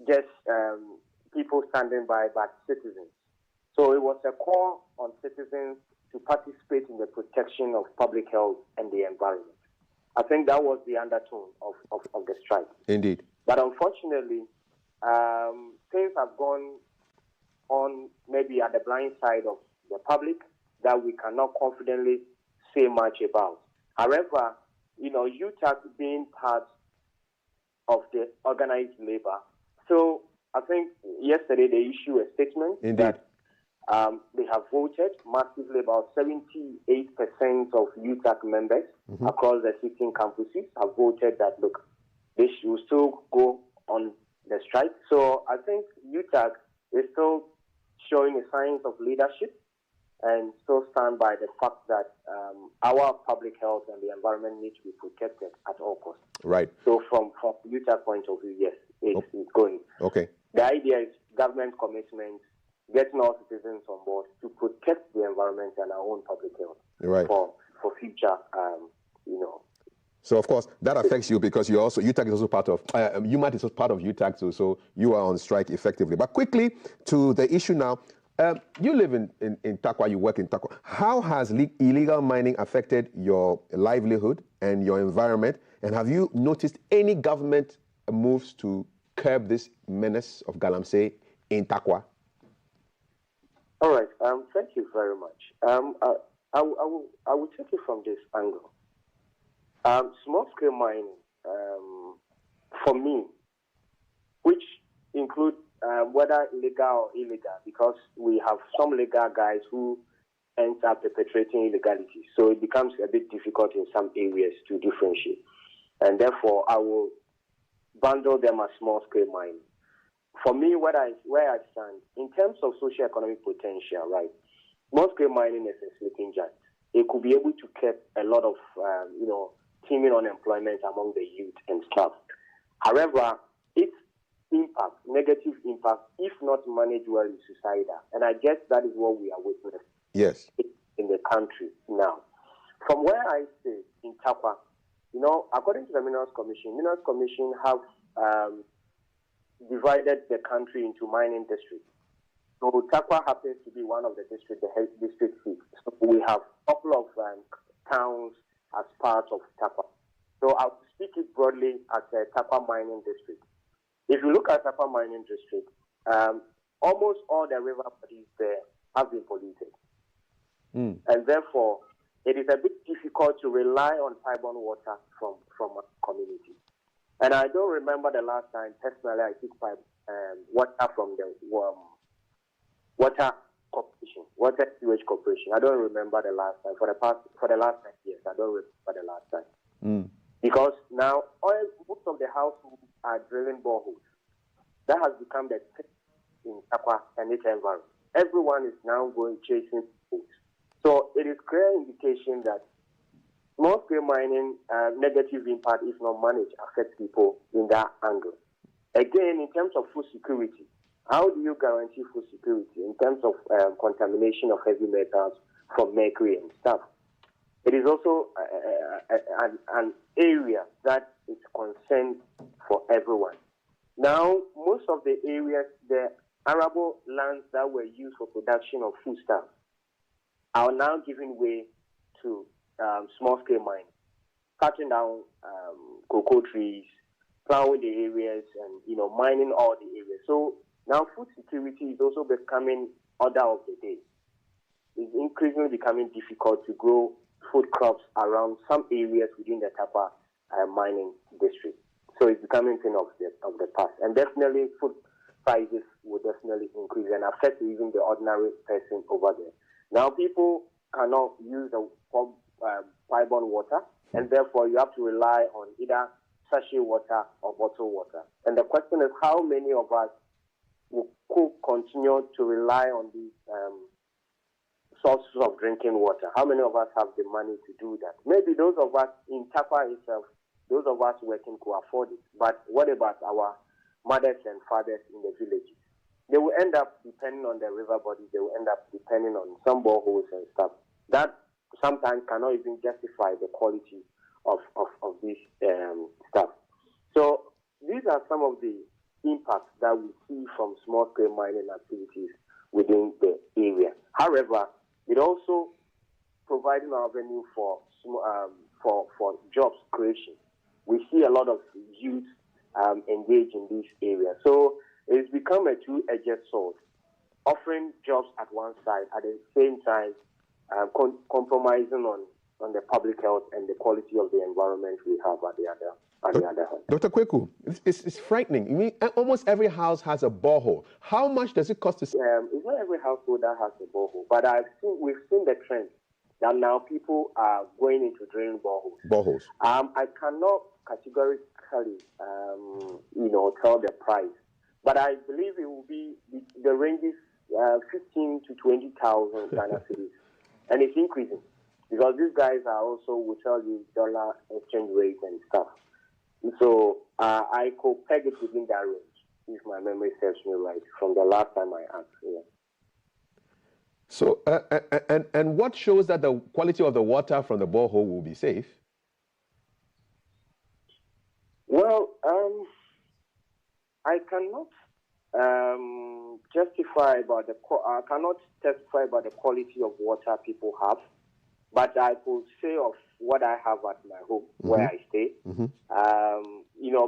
just people standing by, but citizens. So it was a call on citizens to participate in the protection of public health and the environment. I think that was the undertone of the strike. Indeed. But unfortunately, things have gone on maybe at the blind side of the public that we cannot confidently say much about. However, UTAC being part of the organized labor. So I think yesterday they issued a statement. Indeed. That they have voted massively. About 78% of UTAC members across the 16 campuses have voted that, look, they should still go on the strike. So I think UTAG is still showing signs of leadership and still stand by the fact that our public health and the environment need to be protected at all costs. Right. So from UTAG point of view, yes, it's going. Okay. The idea is government commitment, getting all citizens on board to protect the environment and our own public health for future, So, of course, that affects you because UTAG is also part of, UMAT is also part of UTAG too, so you are on strike effectively. But quickly to the issue now, you live in Tarkwa, you work in Tarkwa. How has illegal mining affected your livelihood and your environment? And have you noticed any government moves to curb this menace of Galamsey in Tarkwa? All right, thank you very much. I will take it from this angle. Small-scale mining, for me, which include whether legal or illegal, because we have some legal guys who end up perpetrating illegality. So it becomes a bit difficult in some areas to differentiate. And therefore, I will bundle them as small-scale mining. For me, where I stand, in terms of socio-economic potential, right, small-scale mining is a sleeping giant. It could be able to keep a lot of, teeming unemployment among the youth and stuff. However, its impact, negative impact, if not managed well, is suicidal. And I guess that is what we are witnessing in the country now. From where I stay in Tarkwa, according to the Minerals Commission have divided the country into mining districts. So Tarkwa happens to be one of the district seats. So we have a couple of towns as part of Tarkwa. So I'll speak it broadly as a Tarkwa mining district. If you look at Tarkwa mining district, almost all the river bodies there have been polluted. And therefore, it is a bit difficult to rely on pipe-borne water from a community. And I don't remember the last time, personally, I took water from the water corporation, water sewage corporation. I don't remember the last time. For the last 10 years, I don't remember the last time. Because now, most of the households are drilling boreholes. That has become the thing in Tarkwa and its environment. Everyone is now chasing food. So it is clear indication that small-scale mining negative impact, if not managed, affects people in that angle. Again, in terms of food security, how do you guarantee food security in terms of contamination of heavy metals from mercury and stuff? It is also an area that is concerned for everyone. Now, most of the areas, the arable lands that were used for production of foodstuffs are now giving way to small-scale mining, cutting down cocoa trees, plowing the areas, and mining all the areas. So now food security is also becoming order of the day. It's increasingly becoming difficult to grow food crops around some areas within the Tarkwa mining district. So it's becoming a thing of the past. And definitely food prices will definitely increase and affect even the ordinary person over there. Now people cannot use the pipe-borne water, and therefore you have to rely on either sachet water or bottled water. And the question is, how many of us could continue to rely on these sources of drinking water? How many of us have the money to do that? Maybe those of us in Tarkwa itself, those of us working could afford it. But what about our mothers and fathers in the villages? They will end up depending on the river bodies. They will end up depending on some boreholes and stuff. That sometimes cannot even justify the quality of this stuff. So these are some of the impacts that we see from small-scale mining activities within the area. However, it also providing an avenue for jobs creation. We see a lot of youth engage in these areas. So it's become a two-edged sword, offering jobs at one side, at the same time compromising on the public health and the quality of the environment we have at the other hand. Dr. Kweku, it's frightening. I mean, almost every house has a borehole. How much does it cost to... It's not every household that has a borehole, but we've seen the trend that now people are going into drilling boreholes. Boreholes. I categorically, tell the price. But I believe it will be the range is 15 to 20,000 Ghana cedis, and it's increasing because these guys will tell you dollar exchange rate and stuff. So I could peg it within that range, if my memory serves me right, from the last time I asked. Yeah. So, and what shows that the quality of the water from the borehole will be safe? Well, I cannot testify about the quality of water people have, but I could say of what I have at my home, where I stay.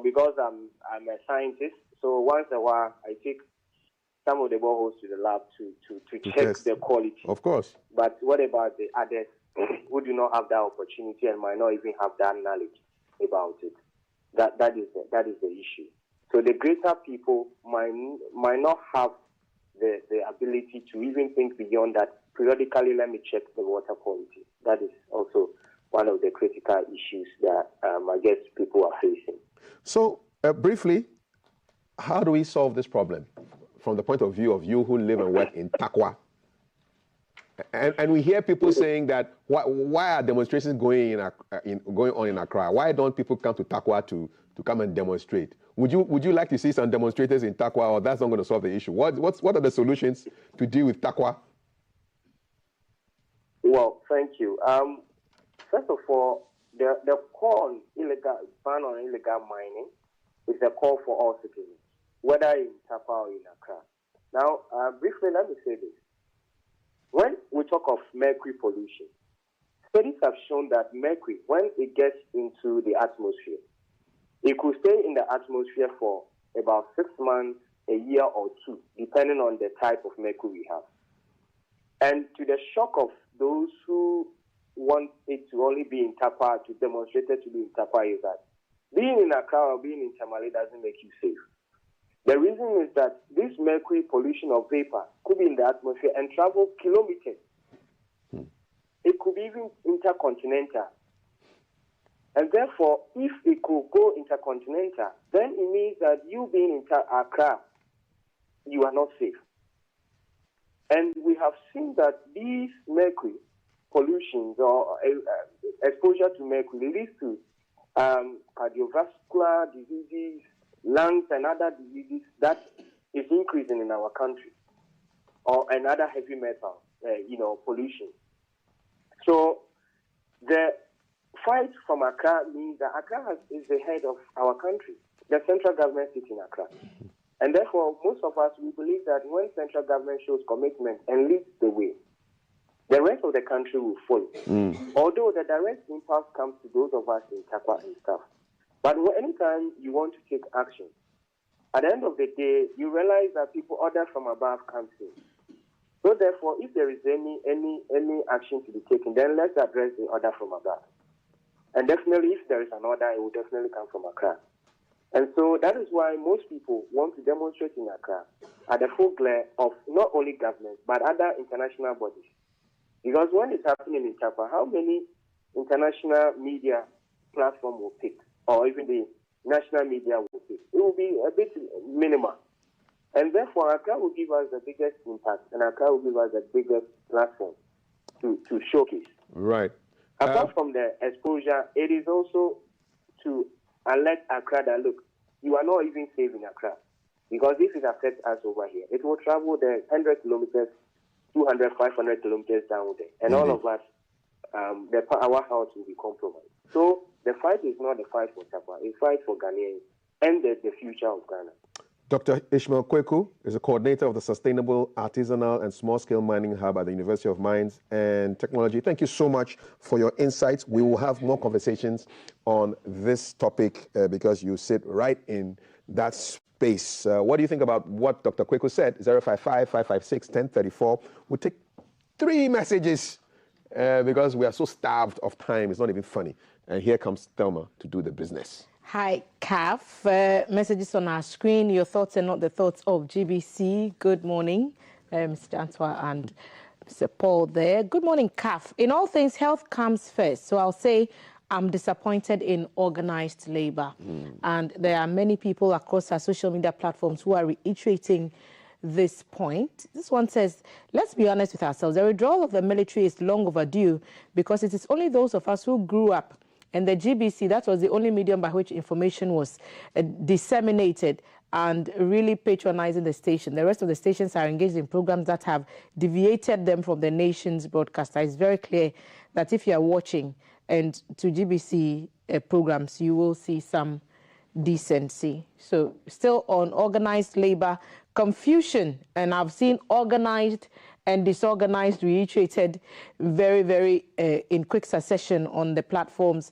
Because I'm a scientist, so once in a while I take some of the boreholes to the lab to check the quality. Of course. But what about the others who do not have that opportunity and might not even have that knowledge about it? That is the issue. So the greater people might not have the ability to even think beyond that. Periodically, let me check the water quality. That is also one of the critical issues that I guess people are facing. So, briefly, how do we solve this problem from the point of view of you who live and work in Tarkwa? And we hear people saying that why are demonstrations going on in Accra? Why don't people come to Tarkwa to come and demonstrate? Would you like to see some demonstrators in Tarkwa, or that's not going to solve the issue? What are the solutions to deal with Tarkwa? Well, thank you. First of all, the call on ban on illegal mining is a call for all citizens, whether in Tarkwa or in Accra. Now, briefly, let me say this. When we talk of mercury pollution, studies have shown that mercury, when it gets into the atmosphere, it could stay in the atmosphere for about 6 months, a year or two, depending on the type of mercury we have. And to the shock of those who want it to only be in Tarkwa, to demonstrate it to be in Tarkwa, is that being in Accra or being in Tamale doesn't make you safe. The reason is that this mercury pollution or vapor could be in the atmosphere and travel kilometers. It could be even intercontinental. And therefore, if it could go intercontinental, then it means that you being in Accra, you are not safe. And we have seen that these mercury pollutions or exposure to mercury leads to cardiovascular diseases, lungs and other diseases that is increasing in our country, or another heavy metal, pollution. So the fight from Accra means that Accra is the head of our country. The central government sits in Accra. And therefore, most of us, we believe that when central government shows commitment and leads the way, the rest of the country will follow. Although the direct impact comes to those of us in Tarkwa and stuff. But anytime you want to take action, at the end of the day, you realize that people order from above comes in. So therefore, if there is any action to be taken, then let's address the order from above. And definitely, if there is an order, it will definitely come from Accra. And so that is why most people want to demonstrate in Accra at the full glare of not only government, but other international bodies. Because when it's happening in Tarkwa, how many international media platform will pick? Or even the national media will pick? It will be a bit minimal. And therefore, Accra will give us the biggest impact, and Accra will give us the biggest platform to showcase. Right. Apart from the exposure, it is also to alert Accra that, look, you are not even safe in Accra. Because if it affects us over here, it will travel the 100 kilometers, 200, 500 kilometers down there. And all of us, our health will be compromised. So the fight is not a fight for Tarkwa, it's a fight for Ghanaians and the future of Ghana. Dr. Ishmael Kweku is a coordinator of the Sustainable Artisanal and Small-Scale Mining Hub at the University of Mines and Technology. Thank you so much for your insights. We will have more conversations on this topic because you sit right in that space. What do you think about what Dr. Kweku said? 055-556-1034. We'll take 3 messages because we are so starved of time. It's not even funny. And here comes Thelma to do the business. Hi, CAF. Messages on our screen. Your thoughts are not the thoughts of GBC. Good morning, Mr. Antwa and Mr. Paul there. Good morning, CAF. In all things, health comes first. So I'll say I'm disappointed in organized labor. And there are many people across our social media platforms who are reiterating this point. This one says, let's be honest with ourselves. The withdrawal of the military is long overdue because it is only those of us who grew up in the GBC, that was the only medium by which information was disseminated, and really patronizing the station. The rest of the stations are engaged in programs that have deviated them from the nation's broadcaster. It's very clear that if you are watching and to GBC programs, you will see some decency. So still on organized labor, confusion, and I've seen organized and disorganized reiterated very, very in quick succession on the platforms.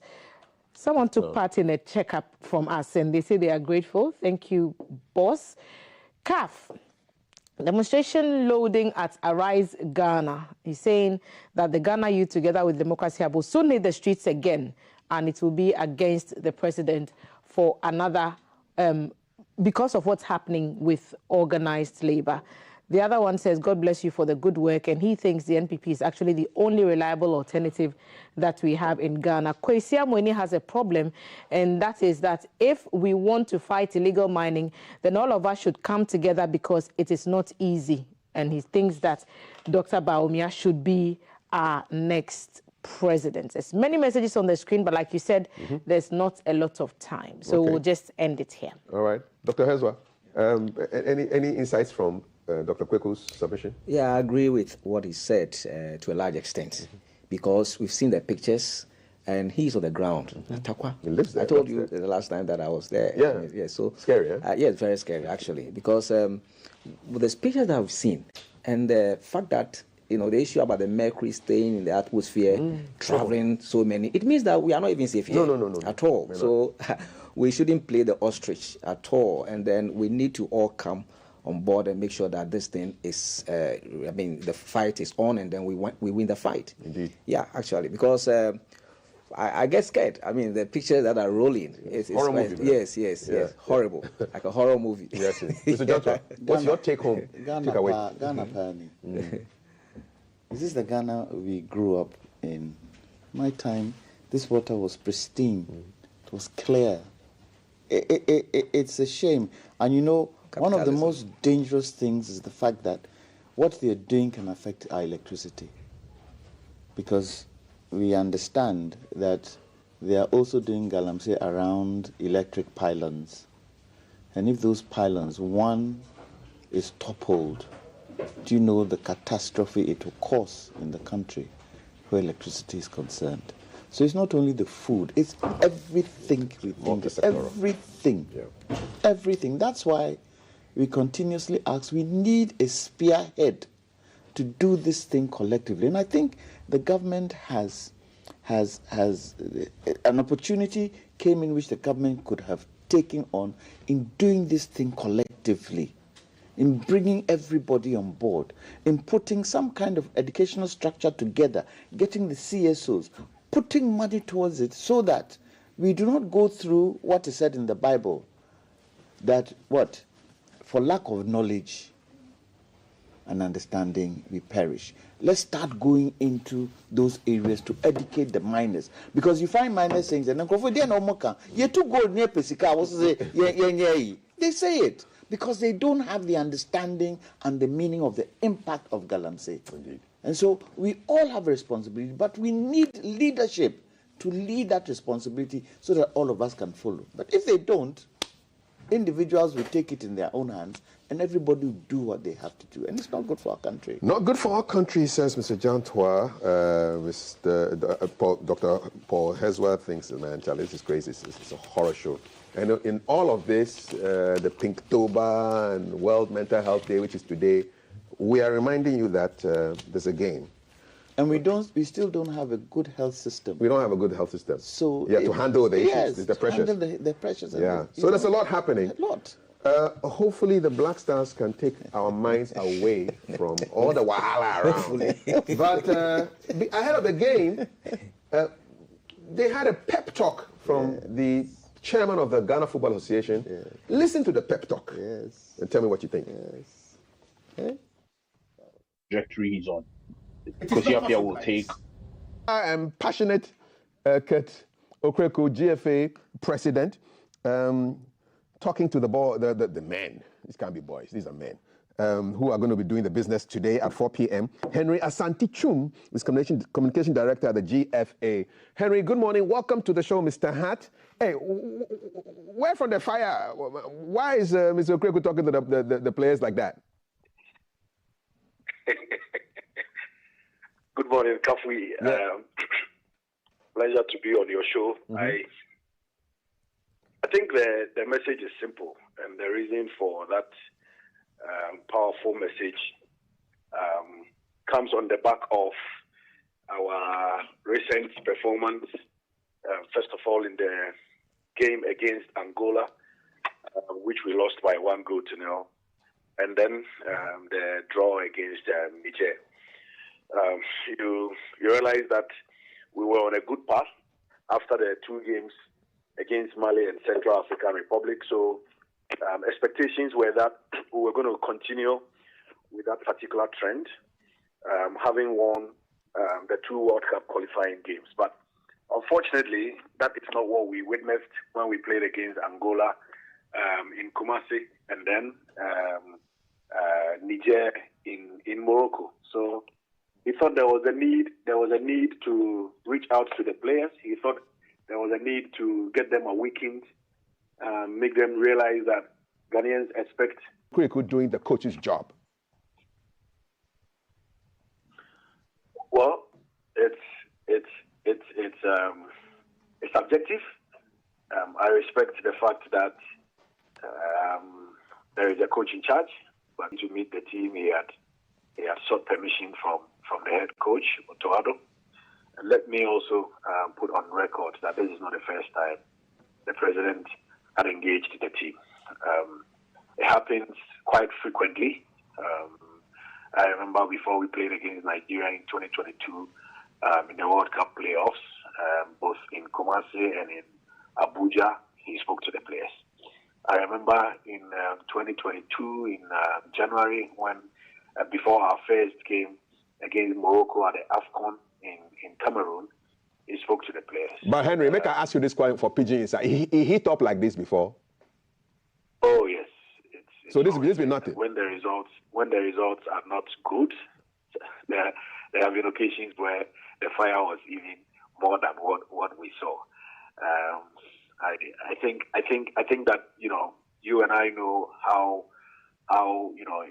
Someone took part in a checkup from us, and they say they are grateful. Thank you, boss. CAF, demonstration loading at Arise Ghana. He's saying that the Ghana youth, together with Democracy Hub, will soon hit the streets again, and it will be against the president for another, because of what's happening with organized labor. The other one says, God bless you for the good work, and he thinks the NPP is actually the only reliable alternative that we have in Ghana. Kwesi Amweni has a problem, and that is that if we want to fight illegal mining, then all of us should come together because it is not easy. And he thinks that Dr. Bawumia should be our next president. There's many messages on the screen, but like you said, there's not a lot of time. So we'll just end it here. All right. Dr. Hezwa, any insights from Dr. Kweku's submission? Yeah, I agree with what he said to a large extent, because we've seen the pictures, and he's on the ground. Takwa. He lives there. I told you the last time that I was there. Yeah. So scary, eh? yeah, it's very scary, actually, because with the pictures that we've seen, and the fact that, you know, the issue about the mercury staying in the atmosphere, traveling so many, it means that we are not even safe here. No. At all. So we shouldn't play the ostrich at all, and then we need to all come on board and make sure that this thing is, the fight is on, and then we win the fight. Indeed. Yeah, actually, because I get scared. I mean, the pictures that are rolling. It's horror movie. Yes. Horrible. Like a horror movie. Yes. Mr. Joshua, what's your take home? Ghana Pani. Is this the Ghana we grew up in? My time, this water was pristine. It was clear. It's a shame. And you know, one of the most dangerous things is the fact that what they're doing can affect our electricity. Because we understand that they are also doing galamsey around electric pylons. And if those pylons, one is toppled, do you know the catastrophe it will cause in the country where electricity is concerned? So it's not only the food, it's everything we think, everything. That's why we continuously ask, we need a spearhead to do this thing collectively. And I think the government has an opportunity came in which the government could have taken on in doing this thing collectively, in bringing everybody on board, in putting some kind of educational structure together, getting the CSOs, putting money towards it so that we do not go through what is said in the Bible, that for lack of knowledge and understanding, we perish. Let's start going into those areas to educate the miners. Because you find miners saying, they say it because they don't have the understanding and the meaning of the impact of galamsey. Indeed. And so we all have a responsibility, but we need leadership to lead that responsibility so that all of us can follow. But if they don't, individuals will take it in their own hands and everybody will do what they have to do. And it's not good for our country. Not good for our country, says Mr. Jantua. Dr. Paul Hezwa thinks, man, Charlie, this is crazy. It's a horror show. And in all of this, the Pinktober and World Mental Health Day, which is today, we are reminding you that there's a game. And we still don't have a good health system. We don't have a good health system. So to handle the issues, the pressures. Handle the pressures. So there's a lot happening. A lot. Hopefully the Black Stars can take our minds away from all the wahala around. But ahead of the game, they had a pep talk from the chairman of the Ghana Football Association. Listen to the pep talk and tell me what you think. Trajectory he's on. Because Ethiopia will take. I am passionate, Kurt, Okreku, GFA president, talking to the men. These can't be boys, these are men. Who are going to be doing the business today at 4 p.m. Henry Asante Chum is communication director at the GFA. Henry, good morning. Welcome to the show, Mr. Hart. Hey, where from the fire? Why is Mr. Okreku talking to the players like that? Good morning, Kafui. Yeah. Pleasure to be on your show. Mm-hmm. I think the message is simple, and the reason for that powerful message comes on the back of our recent performance. First of all, in the game against Angola, which we lost by 1-0, and then the draw against Niger. You realize that we were on a good path after the 2 games against Mali and Central African Republic. So expectations were that we were going to continue with that particular trend, having won the 2 World Cup qualifying games. But unfortunately, that is not what we witnessed when we played against Angola in Kumasi, and then Niger in Morocco. So he thought there was a need to reach out to the players. He thought there was a need to get them awakened, make them realize that Ghanaians expect Okreku doing the coach's job. Well, it's subjective. I respect the fact that there is a coach in charge, but to meet the team, he had sought permission from the head coach, Otoado. And let me also put on record that this is not the first time the president had engaged the team. It happens quite frequently. I remember before we played against Nigeria in 2022 in the World Cup playoffs, both in Kumasi and in Abuja, he spoke to the players. I remember in 2022 in January when before our first game against Morocco at the AFCON in Cameroon, he spoke to the players. But Henry, make I ask you this question for Pidgin Inside. He hit up like this before? Oh yes. So this be nothing. When the results are not good, there have been occasions where the fire was even more than what we saw. I think that you and I know how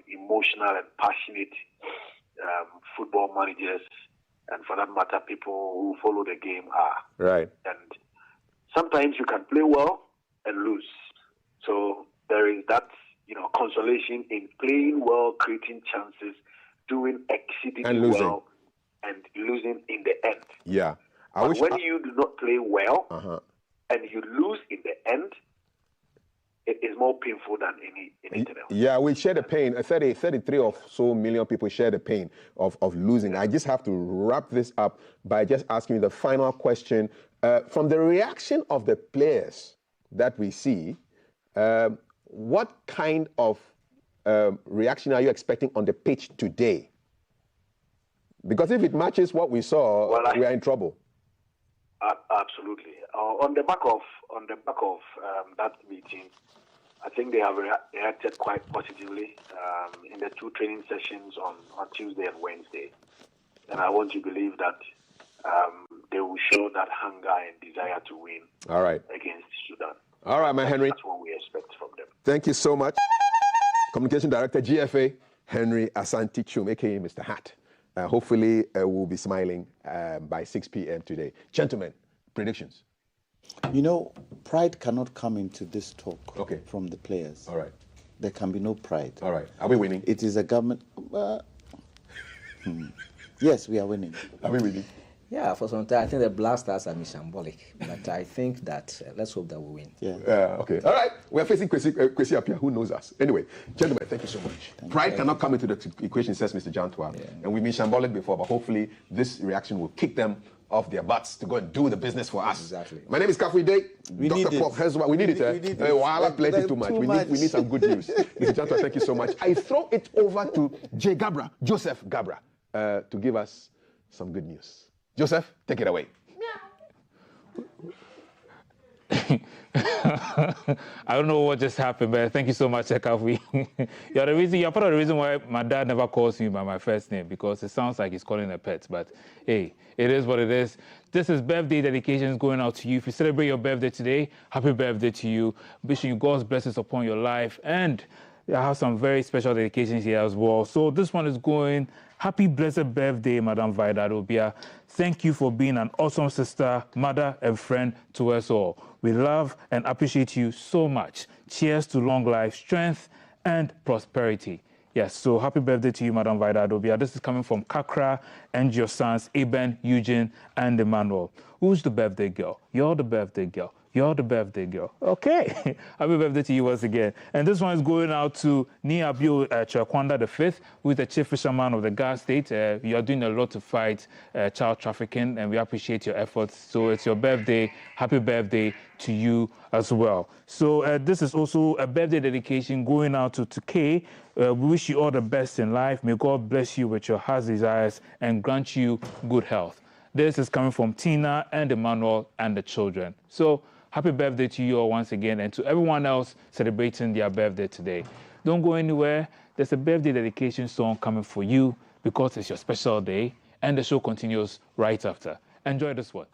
emotional and passionate football managers, and for that matter, people who follow the game are. Right. And sometimes you can play well and lose. So there is that consolation in playing well, creating chances, doing exceedingly well, and losing in the end. Yeah. But when you do not play well and you lose in the end, it is more painful than anything else. Yeah, we share the pain. 33 or so million people share the pain of losing. I just have to wrap this up by just asking you the final question. From the reaction of the players that we see, what kind of reaction are you expecting on the pitch today? Because if it matches what we saw, we are in trouble. Absolutely. On the back of that meeting, I think they have reacted quite positively in the 2 training sessions on Tuesday and Wednesday. And I want to believe that they will show that hunger and desire to win against Sudan. All right, my Henry. That's what we expect from them. Thank you so much. Communication Director, GFA, Henry Asante Chum, a.k.a. Mr. Hat. Hopefully, we'll be smiling by 6 p.m. today. Gentlemen, predictions. Pride cannot come into this talk from the players. All right. There can be no pride. All right. Are we winning? It is a government. Yes, we are winning. Are we winning? Yeah, for some time, I think the Blasters are shambolic. But I think that, let's hope that we win. Yeah. Okay. All right. We're facing Kwesi Appiah, who knows us. Anyway, gentlemen, thank you so much. Pride cannot come into the equation, says Mr. Jantua. Yeah. And we've been shambolic before, but hopefully this reaction will kick them off their butts to go and do the business for us. Exactly. My name is Kafui Day. Dr. Prof. Hezwa. We need it. We need it. Plenty too much. We need some good news. Mr. Jantua, thank you so much. I throw it over to Joseph Gabra, to give us some good news. Joseph, take it away. I don't know what just happened, but thank you so much, Ekafi. You're part of the reason why my dad never calls me by my first name, because it sounds like he's calling a pet. But hey, it is what it is. This is birthday dedications going out to you. If you celebrate your birthday today, happy birthday to you. Wishing you God's blessings upon your life. And I have some very special dedications here as well. So this one is going, happy blessed birthday, Madam Vida Adobia. Thank you for being an awesome sister, mother, and friend to us all. We love and appreciate you so much. Cheers to long life, strength, and prosperity. Yes, so happy birthday to you, Madam Vida Adobia. This is coming from Kakra and your sons, Eben, Eugene, and Emmanuel. Who's the birthday girl? You're the birthday girl. You're the birthday girl. Okay. Happy birthday to you once again. And this one is going out to Niabio Chakwanda V, who is the chief fisherman of the Gas State. You are doing a lot to fight child trafficking, and we appreciate your efforts. So it's your birthday. Happy birthday to you as well. So this is also a birthday dedication going out to Kay. We wish you all the best in life. May God bless you with your heart's desires and grant you good health. This is coming from Tina and Emmanuel and the children. So happy birthday to you all once again, and to everyone else celebrating their birthday today. Don't go anywhere. There's a birthday dedication song coming for you because it's your special day, and the show continues right after. Enjoy this one.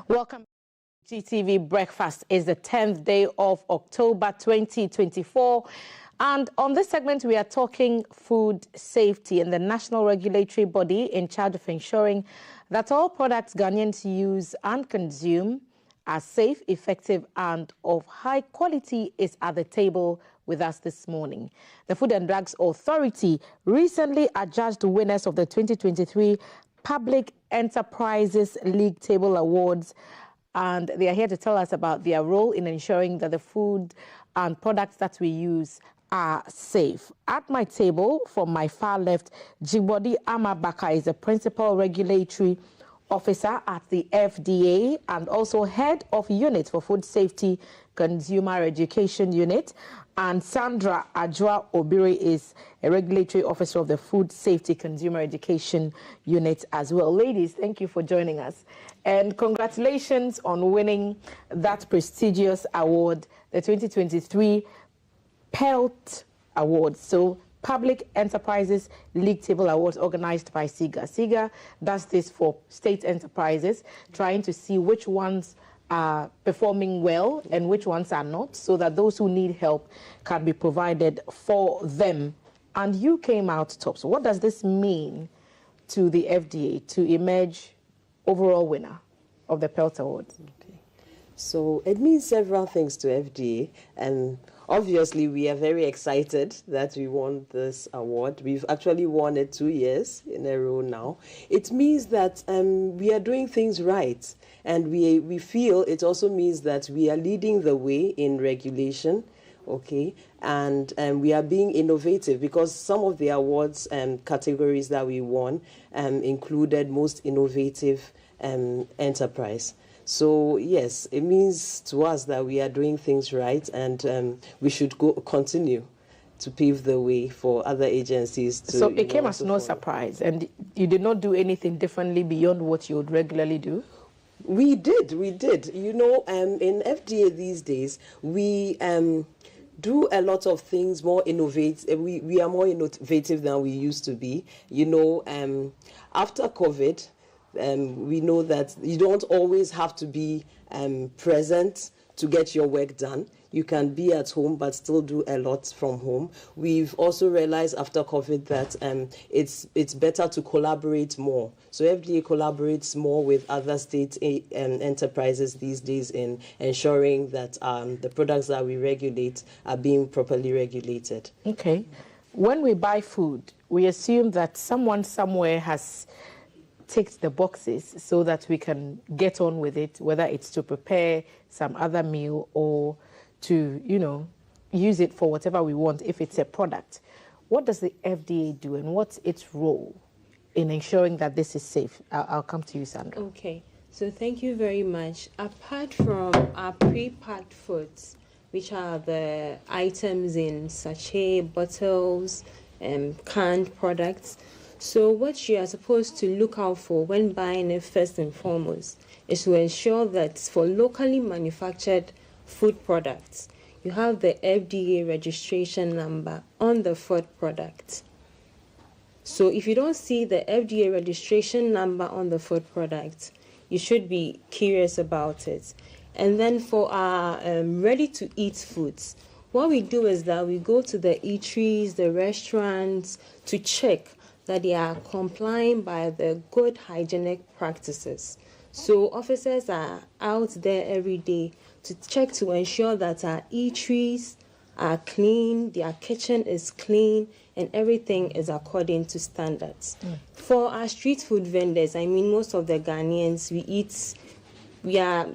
Welcome. GTV Breakfast is the 10th day of October 2024. And on this segment, we are talking food safety and the national regulatory body in charge of ensuring that all products Ghanaians use and consume are safe, effective, and of high quality is at the table with us this morning. The Food and Drugs Authority recently adjudged winners of the 2023 Public Enterprises League Table Awards, and they are here to tell us about their role in ensuring that the food and products that we use are safe. At my table, from my far left, Jibodi Amabaka is the Principal Regulatory Officer at the FDA and also Head of Unit for Food Safety Consumer Education Unit. And Sandra Ajwa Obiri is a Regulatory Officer of the Food Safety Consumer Education Unit as well. Ladies, thank you for joining us. And congratulations on winning that prestigious award, the 2023 PELT Award. So Public Enterprises League Table Awards organized by SIGA. SIGA does this for state enterprises, trying to see which ones are performing well and which ones are not, so that those who need help can be provided for them. And you came out top. So what does this mean to the FDA to emerge overall winner of the PELT Awards? Okay. So it means several things to FDA, and obviously we are very excited that we won this award. We've actually won it 2 years in a row now. It means that we are doing things right, and we feel it also means that we are leading the way in regulation. Okay, and we are being innovative, because some of the awards categories that we won included most innovative enterprise. So yes, it means to us that we are doing things right, and we should continue to pave the way for other agencies to. So it came as no surprise, and you did not do anything differently beyond what you would regularly do? We did. You know, in FDA these days, we do a lot of things more innovative. We are more innovative than we used to be. You know, after COVID, we know that you don't always have to be present to get your work done. You can be at home but still do a lot from home. We've also realized after COVID that it's better to collaborate more. So FDA collaborates more with other state enterprises these days in ensuring that the products that we regulate are being properly regulated. Okay. When we buy food, we assume that someone somewhere has ticked the boxes so that we can get on with it, whether it's to prepare some other meal or to, you know, use it for whatever we want if it's a product. What does the FDA do, and what's its role in ensuring that this is safe? I'll come to you, Sandra. Okay, so thank you very much. Apart from our pre-packed foods, which are the items in sachet, bottles, canned products, so what you are supposed to look out for when buying it first and foremost is to ensure that for locally manufactured food products, you have the FDA registration number on the food product. So if you don't see the FDA registration number on the food product, you should be curious about it. And then for our ready-to-eat foods, what we do is that we go to the eateries, the restaurants, to check that they are complying by the good hygienic practices. So officers are out there every day to check to ensure that our eateries are clean, their kitchen is clean, and everything is according to standards. For our street food vendors, I mean, most of the Ghanaians, we are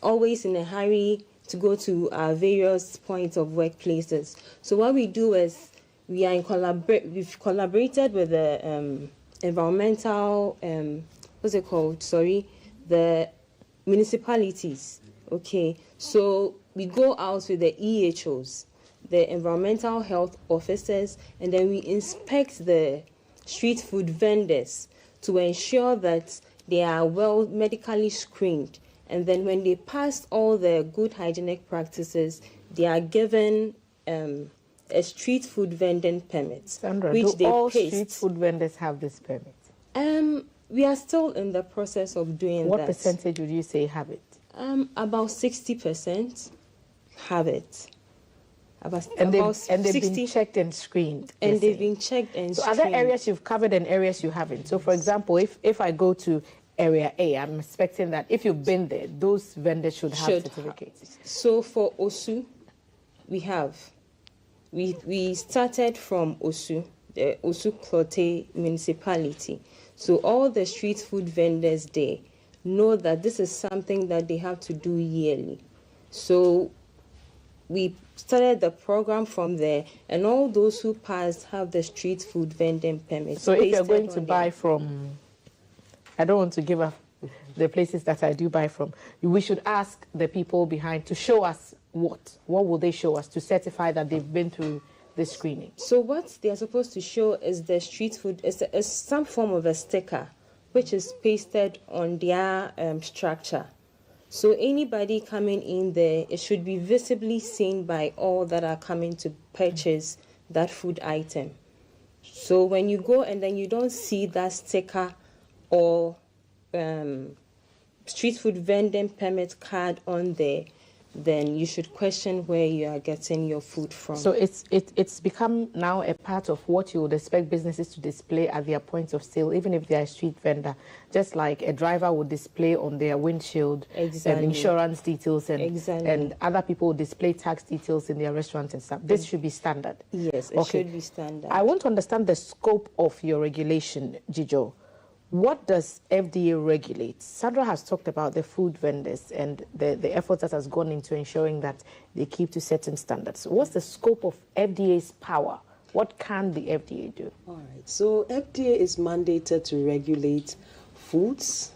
always in a hurry to go to our various points of workplaces. So what we do is we've collaborated with the environmental, the municipalities. Okay, so we go out with the EHOs, the environmental health officers, and then we inspect the street food vendors to ensure that they are well medically screened. And then when they pass all the good hygienic practices, they are given a street food vending permit. Sandra, which do they all paste. street food vendors have this permit? We are still in the process of doing What that. percentage would you say have it? About 60% have it. And they've been checked and screened. And they've been checked and so screened. are there areas you've covered and areas you haven't? So, for example, if I go to Area A, I'm expecting that if you've been there, those vendors should have certificates. So for Osu, we have. We started from Osu, the Osu Klote municipality. So all the street food vendors there know that this is something that they have to do yearly. So we started the program from there, and all those who passed have the street food vending permit. So if you're going to buy from, I don't want to give up the places that I do buy from, we should ask the people behind to show us what will they show us to certify that they've been through the screening. So what they are supposed to show is the street food, is some form of a sticker which is pasted on their structure. So anybody coming in there, it should be visibly seen by all that are coming to purchase that food item. So when you go and then you don't see that sticker or street food vending permit card on there, then you should question where you are getting your food from. So it's become now a part of what you would expect businesses to display at their points of sale, even if they are a street vendor. Just like a driver would display on their windshield insurance details, and other people would display tax details in their restaurants and stuff. This should be standard. Yes, it should be standard. I want to understand the scope of your regulation, Jijo. What does FDA regulate? Sandra has talked about the food vendors and the efforts that has gone into ensuring that they keep to certain standards. What's the scope of FDA's power? What can the FDA do? All right. So FDA is mandated to regulate foods,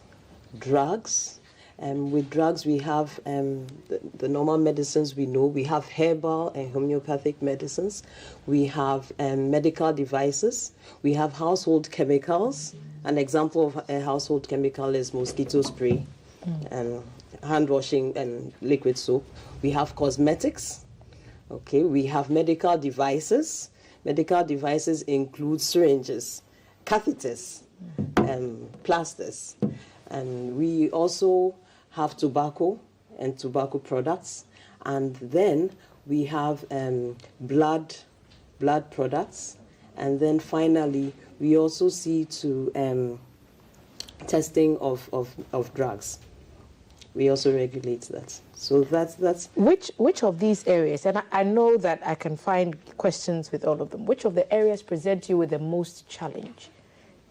drugs. With drugs, we have the normal medicines we know. We have herbal and homeopathic medicines. We have medical devices. We have household chemicals. An example of a household chemical is mosquito spray, hand washing and liquid soap. We have cosmetics. Okay, we have medical devices. Medical devices include syringes, catheters, plasters. And we also have tobacco and tobacco products. And then we have blood products. And then finally, we also see to testing of drugs. We also regulate that. So that's which of these areas, and I know that I can find questions with all of them, which of the areas present you with the most challenge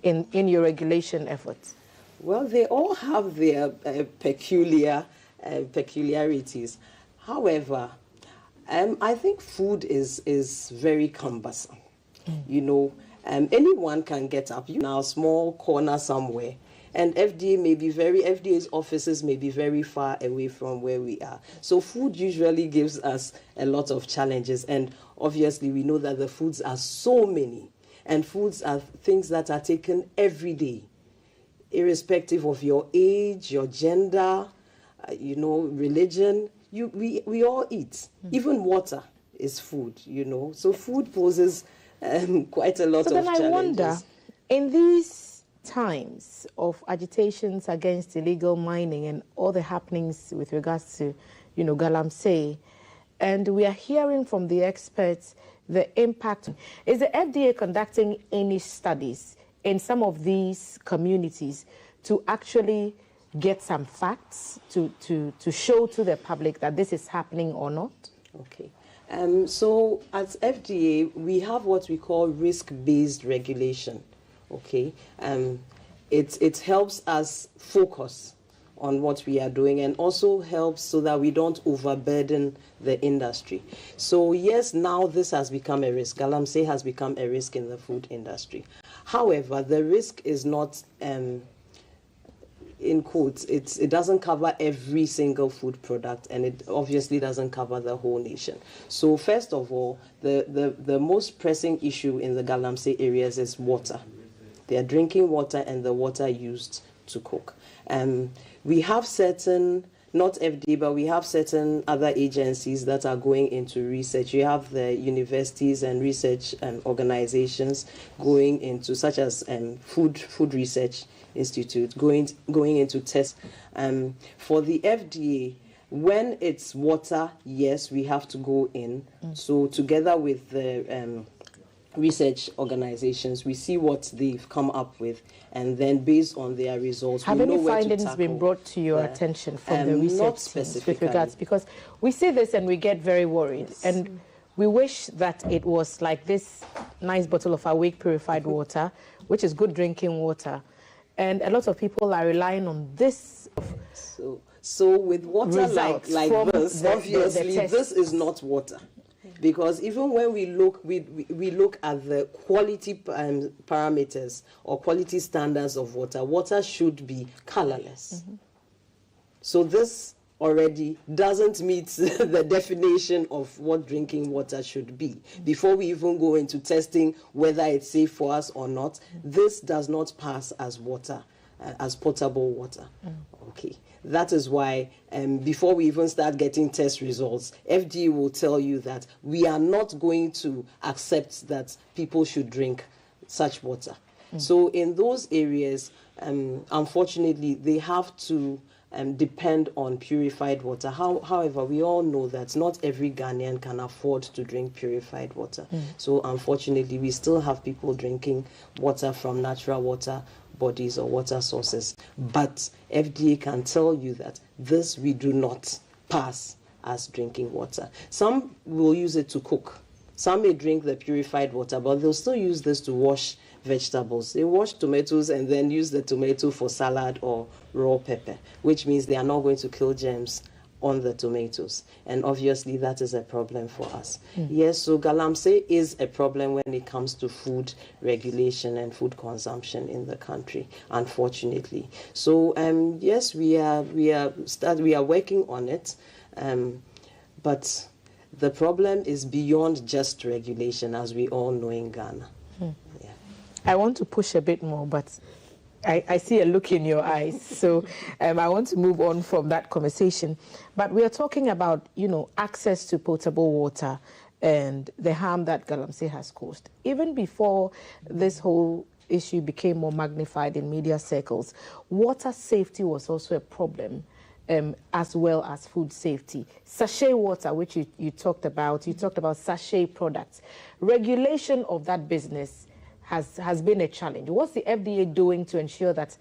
in your regulation efforts? Well, they all have their peculiarities. However, I think food is very cumbersome. You know, anyone can get up in a small corner somewhere, and FDA's offices may be very far away from where we are. So food usually gives us a lot of challenges, and obviously we know that the foods are so many, and foods are things that are taken every day, irrespective of your age, your gender, religion. We all eat. Even water is food, So food poses quite a lot of challenges. So then I wonder, in these times of agitations against illegal mining and all the happenings with regards to, Galamsey, and we are hearing from the experts the impact. Is the FDA conducting any studies in some of these communities to actually get some facts to show to the public that this is happening or not? Okay. So at FDA, we have what we call risk-based regulation. Okay. It helps us focus on what we are doing, and also helps so that we don't overburden the industry. So yes, now this has become a risk. Galamsey has become a risk in the food industry. However, the risk is not, in quotes, it doesn't cover every single food product, and it obviously doesn't cover the whole nation. So first of all, the most pressing issue in the Galamsey areas is water. Their drinking water and the water used to cook. We have certain, not FDA, but we have certain other agencies that are going into research. You have the universities and research organizations going into, such as food research Institute going into tests. For the FDA, when it's water, yes, we have to go in. So together with the research organizations, we see what they've come up with, and then based on their results, have we know any where to findings tackle been brought to your attention from the not research teams specifically. with regards, because we see this and we get very worried, and we wish that it was like this nice bottle of Awake purified water, which is good drinking water, and a lot of people are relying on this. So with water like this, obviously the this is not water. Because even when we look at the quality parameters or quality standards of water, water should be colorless. So this already doesn't meet the definition of what drinking water should be. Before we even go into testing whether it's safe for us or not, this does not pass as water, as potable water. Okay. That is why before we even start getting test results, FDA will tell you that we are not going to accept that people should drink such water. So in those areas, unfortunately, they have to depend on purified water. However, we all know that not every Ghanaian can afford to drink purified water. So unfortunately, we still have people drinking water from natural water bodies or water sources. But FDA can tell you that this we do not pass as drinking water. Some will use it to cook. Some may drink the purified water, but they'll still use this to wash vegetables. They wash tomatoes and then use the tomato for salad or raw pepper, which means they are not going to kill germs on the tomatoes. And obviously that is a problem for us. Yes, so galamsey is a problem when it comes to food regulation and food consumption in the country, unfortunately. So yes, we are working on it, but the problem is beyond just regulation, as we all know in Ghana. I want to push a bit more, but I see a look in your eyes, so I want to move on from that conversation. But we are talking about, access to potable water and the harm that galamsey has caused. Even before this whole issue became more magnified in media circles, water safety was also a problem, as well as food safety. Sachet water, which you talked about sachet products. Regulation of that business has been a challenge. What's the FDA doing to ensure that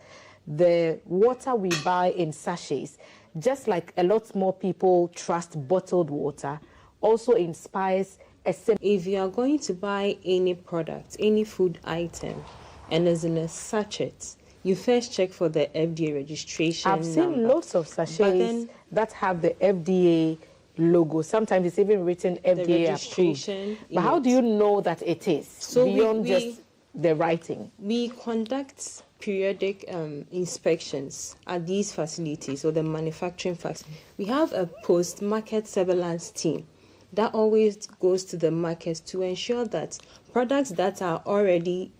the water we buy in sachets, just like a lot more people trust bottled water, also inspires a... If you are going to buy any product, any food item, and it's in a sachet, you first check for the FDA registration I've seen lots of sachets that have the FDA logo. Sometimes it's even written FDA approved. But how do you know that it is? So beyond just the writing? We conduct periodic inspections at these facilities or the manufacturing facilities. We have a post-market surveillance team that always goes to the markets to ensure that products that are already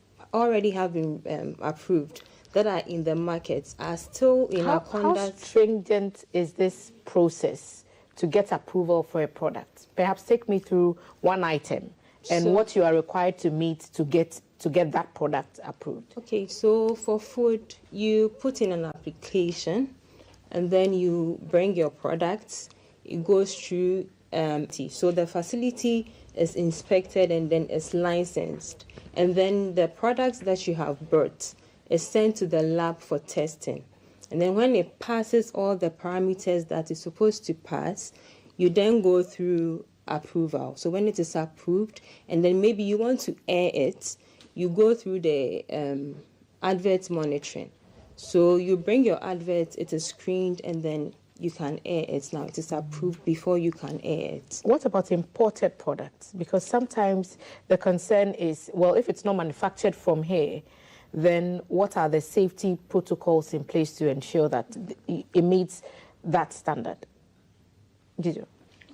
have been approved, that are in the markets, are still in our conduct. How stringent is this process to get approval for a product? Perhaps take me through one item and what you are required to meet to get that product approved. Okay, so for food, you put in an application and then you bring your products. It goes through so the facility is inspected and then it's licensed. And then the products that you have brought is sent to the lab for testing. And then when it passes all the parameters that it's supposed to pass, you then go through approval. So when it is approved, and then maybe you want to air it, you go through the advert monitoring. So you bring your advert, it is screened, and then you can air it. Now it is approved before you can air it. What about imported products? Because sometimes the concern is, well, if it's not manufactured from here, then what are the safety protocols in place to ensure that it meets that standard? Did you?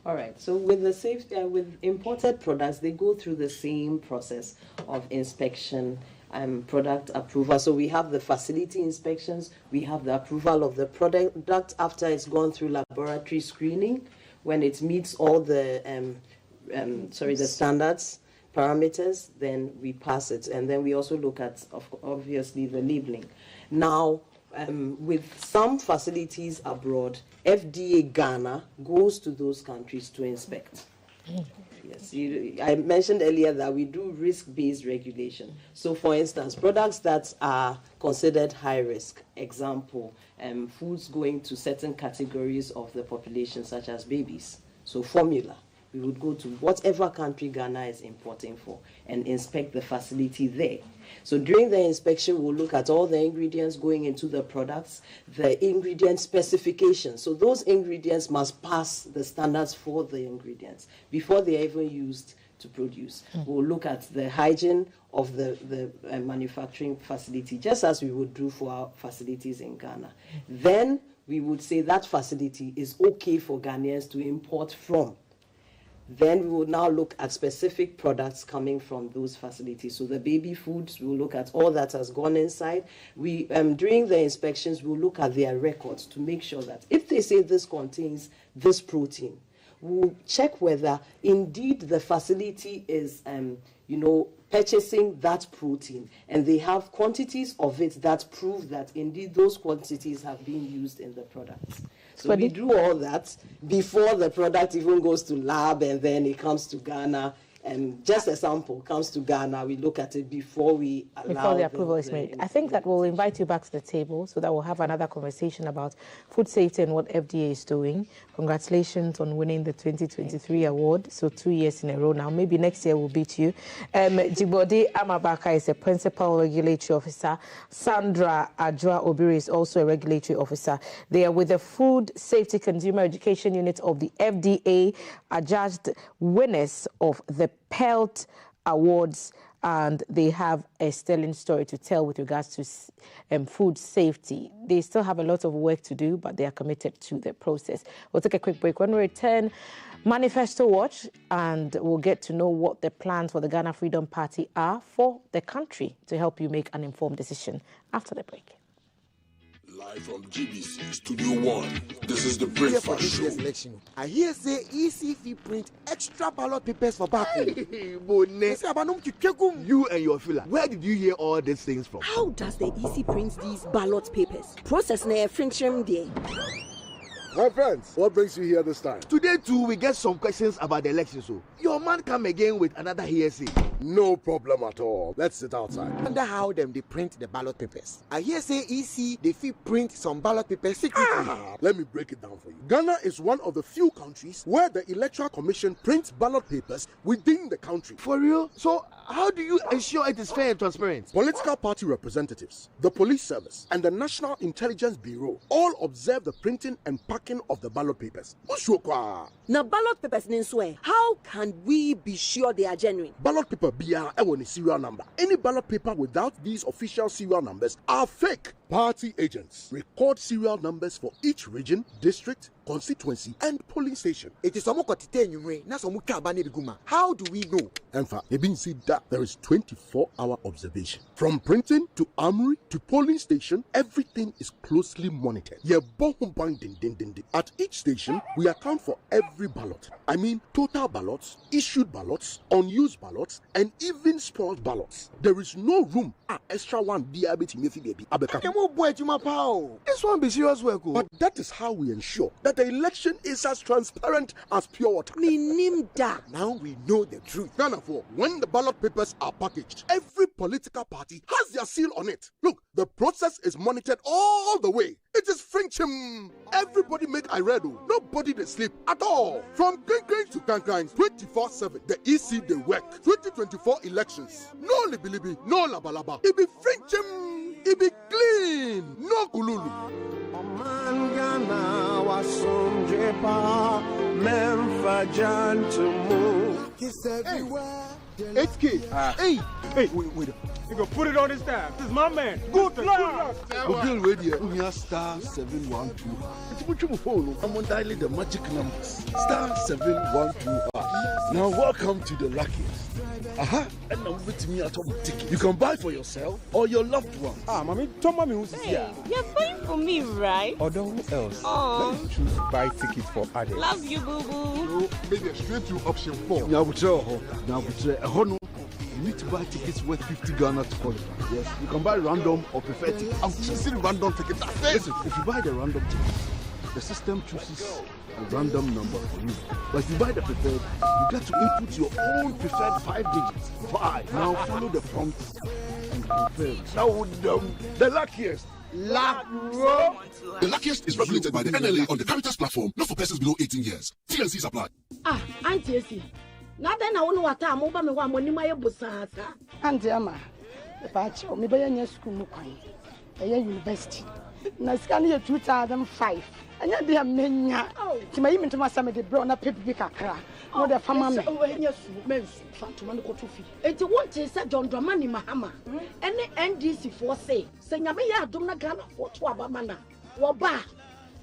All right. So with the safety, with imported products, they go through the same process of inspection and product approval. So we have the facility inspections, we have the approval of the product after it's gone through laboratory screening, when it meets all the the standards. parameters, then we pass it. And then we also look at, obviously, the labeling. Now, with some facilities abroad, FDA Ghana goes to those countries to inspect. Yes, I mentioned earlier that we do risk-based regulation. So, for instance, products that are considered high risk, example, foods going to certain categories of the population, such as babies. So, formula, we would go to whatever country Ghana is importing for and inspect the facility there. So during the inspection, we'll look at all the ingredients going into the products, the ingredient specifications. So those ingredients must pass the standards for the ingredients before they are even used to produce. We'll look at the hygiene of the manufacturing facility, just as we would do for our facilities in Ghana. Then we would say that facility is okay for Ghanaians to import from. Then we will now look at specific products coming from those facilities. So the baby foods, we will look at all that has gone inside. We, during the inspections, we'll look at their records to make sure that if they say this contains this protein, we'll check whether indeed the facility is, purchasing that protein, and they have quantities of it that prove that indeed those quantities have been used in the products. So we do all that before the product even goes to lab, and then it comes to Ghana. And just a sample comes to Ghana, we look at it before we allow before the approval is made. I think that we'll invite you back to the table so that we'll have another conversation about food safety and what FDA is doing. Congratulations on winning the 2023 award. So 2 years in a row now. Maybe next year we'll beat you. Jibode Amabaka is a principal regulatory officer. Sandra Ajwa Obiri is also a regulatory officer. They are with the Food Safety Consumer Education Unit of the FDA, adjudged winners of the PELT Awards, and they have a sterling story to tell with regards to food safety. They still have a lot of work to do, but they are committed to the process. We'll take a quick break. When we return, Manifesto Watch, and we'll get to know what the plans for the Ghana Freedom Party are for the country to help you make an informed decision after the break. Live from GBC Studio 1, this is the Breakfast Show. Election. I hear say EC print extra ballot papers for back. You and your filler, where did you hear all these things from? How does the EC print these ballot papers? Process na Frencham there. My friends, what brings you here this time? Today too, we get some questions about the election, so your man come again with another hearsay. No problem at all. Let's sit outside. I wonder how they print the ballot papers. I hear say EC, they print some ballot papers secretly. Let me break it down for you. Ghana is one of the few countries where the Electoral Commission prints ballot papers within the country. For real? So how do you ensure it is fair and transparent? Political party representatives, the police service, and the National Intelligence Bureau all observe the printing and packing of the ballot papers. Now ballot papers ninswe. How can we be sure they are genuine? Ballot paper BR a serial number. Any ballot paper without these official serial numbers are fake. Party agents record serial numbers for each region, district, constituency, and polling station. It is How do we know? In fact, there is 24-hour observation. From printing to armory to polling station, everything is closely monitored. At each station, we account for every ballot. I mean, total ballots, issued ballots, unused ballots, and even spoiled ballots. There is no room. Extra one diabetes baby. This one be serious work. But that is how we ensure that the election is as transparent as pure water. Now we know the truth. Therefore, when the ballot papers are packaged, every political party has their seal on it. Look, the process is monitored all the way. It is Frencham. Everybody make Iredo. Nobody they sleep at all. From Kinkins to Kankines, 24/7. The EC they work. 2024 elections. No libilibi, no labalaba. It be Frencham. It be clean. No kululu. Kiss everywhere. 8K. Hey, wait. You go put it on his tab. This is my man. Good luck. Bill Radio, star 712. It's what you follow. I'm on dialing the magic numbers. Star 712. Now welcome to the luckiest. And now with me at home ticket. You can buy for yourself or your loved one. Mommy, tell mommy who's here. You're buying for me, right? Or who else? Oh. Let me choose buy tickets for adults. Love you, boo boo. Maybe straight to option 4. Now, You need to buy tickets worth 50 Ghana to qualify. Yes, you can buy random or preferred tickets. I'm choosing random tickets. Listen, if you buy the random ticket, the system chooses a random number for you. But if you buy the preferred, you get to input your own preferred 5 digits. 5. Now follow the prompts and confirm. Now the luckiest. The luckiest is regulated by the NLA on the Caritas platform, not for persons below 18 years. TNCs apply. Auntie Essie. Nothing I want to what time over me one money my busa. Auntie Emma. The patch or maybe a school a university. Na scan here 2005. And yet they have many. To my even to my summit, they brought a paper kakra. No, the family. Oh, yes, men, Phantom go to fee. It won't say John Dramani Mahama. Any NDC for say, saying I may have done a gun for 2 Abamana. Waba,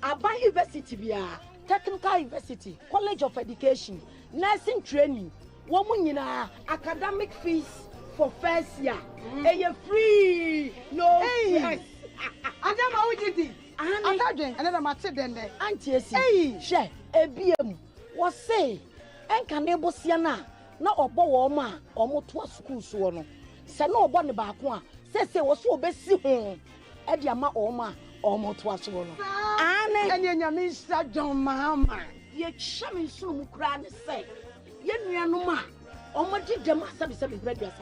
Aba University, Bia, Technical University, College of Education, Nursing Training, woman academic fees for first year. Hey, free. No, yes. And I'm how did it? And another matter than the Auntie Essie. Hey, share a BM was say, and can able Siana, no or Bowma or Motua school so. Say no bonny back one, says they was so best home. Ediama Oma or Motua so. And your Mr. John Mahama, ye shamming so cran say, Yen Yanuma, or what did the master be said with red dress?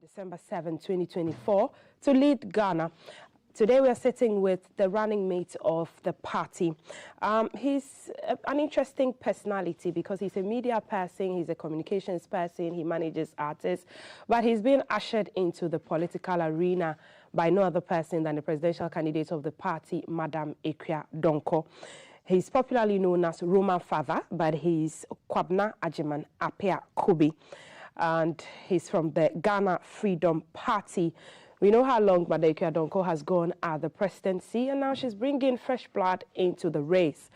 December 7, 2024, to lead Ghana. Today we are sitting with the running mate of the party. He's an interesting personality because he's a media person, he's a communications person, he manages artists, but he's been ushered into the political arena by no other person than the presidential candidate of the party, Madam Akua Donkor. He's popularly known as Roman Father, but he's Kwabena Agyeman Appiah Kubi. And he's from the Ghana Freedom Party. We know how long Madam Akua Donkor has gone at the presidency, and now she's bringing fresh blood into the race,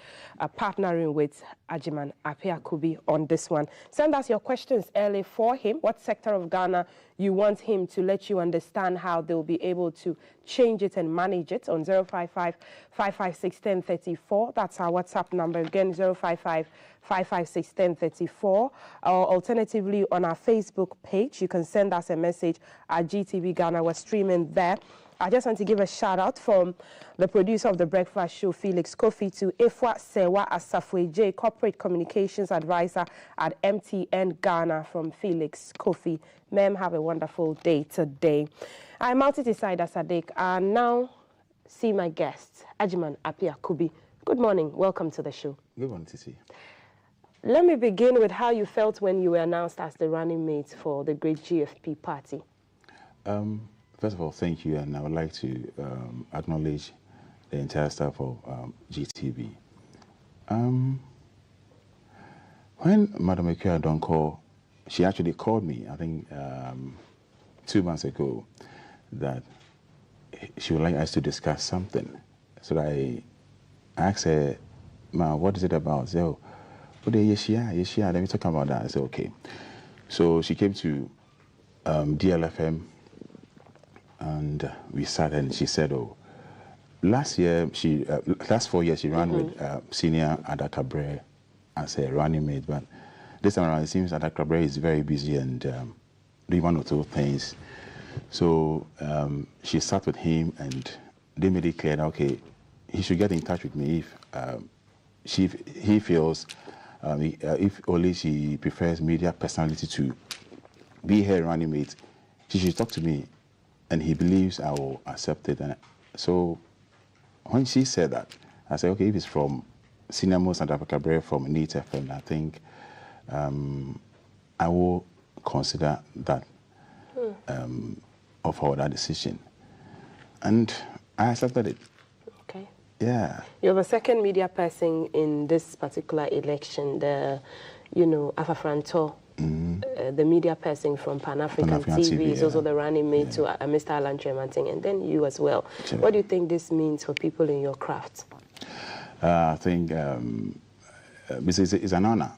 partnering with Ajiman Appiah-Kubi on this one. Send us your questions early for him. What sector of Ghana you want him to let you understand how they'll be able to change it and manage it on 055-556-1034. That's our WhatsApp number. Again, 055-556-1034. Or alternatively, on our Facebook page, you can send us a message at GTV Ghana. We're streaming there. I just want to give a shout out from the producer of the breakfast show, Felix Kofi, to Efwa Sewa Asafwe J, Corporate Communications Advisor at MTN Ghana, from Felix Kofi. Ma'am, have a wonderful day today. I'm Multi-Decider Sadiq, and now see my guest, Ajiman Appiah-Kubi. Good morning. Welcome to the show. Good morning, Titi. Let me begin with how you felt when you were announced as the running mate for the great GFP party. First of all, thank you, and I would like to acknowledge the entire staff of GTV. When Madam Akua Donkor, she actually called me, I think 2 months ago, that she would like us to discuss something. So I asked her, Ma, what is it about? She said, oh, let me talk about that. I said, okay. So she came to DLFM, and we sat, and she said, oh, last 4 years she ran with senior Ada Cabre as a running mate, but this time around it seems Ada Cabre is very busy and doing one or two things. So she sat with him, and they made it clear that, okay, he should get in touch with me if he feels, if only she prefers media personality to be her running mate, she should talk to me. And he believes I will accept it. And so when she said that, I said, okay, if it's from Senior Most and Ada Cabre from NEAT FM, I think I will consider that of that decision. And I accepted it. Okay. Yeah. You're the second media person in this particular election, Afafranto. The media person from Pan-African TV is also the running mate to Mr. Alan Tremanting, and then you as well. Sure. What do you think this means for people in your craft? I think it's an honor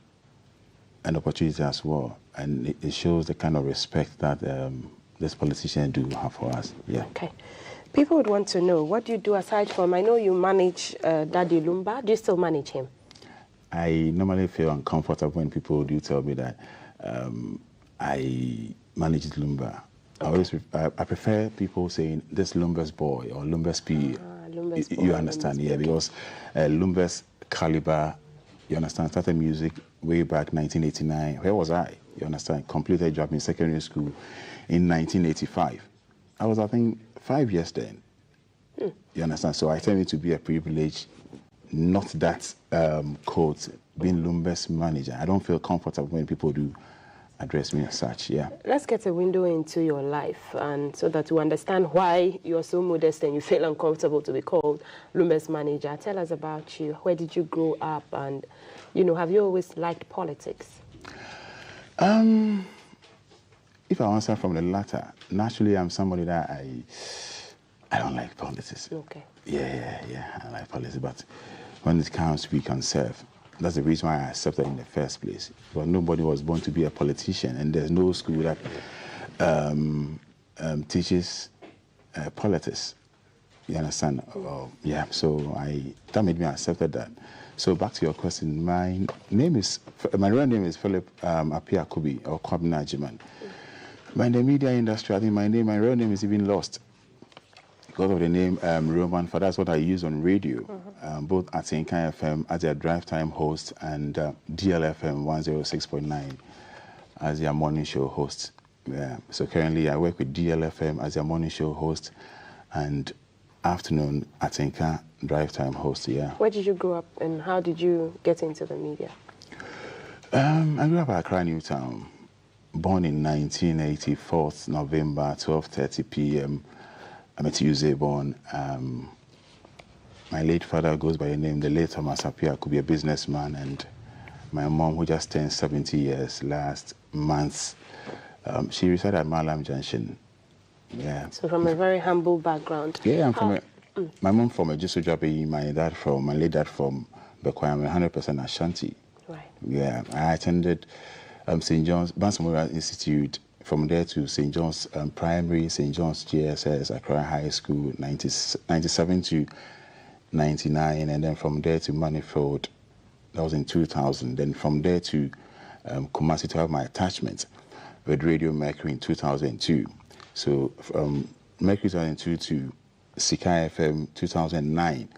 and opportunity as well, and it shows the kind of respect that this politician do have for us. Yeah. Okay. People would want to know, what do you do aside from, I know you manage Daddy Lumba. Do you still manage him? I normally feel uncomfortable when people do tell me that I manage Lumba. Okay. I prefer people saying this Lumba's boy or Lumba's PA. You understand, yeah, because Lumba's caliber, you understand, started music way back 1989. Where was I? You understand, completed a job in secondary school in 1985. I was, I think, 5 years then. You understand? So I tell it to be a privilege, not that quote, being Lumba's manager. I don't feel comfortable when people do address me as such, yeah. Let's get a window into your life, and so that we understand why you're so modest and you feel uncomfortable to be called Lumba's manager. Tell us about you. Where did you grow up, and, have you always liked politics? If I answer from the latter, naturally I'm somebody that I don't like politics. Okay. Yeah, I like politics, but when it comes, we can serve. That's the reason why I accepted in the first place. But nobody was born to be a politician, and there's no school that teaches politics. You understand? Yeah. So that made me accepted that. So back to your question, my real name is Philip Appiah-Kubi, or Kwabena Ajiman. But in the media industry, I think my real name is even lost because of the name Roman, for that's what I use on radio, both at Atinka FM as their drive time host and DLFM 106.9 as their morning show host. Yeah. So currently I work with DLFM as their morning show host and afternoon Atinka drive time host, yeah. Where did you grow up and how did you get into the media? I grew up at Accra, Newtown, born in 1984, November, 12:30 p.m. I'm a Tuesday born. My late father goes by the name, the late Thomas Appiah-Kubi, a businessman, and my mom, who just turned 70 years last month, she resided at Malam Junction. Yeah. So from a very humble background. Yeah, I'm from my mom from a Jusujabi, my late dad from Bekwai. I'm 100% Ashanti. Right. Yeah, I attended St. John's, Bansamura Institute, from there to St. John's Primary, St. John's GSS, Accra High School, 97 to 99, and then from there to Manifold, that was in 2000. Then from there to Kumasi to have my attachment with Radio Mercury in 2002. So from Mercury 2002 to Sika FM 2009.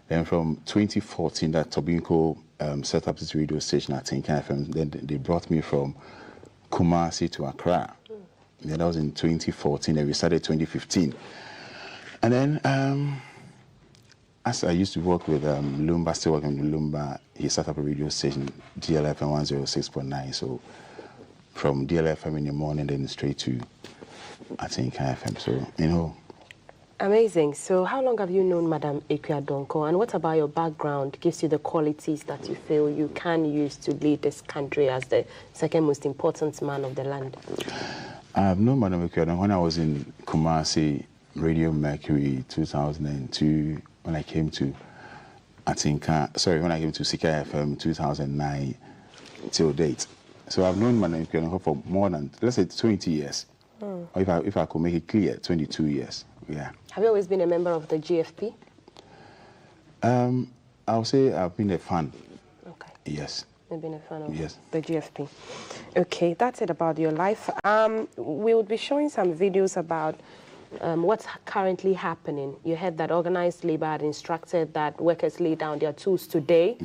Then from 2014, that Tobinco set up this radio station at Tinka FM. Then they brought me from Kumasi to Accra. Yeah, that was in 2014, and we started 2015. And then, as I used to work with Lumba, still working with Lumba, he set up a radio station, DLFM 106.9. So from DLFM in the morning, then straight to, I think, FM. So, you know. Amazing. So how long have you known Madam Ekua-Donkor, and what about your background gives you the qualities that you feel you can use to lead this country as the second most important man of the land? I've known Madam Ekua-Donkor when I was in Kumasi, Radio Mercury 2002, when I came to when I came to Sika FM 2009 till date. So I've known Madam Ekua-Donkor for more than, let's say, 20 years. Or if I could make it clear, 22 years. Yeah. Have you always been a member of the GFP? I'll say I've been a fan. Okay. Yes. You've been a fan of yes. the GFP. Okay, that's it about your life. We will be showing some videos about what's currently happening. You heard that organized labor had instructed that workers lay down their tools today.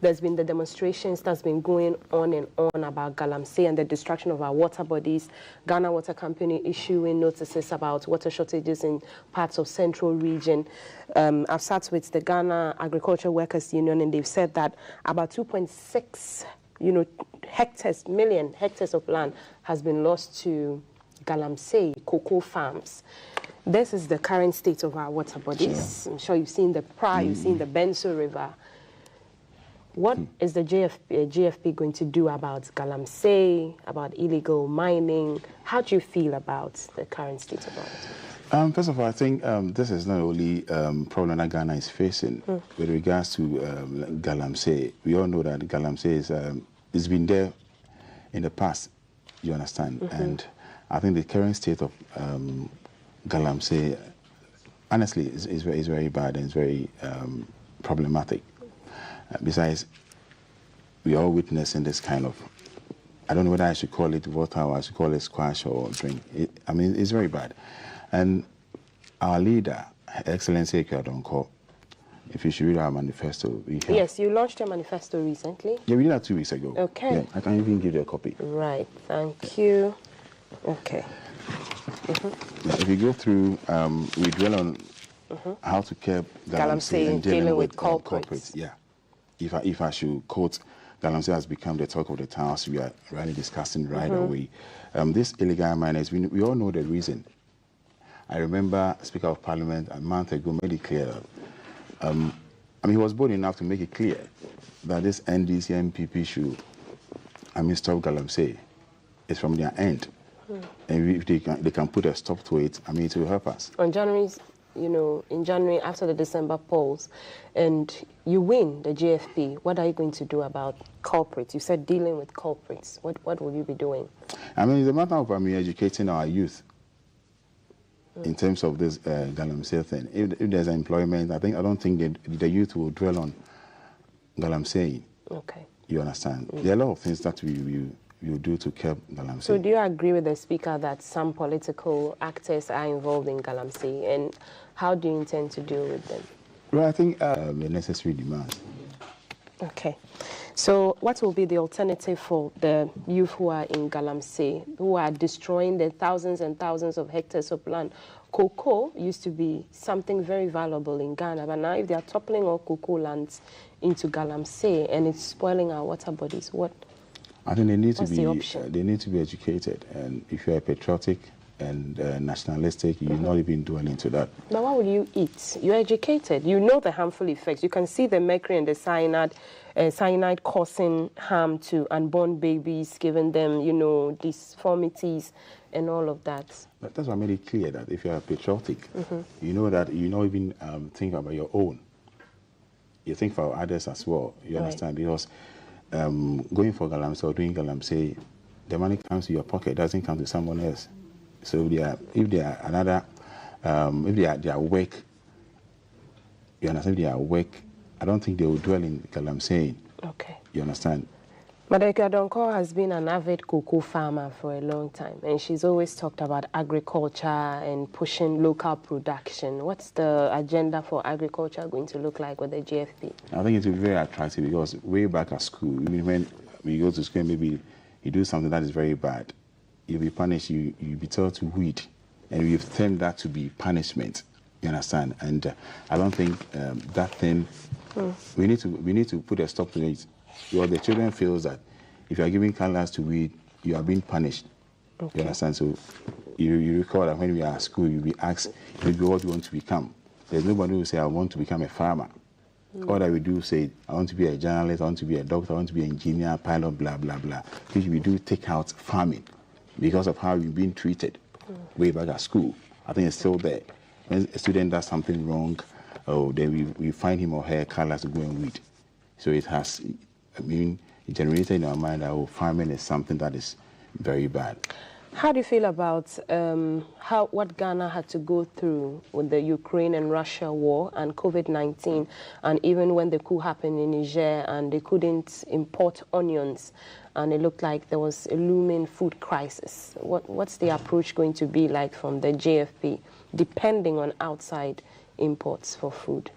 There's been the demonstrations that's been going on and on about Galamsey and the destruction of our water bodies. Ghana Water Company issuing notices about water shortages in parts of central region. I've sat with the Ghana Agriculture Workers Union, and they've said that about 2.6 million hectares of land has been lost to Galamsey cocoa farms. This is the current state of our water bodies. Sure. I'm sure you've seen the Pra, you've seen the Benso River. What is the GFP going to do about Galamsey, about illegal mining? How do you feel about the current state of our water? First of all, I think this is not only problem that Ghana is facing with regards to Galamsey. We all know that Galamsey is it's been there in the past, you understand, and I think the current state of Galamsey, honestly, is very bad and it's very problematic. Besides, we are all witnessing this kind of, I don't know whether I should call it water or I should call it squash or drink. I mean, it's very bad. And our leader, Excellency Ekua-Donkor, if you should read our manifesto. Yes, you launched a manifesto recently. Yeah, we did that 2 weeks ago. Okay. Yeah, I can even give you a copy. Right, thank you. Okay. Yeah, if you go through, we dwell on how to curb Galamsey and dealing with culprits. Yeah. If I should quote, Galamsey has become the talk of the town, as we are really discussing right away. This illegal miners, we all know the reason. I remember Speaker of Parliament a month ago made it clear that, I mean, he was bold enough to make it clear that this NDC MPP should, stop Galamsey. It's from their end. And if they can put a stop to it, it will help us. On January, in January after the December polls, and you win the GFP, what are you going to do about culprits? You said dealing with culprits. What will you be doing? It's a matter of educating our youth in terms of this Galamsey thing. If there's employment, I don't think the youth will dwell on Galamsey. Okay. You understand? There are a lot of things that we do to curb Galamsey. So do you agree with the Speaker that some political actors are involved in Galamsey, and how do you intend to deal with them? Well, I think the necessary demands. Okay. So what will be the alternative for the youth who are in Galamsey, who are destroying the thousands and thousands of hectares of land? Cocoa used to be something very valuable in Ghana, but now if they are toppling all cocoa lands into Galamsey and it's spoiling our water bodies, what? I think they need to be educated, and if you are patriotic and nationalistic, you're not even dwelling into that. Now, what will you eat? You're educated. You know the harmful effects. You can see the mercury and the cyanide causing harm to unborn babies, giving them, deformities and all of that. But that's why I made it clear that if you are patriotic, you know that you don't even think about your own. You think about others as well. You understand? Because going for Galamsey or doing Galamsey, the money comes to your pocket, it doesn't come to someone else. So if they are work, you understand, if they are work, I don't think they will dwell in Galamsey. Okay. You understand? Madam Donko has been an avid cocoa farmer for a long time, and she's always talked about agriculture and pushing local production. What's the agenda for agriculture going to look like with the GFP? I think it will be very attractive because way back at school, even when we go to school, maybe you do something that is very bad, you'll be punished, you'll be told to weed, and we've termed that to be punishment. You understand? And I don't think that thing, we need to put a stop to it. Because the children feels that if you are giving colors to weed, you are being punished. Okay. You understand? So you recall that when we are at school, you'll be asked maybe what you want to become. There's nobody who will say, I want to become a farmer. All that we do say, I want to be a journalist, I want to be a doctor, I want to be an engineer, pilot, blah, blah, blah. Which we do take out farming because of how we've been treated way back at school. I think it's still there. When a student does something wrong, then we find him or her colors to go and weed. So it has, it generated in our mind that farming is something that is very bad. How do you feel about what Ghana had to go through with the Ukraine and Russia war and COVID-19, and even when the coup happened in Niger and they couldn't import onions and it looked like there was a looming food crisis? What's the approach going to be like from the JFP, depending on outside imports for food?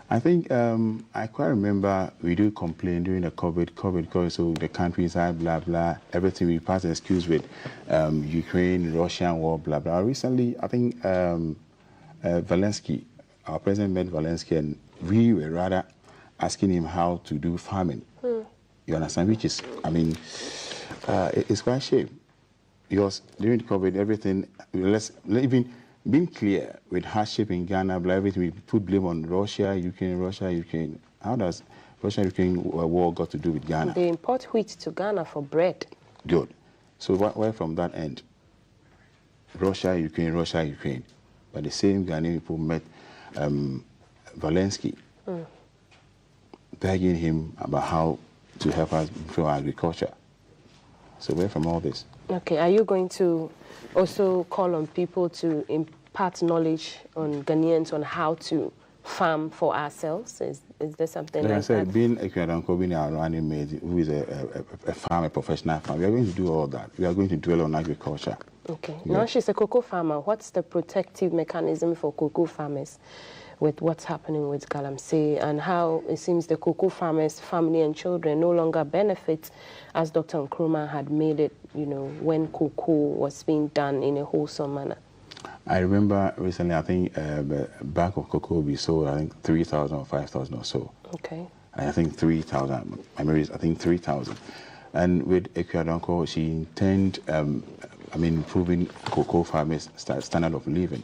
I think I quite remember we do complain during the COVID, so the countryside, blah, blah, everything. We passed an excuse with Ukraine, Russian war, blah, blah. Recently, I think Zelensky, our president met Zelensky, and we were rather asking him how to do farming. You understand? Which is, it's quite a shame. Because during COVID, everything, even being clear with hardship in Ghana, everything, we put blame on Russia, Ukraine. How does Russia-Ukraine war got to do with Ghana? They import wheat to Ghana for bread. Good. So where from that end? Russia, Ukraine. But the same Ghanaian people met Zelensky, begging him about how to help us through agriculture. So where from all this? Okay, are you going to also call on people to impart knowledge on Ghanaians on how to farm for ourselves? Is there something like that? I said, being Ekwedanko, being our running mate, who is a farmer, a professional farmer, we are going to do all that. We are going to dwell on agriculture. Okay. Yeah. Now she's a cocoa farmer. What's the protective mechanism for cocoa farmers with what's happening with Galamsey, and how it seems the cocoa farmers' family and children no longer benefit as Dr. Nkrumah had made it, when cocoa was being done in a wholesome manner? I remember recently, I think a bag of cocoa we sold, I think 3,000 or 5,000 or so. Okay. I think 3,000. I think 3,000. And with Ekwedanko, she intended, improving cocoa farmers' standard of living.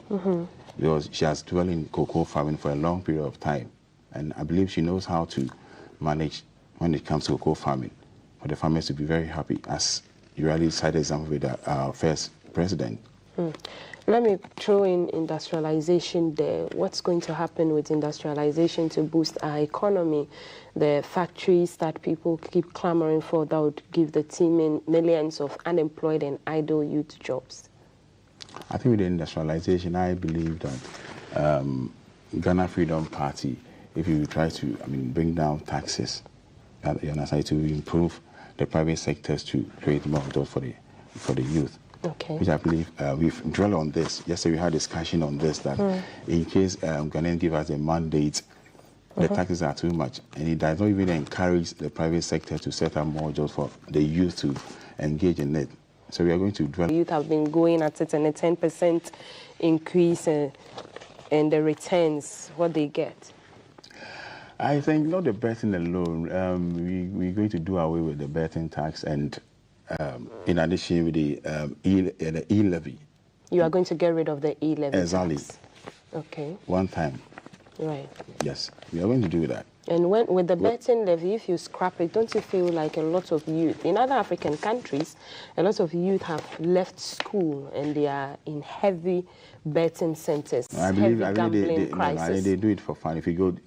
Because she has dwelled in cocoa farming for a long period of time. And I believe she knows how to manage when it comes to cocoa farming, for the farmers to be very happy, as you already cited example with our first president. Let me throw in industrialization there. What's going to happen with industrialization to boost our economy? The factories that people keep clamoring for that would give the team millions of unemployed and idle youth jobs. I think with the industrialization, I believe that Ghana Freedom Party, if you try to bring down taxes, you understand, to improve the private sectors to create more jobs for the youth. Okay. Which I believe we've dwelled on this. Yesterday we had a discussion on this, that in case Ghanaians give us a mandate, the taxes are too much, and it does not even encourage the private sector to set up more jobs for the youth to engage in it. So we are going to dwell. Youth have been going at it, and a 10% increase in the returns, what they get. I think not the betting alone. We're going to do away with the betting tax, and in addition with the e-levy. You are going to get rid of the e-levy exactly. tax. Okay. One time. Right. Yes, we are going to do that. And with the betting levy, if you scrap it, don't you feel like a lot of youth, in other African countries, a lot of youth have left school and they are in heavy betting centers, heavy gambling crisis? They do it for fun. If you go,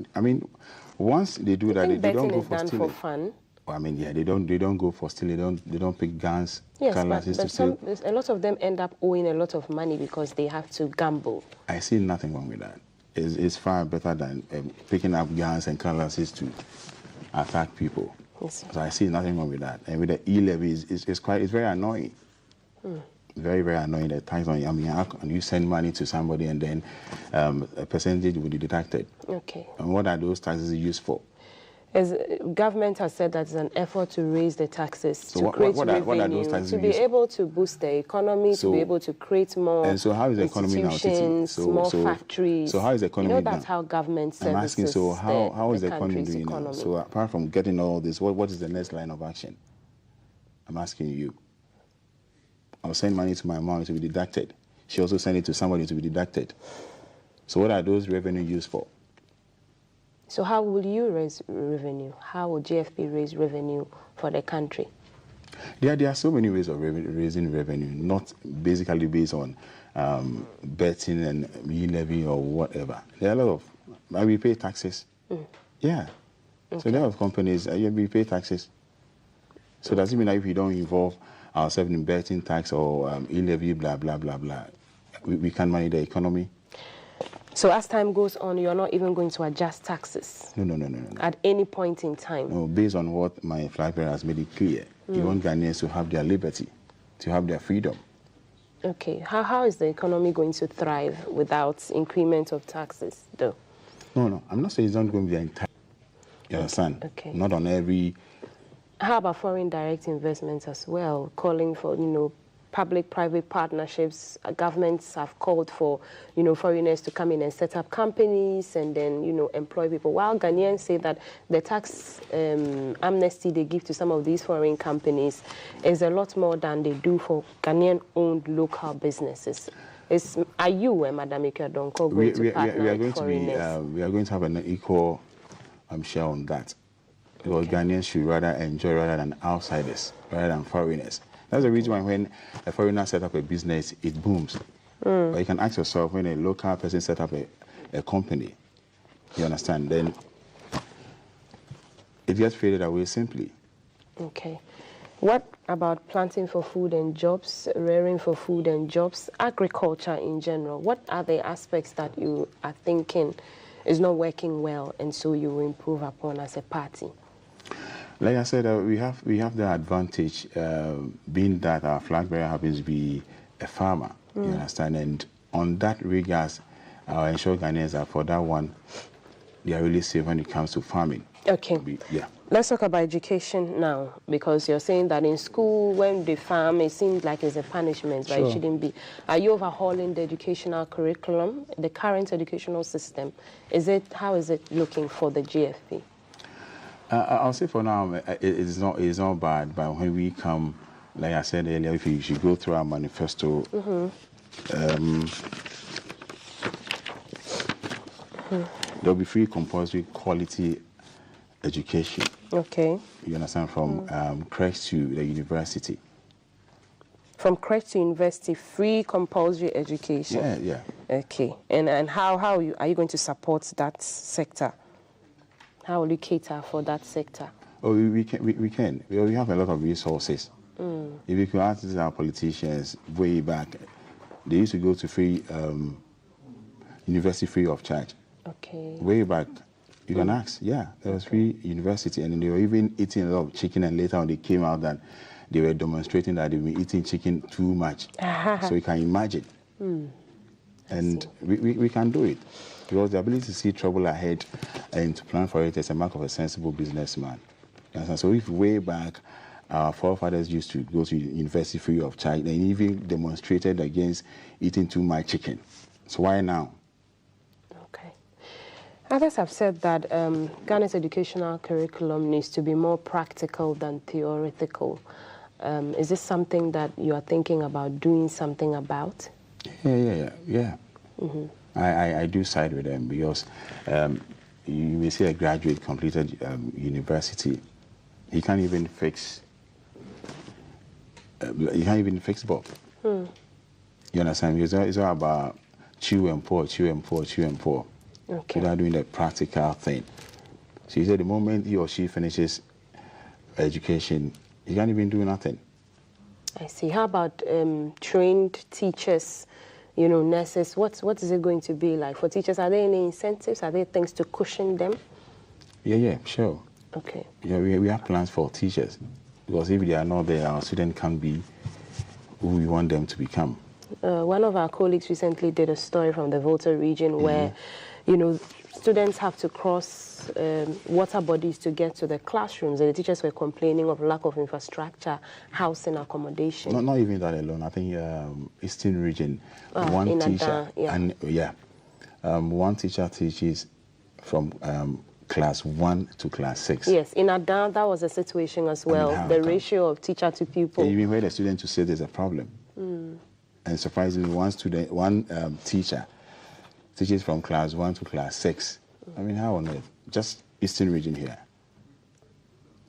once they do that, they don't go for stealing. betting is done for fun? I mean, yeah, they don't go for stealing. They don't pick guns. Yes, but a lot of them end up owing a lot of money because they have to gamble. I see nothing wrong with that. It's far better than picking up guns and cutlasses to attack people. Yes. So I see nothing wrong with that. And with the e-levy, it's very annoying. Very, very annoying. The tax on, I mean, you send money to somebody and then a percentage will be deducted. Okay. And what are those taxes used for? As government has said that it's an effort to raise the taxes, so to create what are those taxes to be able to boost the economy, to be able to create more and so how is the economy now? More factories. So how is the economy You know, that's how government services. I'm asking, so how is the economy doing now? So apart from getting all this, what is the next line of action? I'm asking you. I'll send money to my mom to be deducted. She also sent it to somebody to be deducted. So what are those revenue used for? So how will you raise revenue? How will GFP raise revenue for the country? There are so many ways of raising revenue, not basically based on betting and e-levy or whatever. There are a lot of, we pay taxes. Yeah. Okay. So there are companies, we pay taxes. So does it mean that if we don't involve ourselves in betting tax or e-levy, blah, blah, blah, blah, we can't manage the economy? So as time goes on, you're not even going to adjust taxes? No. At any point in time? No, based on what my flag bearer has made it clear. You want Ghanaians to have their liberty, to have their freedom. Okay. How is the economy going to thrive without increment of taxes, though? No. I'm not saying it's not going to be the entire. You understand? Okay. Not on every. How about foreign direct investments as well? Calling for, public-private partnerships. Governments have called for, foreigners to come in and set up companies and then, employ people. While Ghanaians say that the tax amnesty they give to some of these foreign companies is a lot more than they do for Ghanaian-owned local businesses. Are you and Madam Ikuadonko going to partner with foreigners? We are going to have an equal share on that. Because Ghanaians should rather enjoy rather than outsiders, rather than foreigners. That's the reason why when a foreigner set up a business, it booms. But you can ask yourself, when a local person set up a company, you understand, then it gets faded away simply. Okay. What about planting for food and jobs, rearing for food and jobs, agriculture in general? What are the aspects that you are thinking is not working well and so you will improve upon as a party? Like I said, we have the advantage, being that our flag bearer happens to be a farmer, you understand, and on that regards, I ensure Ghanaians are for that one, they are really safe when it comes to farming. Okay. Let's talk about education now, because you're saying that in school, when they farm, it seems like it's a punishment, but it shouldn't be. Are you overhauling the educational curriculum, the current educational system? How is it looking for the GFP? I'll say for now, it's not bad, but when we come, like I said earlier, if you should go through our manifesto, there'll be free compulsory quality education. Okay. You understand, from crèche to the university. From crèche to university, free compulsory education. Yeah. Okay. And how are you going to support that sector? How will you cater for that sector? Oh, we can. We have a lot of resources. If you could ask our politicians way back, they used to go to free university free of charge. Okay. Way back, you can ask. Yeah, there was free university, and they were even eating a lot of chicken. And later on, they came out that they were demonstrating that they've been eating chicken too much. So you can imagine. And we can do it. Because the ability to see trouble ahead and to plan for it is a mark of a sensible businessman. So if way back, our forefathers used to go to university free of charge, they even demonstrated against eating too much chicken. So why now? Okay. Others have said that Ghana's educational curriculum needs to be more practical than theoretical. Is this something that you are thinking about doing something about? Yeah. I do side with them because you may see a graduate completed university, he can't even fix Bob. You understand? It's all about chew and pour. Okay. Without doing the practical thing. So he said the moment he or she finishes education, you can't even do nothing. I see. How about trained teachers, you know, nurses? What is it going to be like for teachers? Are there any incentives? Are there things to cushion them? Yeah, sure. Okay. Yeah, we have plans for teachers, because if they are not there, our students can't be who we want them to become. One of our colleagues recently did a story from the Volta region where, you know, students have to cross water bodies to get to the classrooms, and the teachers were complaining of lack of infrastructure, housing, accommodation. Not even that alone. I think Eastern region, one teacher, one teacher teaches from class 1 to class 6. Yes, in Adan, that was a situation as well. The ratio of teacher to pupil. Even where the student to say there's a problem. And surprisingly, one teacher teaches from class 1 to class 6. I mean, how on earth? Just Eastern region here.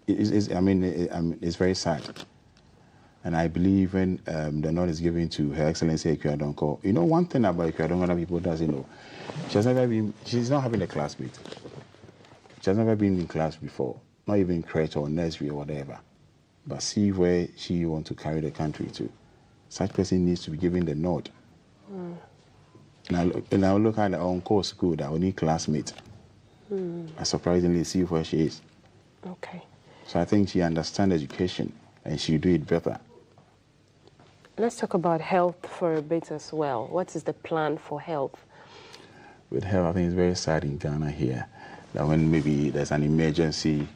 It's very sad. And I believe when the nod is given to Her Excellency Akua Donkor, you know, one thing about Akua Donkor that people doesn't know, she's not having a classmate. She has never been in class before, not even crèche or nursery or whatever. But see where she wants to carry the country to. Such person needs to be given the nod. Now look at the on-course school, that only classmate. And surprisingly, see where she is. Okay. So I think she understands education and she'll do it better. Let's talk about health for a bit as well. What is the plan for health? With health, I think it's very sad in Ghana here that when maybe there's an emergency,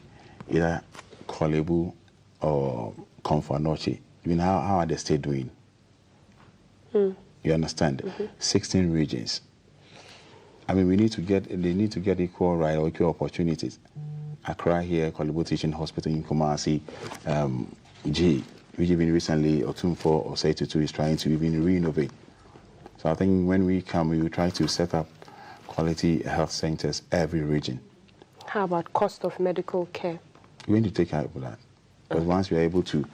either Korle Bu or Komfo Anokye, I mean, how are the state doing? You understand? 16 regions. I mean, they need to get equal right or equal opportunities. Accra here, Korle Bu Teaching Hospital in Kumasi, which even recently, Otumfo Osei Tutu is trying to even renovate. So I think when we come, we will try to set up quality health centers every region. How about cost of medical care? We're going to take care of that. But once we are able to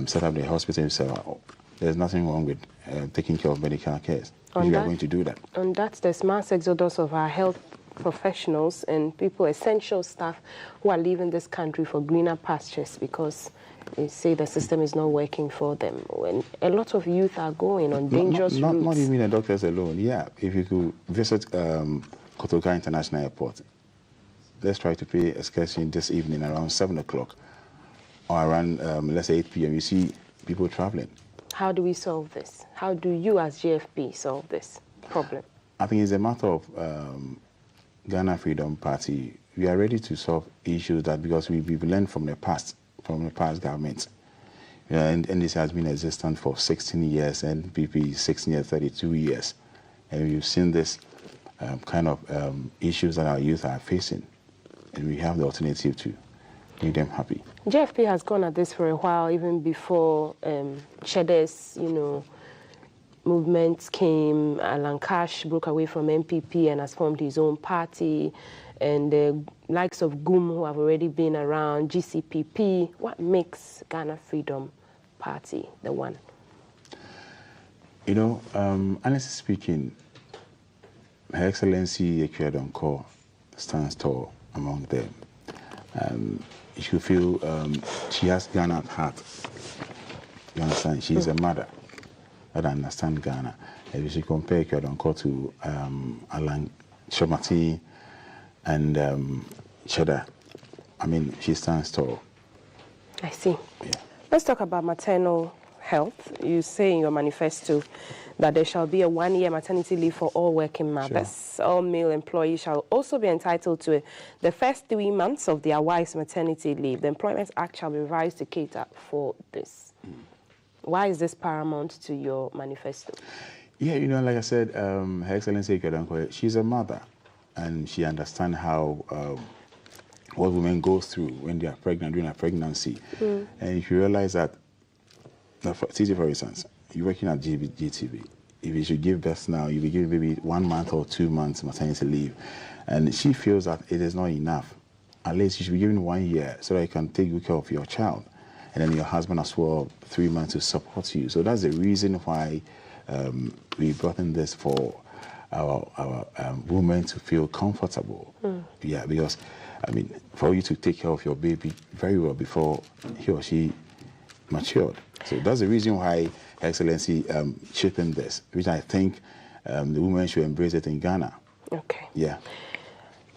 set up the hospital, there's nothing wrong with taking care of medical care. We are going to do that. And that's the mass exodus of our health professionals and people, essential staff who are leaving this country for greener pastures because they say the system is not working for them. When a lot of youth are going on dangerous routes. Not even the doctors alone. Yeah, if you could visit Kotoka International Airport, let's try to pay excursion this evening around 7 o'clock or around, let's say 8 p.m. You see people traveling. How do we solve this? How do you as GFP solve this problem? I think it's a matter of Ghana Freedom Party. We are ready to solve issues that because we've learned from the past governments. And this has been existent for 16 years, and NPP 16 years, 32 years. And we've seen this kind of issues that our youth are facing. And we have the alternative to make them happy. GFP has gone at this for a while, even before Chede's, movements came. Alan Cash broke away from NPP and has formed his own party. And the likes of GUM, who have already been around, GCPP. What makes Ghana Freedom Party the one? Honestly speaking, Her Excellency Akua Donkor stands tall among them. You feel she has Ghana at heart. You understand? She's a mother that understands Ghana. If you should compare Akua Donkor to Alan Shomati and Cheda, I mean, she stands tall. I see. Yeah. Let's talk about maternal health. You say in your manifesto that there shall be a 1-year maternity leave for all working mothers. Sure. All male employees shall also be entitled to the first 3 months of their wife's maternity leave. The Employment Act shall be revised to cater for this. Why is this paramount to your manifesto? Yeah, like I said, Her Excellency Akua Donkor, she's a mother, and she understands how what women go through when they are pregnant, during a pregnancy. And if you realize that, TT, for instance, you're working at GTV. If you should give birth now, you'll be given maybe 1 month or 2 months maternity leave. And she feels that it is not enough. At least you should be given 1 year so that you can take good care of your child. And then your husband as well, 3 months to support you. So that's the reason why we brought in this for our women to feel comfortable. Yeah, because I mean, for you to take care of your baby very well before he or she matured. So that's the reason why Her Excellency chipped this, which I think the women should embrace it in Ghana. Okay. Yeah.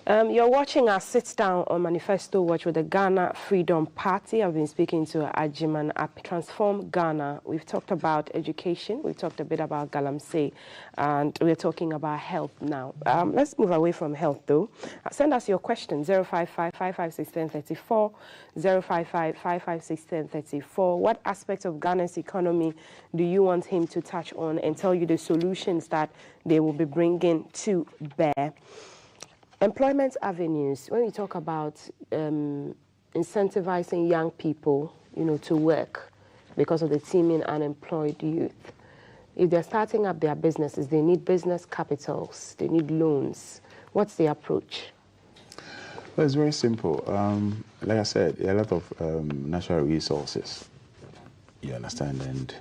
You're watching our Sit Down on Manifesto Watch with the Ghana Freedom Party. I've been speaking to Ajiman at Transform Ghana. We've talked about education. We've talked a bit about Galamsey. And we're talking about health now. Let's move away from health, though. Send us your questions, 055-556-1034, 055-556-1034. What aspect of Ghana's economy do you want him to touch on and tell you the solutions that they will be bringing to bear? Employment avenues, when we talk about incentivizing young people, to work because of the teeming unemployed youth, if they're starting up their businesses, they need business capitals, they need loans. What's the approach? Well, it's very simple. Like I said, there are a lot of natural resources, you understand, and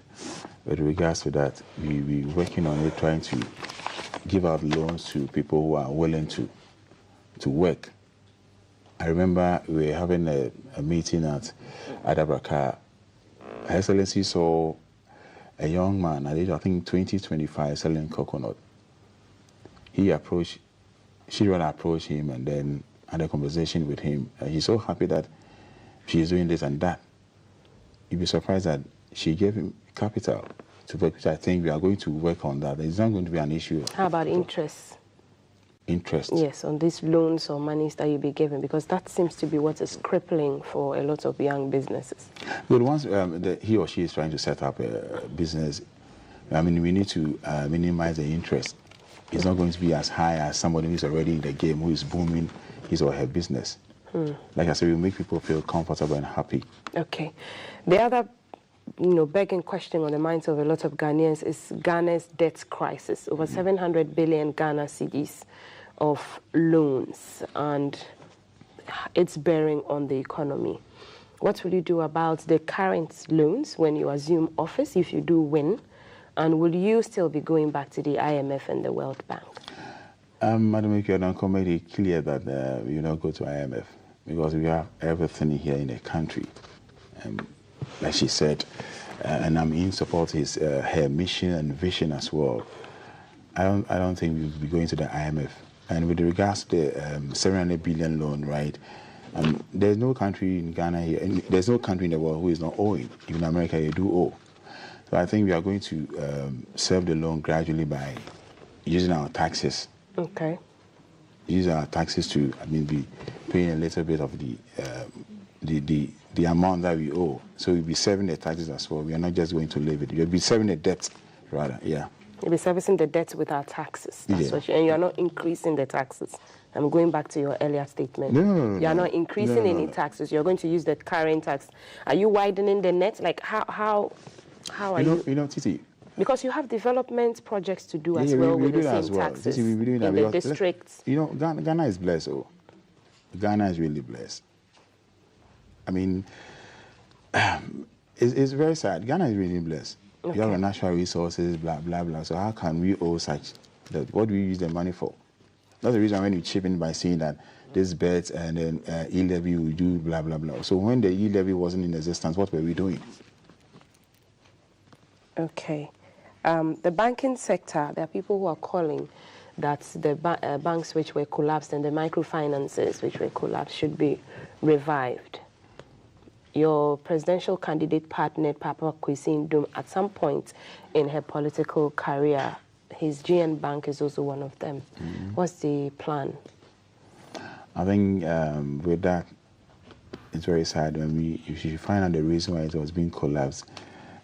with regards to that, we're working on it, trying to give out loans to people who are willing to work. I remember we were having a meeting at Adabraka. Her Excellency saw a young man at age, I think 20-25, selling coconut. She approached him and then had a conversation with him. He's so happy that she's doing this and that. You'd be surprised that she gave him capital to work, which I think we are going to work on that. It's not going to be an issue. How about interest? Interest. Yes, on these loans or monies that you'll be given, because that seems to be what is crippling for a lot of young businesses. But once he or she is trying to set up a business, I mean, we need to minimize the interest. It's not going to be as high as somebody who's already in the game, who is booming his or her business. Like I said, we make people feel comfortable and happy. Okay. The other begging question on the minds of a lot of Ghanaians is Ghana's debt crisis. Over 700 billion Ghana cedis of loans and its bearing on the economy. What will you do about the current loans when you assume office, if you do win? And will you still be going back to the IMF and the World Bank? Madam Ikeodon Committee clear that we will not go to IMF because we have everything here in the country. Like she said, and I'm in support of her mission and vision as well. I don't think we'll be going to the IMF. And with regards to the 700 billion loan, right? There's no country in Ghana here, and there's no country in the world who is not owing. Even America, they do owe. So I think we are going to serve the loan gradually by using our taxes. Okay. Use our taxes to, be paying a little bit of the amount that we owe. So we'll be serving the taxes as well. We are not just going to leave it. We'll be serving the debt, rather, yeah. You'll be servicing the debt with our taxes. That's what and you're not increasing the taxes. I'm going back to your earlier statement. No. You're not increasing any taxes. You're going to use the current tax. Are you widening the net? Like, how are you? You know, Titi. Because you have development projects to do as well with the same taxes in the districts. Ghana is blessed. Ghana is really blessed. It's very sad. Ghana is really blessed. Okay. We have our natural resources, blah, blah, blah. So how can we owe such? What do we use the money for? That's the reason when you chip in by saying that this bet and then e-levy will do blah, blah, blah. So when the e-levy wasn't in existence, what were we doing? Okay. The banking sector, there are people who are calling that the banks which were collapsed and the microfinances which were collapsed should be revived. Your presidential candidate partner, Papa Kwesi Nduom, at some point in her political career, his GN Bank is also one of them. What's the plan? I think with that, it's very sad when if you find out the reason why it was being collapsed.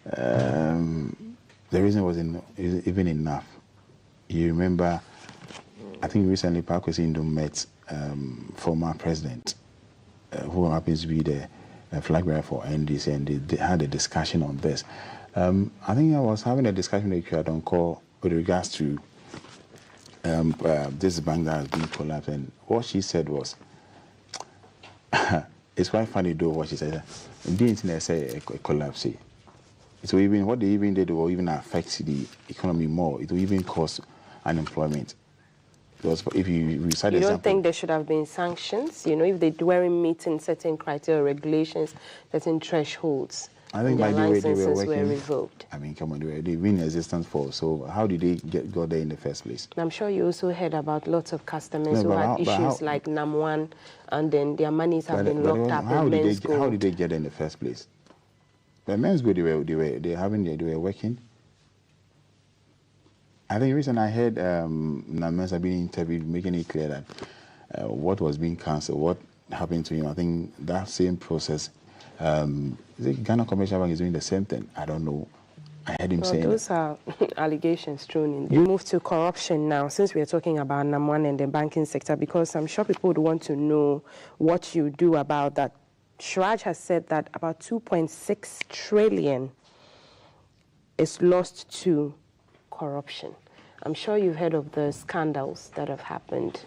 The reason wasn't even enough. You remember, I think recently Papa Kwesi Nduom met former president, who happens to be the flag bearer for NDC, and they had a discussion on this. I think I was having a discussion with Ikeodon Call with regards to this bank that has been collapsed, and what she said was, it's quite funny though what she said. Didn't say a collapse. So even what they even did will even affect the economy more. It will even cause unemployment. Because if you cite you don't example, think there should have been sanctions? You know, if they weren't meeting certain criteria, regulations, certain thresholds, I think their by the way they licenses were were working, revoked. I mean, come on, they've been in existence for, so how did they got there in the first place? I'm sure you also heard about lots of customers No, who had issues how, like NAM1, and then their monies have been locked up how in did men's how did they get there in the first place? The men's go, they were working. I think the reason I heard Namens have been interviewed, making it clear that what was being cancelled, what happened to him, I think that same process, is it Ghana Commercial Bank is doing the same thing? I don't know. I heard him saying those are allegations thrown in. You move to corruption now, since we are talking about NAM1 and the banking sector, because I'm sure people would want to know what you do about that. Shraj has said that about 2.6 trillion is lost to corruption. I'm sure you've heard of the scandals that have happened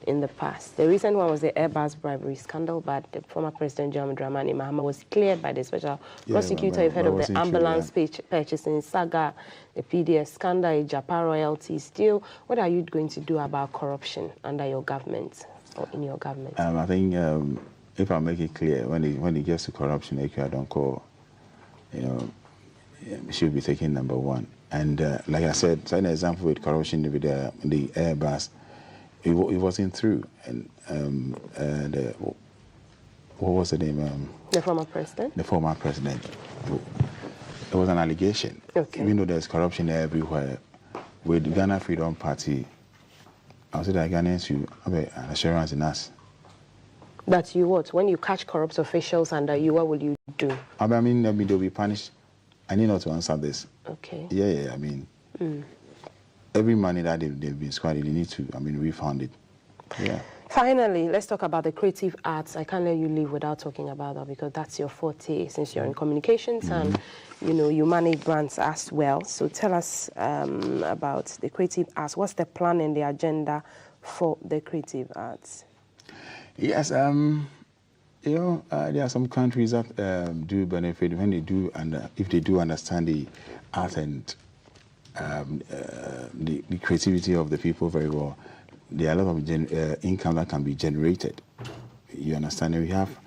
in the past. The recent one was the Airbus bribery scandal, but the former President John Dramani Mahama was cleared by the special prosecutor. You've heard of the ambulance purchasing saga, the PDS scandal, Japan royalty. Still, what are you going to do about corruption under your government or in your government? I think if I make it clear, when it gets to corruption, I don't call, should be taking number one. And like I said, so an example with corruption with the Airbus, it wasn't through. And what was the name? The former president? The former president. It was an allegation. Okay. Even though there's corruption everywhere, with the Ghana Freedom Party, I would say that Ghanaians should have an assurance in us. That you what? When you catch corrupt officials under you, what will you do? I mean they'll be punished. I need not to answer this. Okay. Yeah, I mean, every money that they've been squandered, they need to, refund it. Yeah. Finally, let's talk about the creative arts. I can't let you leave without talking about that, because that's your forte since you're in communications and, you manage brands as well. So tell us about the creative arts. What's the plan and the agenda for the creative arts? Yes, there are some countries that do benefit when they do, and if they do understand the art and the creativity of the people very well, there are a lot of income that can be generated. You understand? We have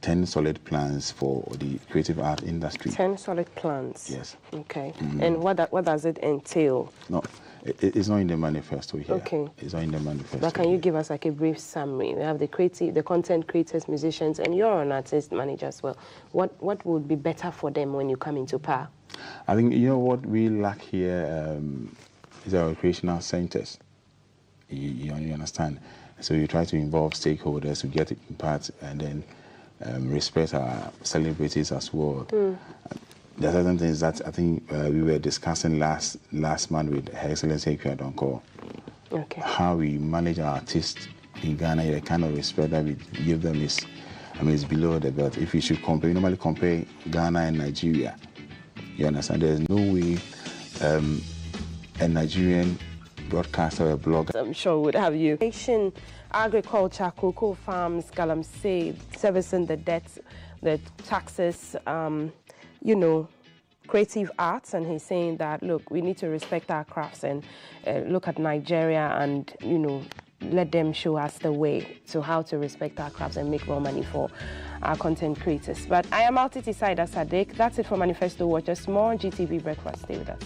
10 solid plans for the creative art industry. 10 solid plans? Yes. Okay. And what does it entail? No, it's not in the manifesto here. Okay. It's not in the manifesto. But can you give us like a brief summary? We have the content creators, musicians, and you're an artist manager as well. What would be better for them when you come into power? I think, what we lack here is our recreational centers. You understand? So you try to involve stakeholders to get impact and then respect our celebrities as well. There are certain things that I think we were discussing last month with Her Excellency Akua Donkor. Okay. How we manage our artists in Ghana, the kind of respect that we give them is below the belt. If you should compare, you normally compare Ghana and Nigeria. You understand? There's no way a Nigerian broadcaster or a blogger, I'm sure would have you. Agriculture, cocoa farms, galamsey, servicing the debts, the taxes, creative arts, and he's saying that, look, we need to respect our crafts and look at Nigeria and, let them show us the way to how to respect our crafts and make more money for our content creators. But I am Altiti Saida Sadiq. That's it for Manifesto Watch. Just more GTV Breakfast. Stay with us.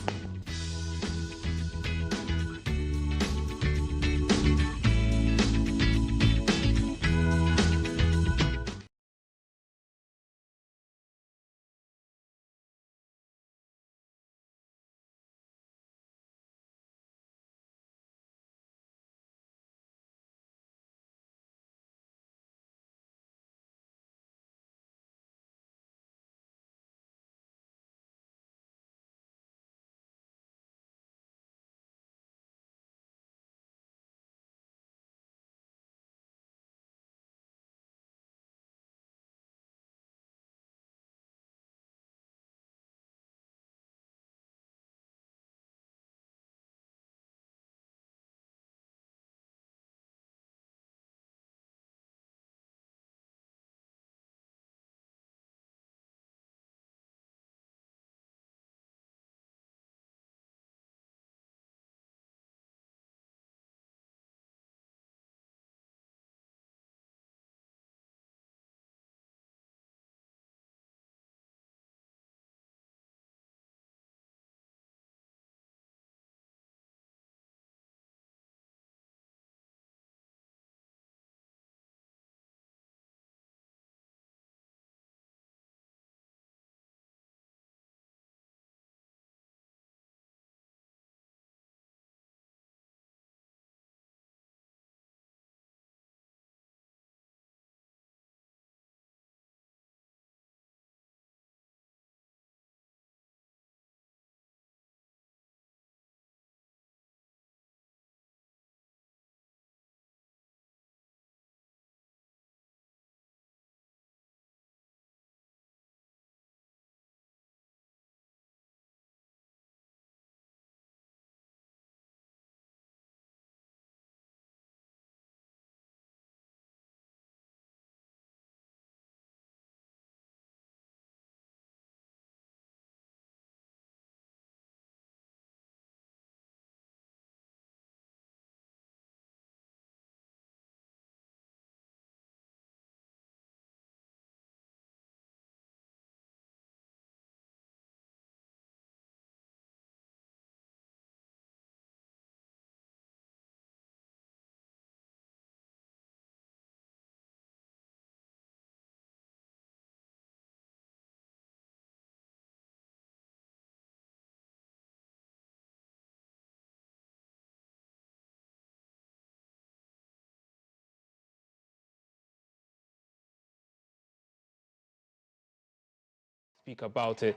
speak about it.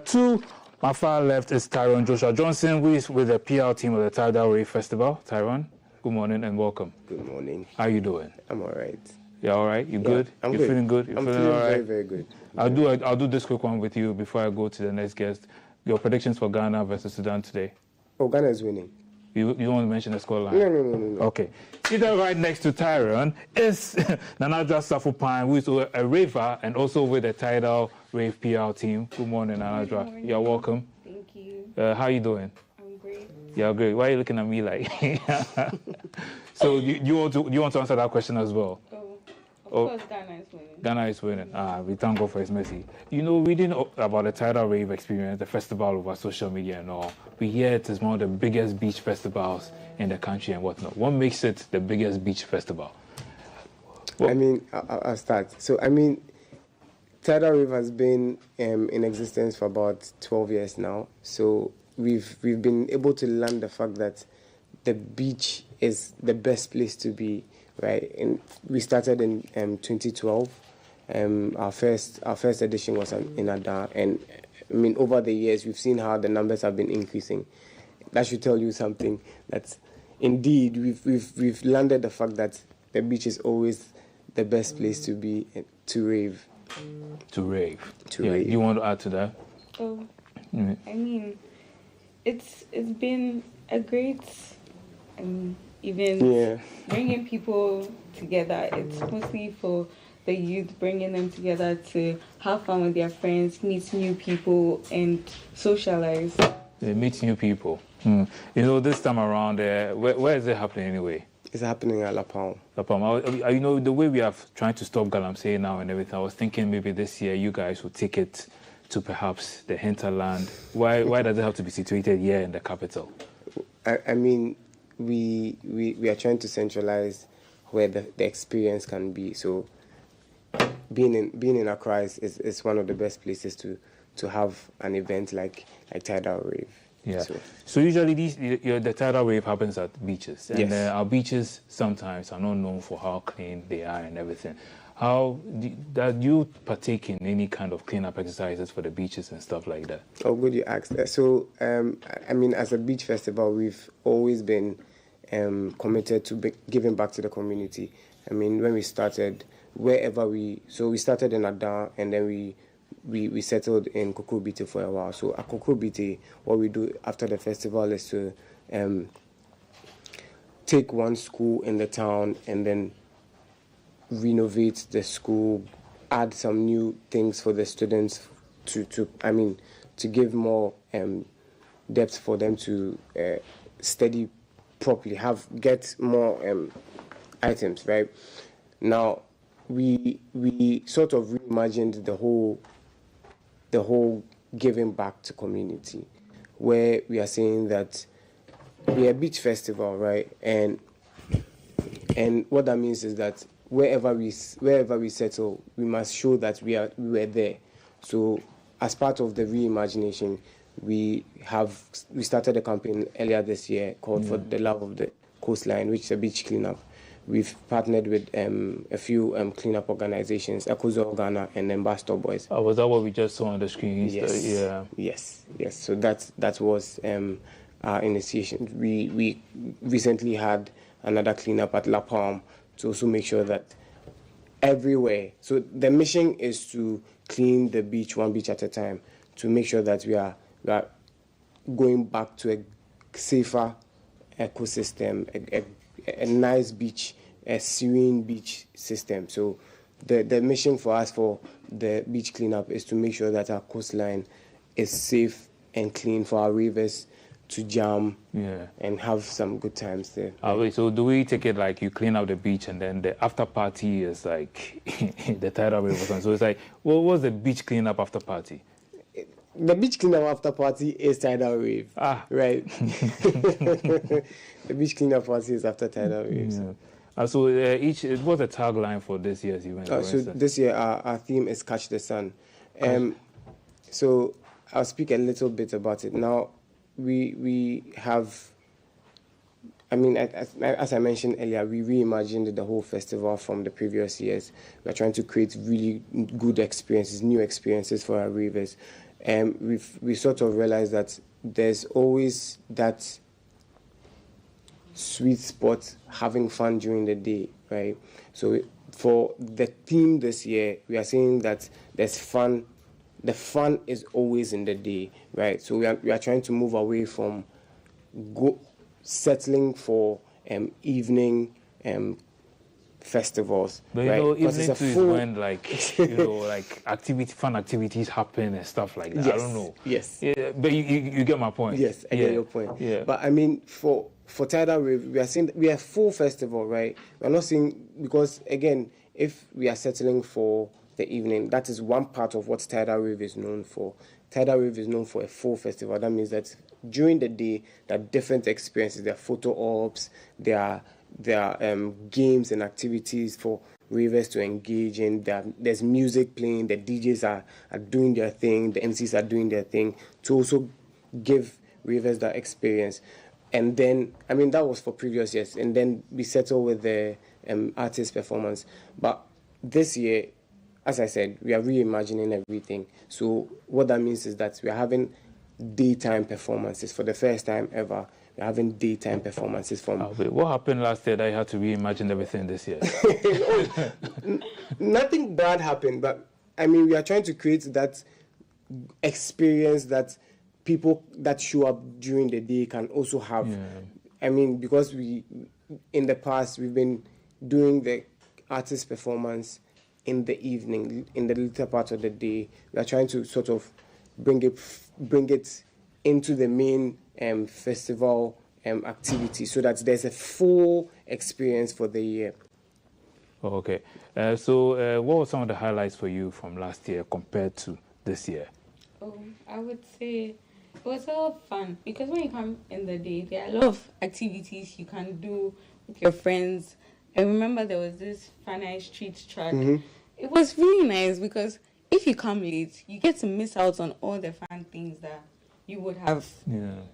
To my far left is Tyrone Joshua Johnson, who is with the PR team of the Tidal Wave Festival. Tyrone, good morning and welcome. Good morning. How you doing? I'm all right. You all right? You good? I'm you good. Feeling good? I'm feeling all right? very, very good. I'll do this quick one with you before I go to the next guest. Your predictions for Ghana versus Sudan today? Oh, Ghana is winning. You want to mention the scoreline? No. Okay. Either right next to Tyrone is Nanadra Safopine, who is a raver and also with the Tidal Rave PR team. Good morning, Nanadra. Good morning. You're welcome. Thank you. How you doing? I'm great. Yeah, great. Why are you looking at me like? So you want to answer that question as well? Of course, Ghana is winning. Ghana is winning. We thank God for His mercy. You know, reading about the Tidal Rave experience, the festival over social media and all, we hear it is one of the biggest beach festivals in the country and whatnot. What makes it the biggest beach festival? I'll start. So, Tidal Rave has been in existence for about 12 years now. So we've been able to learn the fact that the beach is the best place to be. Right, and we started in 2012. Our first edition was in Ada, and over the years we've seen how the numbers have been increasing. That should tell you something. That indeed we've landed the fact that the beach is always the best place to be to rave. To rave. To rave. You want to add to that? Oh, it's been a great. Even bringing people together, it's mostly for the youth, bringing them together to have fun with their friends, meet new people, and socialize. Meet new people. You know, this time around, where is it happening anyway? It's happening at La Palme. La Palme. You know, the way we are trying to stop Galamsey now and everything, I was thinking maybe this year you guys will take it to perhaps the hinterland. Why does it have to be situated here in the capital? We are trying to centralize where the experience can be. So being in Accra is one of the best places to have an event like Tidal Rave. Yeah. So usually the Tidal Rave happens at beaches, and yes. Our beaches sometimes are not known for how clean they are and everything. How do you partake in any kind of cleanup exercises for the beaches and stuff like that? Oh, good you asked that. So, as a beach festival, we've always been committed to giving back to the community. When we started, we started in Adan, and then we settled in Kokobite for a while. So at Kokobite, what we do after the festival is to take one school in the town and then renovate the school, add some new things for the students to give more depth for them to study properly, get more items. Right now, we sort of reimagined the whole giving back to community, where we are saying that we are a beach festival, right? And what that means is that wherever we settle, we must show that we were there. So as part of the reimagination, we started a campaign earlier this year called For the Love of the Coastline, which is a beach cleanup. We've partnered with a few cleanup organizations, Ecozo Ghana and Ambassador Boys. Was that what we just saw on the screen? Yes. So that was our initiation. We recently had another cleanup at La Palme to also make sure that everywhere. So the mission is to clean the beach, one beach at a time, to make sure that we are going back to a safer ecosystem, a nice beach, a serene beach system. So the mission for us for the beach cleanup is to make sure that our coastline is safe and clean for our rivers to jam and have some good times there. So do we take it like you clean up the beach and then the after party is like the Tidal Rave? So it's like, what was the beach cleanup after party? The beach cleanup after party is Tidal Rave. Right. The beach cleanup party is after Tidal Raves. So what's the tagline for this year's event? So this year our theme is Catch the Sun. So I'll speak a little bit about it. Now, we have I mean, as I mentioned earlier, we reimagined the whole festival from the previous years. We're trying to create really good experiences, new experiences for our ravers. And we sort of realized that there's always that sweet spot having fun during the day, right? So for the theme this year, we are saying that there's fun. The fun is always in the day, right? So we are trying to move away from settling for evening festivals. But you right? know, evening too is when like you know, like fun activities happen and stuff like that. Yes. I don't know. Yes. Yeah, but you get my point. Yes, I get your point. Yeah. But I mean, for Tidal Wave, we are saying we are full festival, right? We're not saying, because again, if we are settling for the evening, that is one part of what Tidal Wave is known for. Tidal Wave is known for a full festival. That means that during the day, there are different experiences. There are photo ops, there are games and activities for ravers to engage in. There's music playing, the DJs are doing their thing, the MCs are doing their thing to also give ravers that experience. And then, I mean, that was for previous years. And then we settle with the artist performance. But this year, as I said, we are reimagining everything. So what that means is that we are having daytime performances for the first time ever. We're having daytime performances from... What happened last year that you had to reimagine everything this year? Nothing bad happened, but I mean, we are trying to create that experience that people that show up during the day can also have. Yeah. I mean, because in the past, we've been doing the artist performance in the evening, in the later part of the day. We are trying to sort of bring it into the main festival activity so that there's a full experience for the year. Oh, okay. So what were some of the highlights for you from last year compared to this year? I would say it was all fun, because when you come in the day, there are a lot of activities you can do with your friends. I remember there was this Fana street track. Mm-hmm. It was really nice because if you come late, you get to miss out on all the fun things that you would have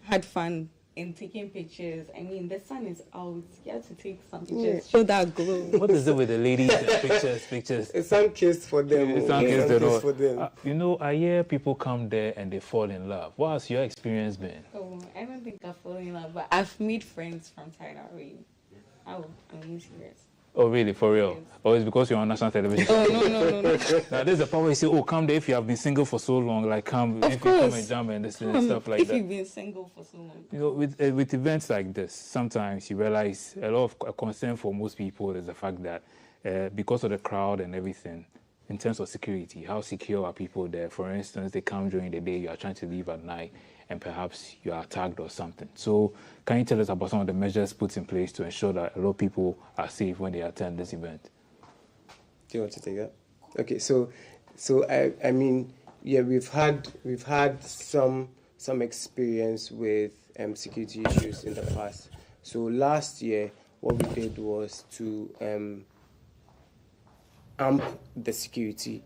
had fun in taking pictures. I mean, the sun is out. You have to take some pictures. Show that glow. What is it with the ladies and pictures? It's sun kissed for them. It's sun kissed for them. You know, I hear people come there and they fall in love. What has your experience been? Oh, I don't think I've fallen in love, but I've made friends from Tidal Wave. I'm serious. Oh, really? For real? Yes. Or it's because you're on national television? Oh, no. Now, there's a part where you say, oh, come there if you have been single for so long. Like, come, if you come and jump and this and stuff like that. If you've been single for so long. You know, with events like this, sometimes you realize a lot of concern for most people is the fact that because of the crowd and everything, in terms of security, how secure are people there? For instance, they come during the day, you are trying to leave at night, and perhaps you are attacked or something. So can you tell us about some of the measures put in place to ensure that a lot of people are safe when they attend this event? Do you want to take that? Okay, so I mean, yeah, we've had some experience with security issues in the past. So last year, what we did was to amp the security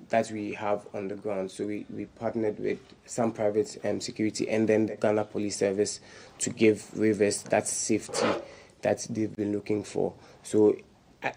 that we have on the ground. So we partnered with some private security and then the Ghana Police Service to give ravers that safety that they've been looking for. So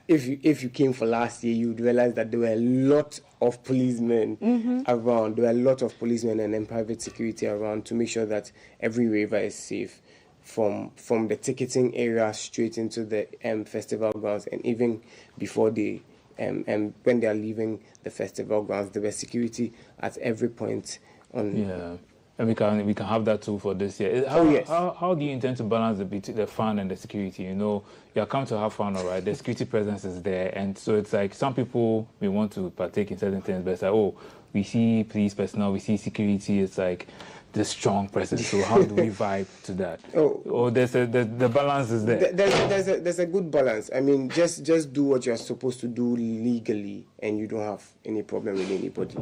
if you came for last year, you'd realize that there were a lot of policemen around. There were a lot of policemen and then private security around to make sure that every raver is safe from the ticketing area straight into the festival grounds, and even before they and when they are leaving the festival grounds, there was security at every point on. Yeah, and we can have that too for this year. How do you intend to balance the fun and the security? You know, you are come to have fun, all right. The security presence is there, and so it's like some people may want to partake in certain things, but it's like, oh, we see police personnel, we see security. It's like the strong presence. So how do we vibe to that? The balance is there. There's a good balance. I mean, just do what you're supposed to do legally, and you don't have any problem with anybody.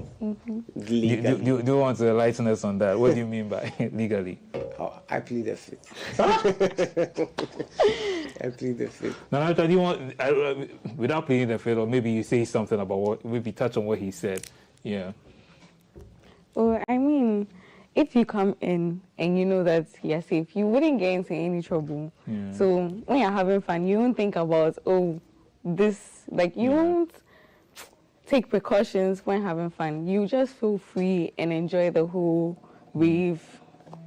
Legally. Do you want to enlighten us on that? What do you mean by legally? I plead the fifth. I plead the fifth. No, do you want without pleading the fifth, or maybe you say something about maybe touch on what he said. Yeah. Well, I mean, if you come in and you know that you're safe, you wouldn't get into any trouble. Yeah. So when you're having fun, you won't think about, oh, this, like, you won't take precautions when having fun. You just feel free and enjoy the whole rave.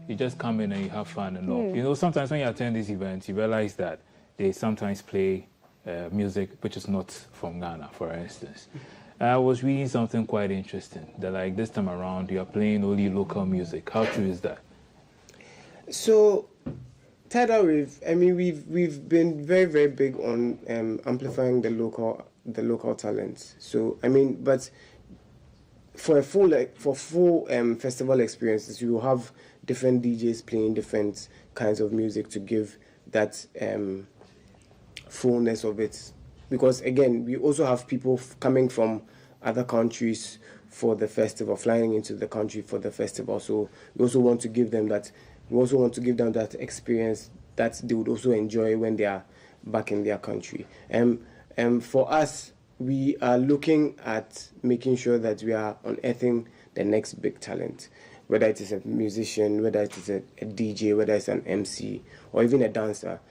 You just come in and you have fun and all. Yeah. You know, sometimes when you attend these events, you realize that they sometimes play music which is not from Ghana, for instance. I was reading something quite interesting, that like this time around, you are playing only local music. How true is that? So, Tidal Wave, I mean, we've been very, very big on amplifying the local talents. So, I mean, but for full festival experiences, you will have different DJs playing different kinds of music to give that fullness of it. Because again, we also have people coming from other countries for the festival, flying into the country for the festival. So we also want to give them that. We also want to give them that experience that they would also enjoy when they are back in their country. For us, we are looking at making sure that we are unearthing the next big talent, whether it is a musician, whether it is a DJ, whether it's an MC, or even a dancer.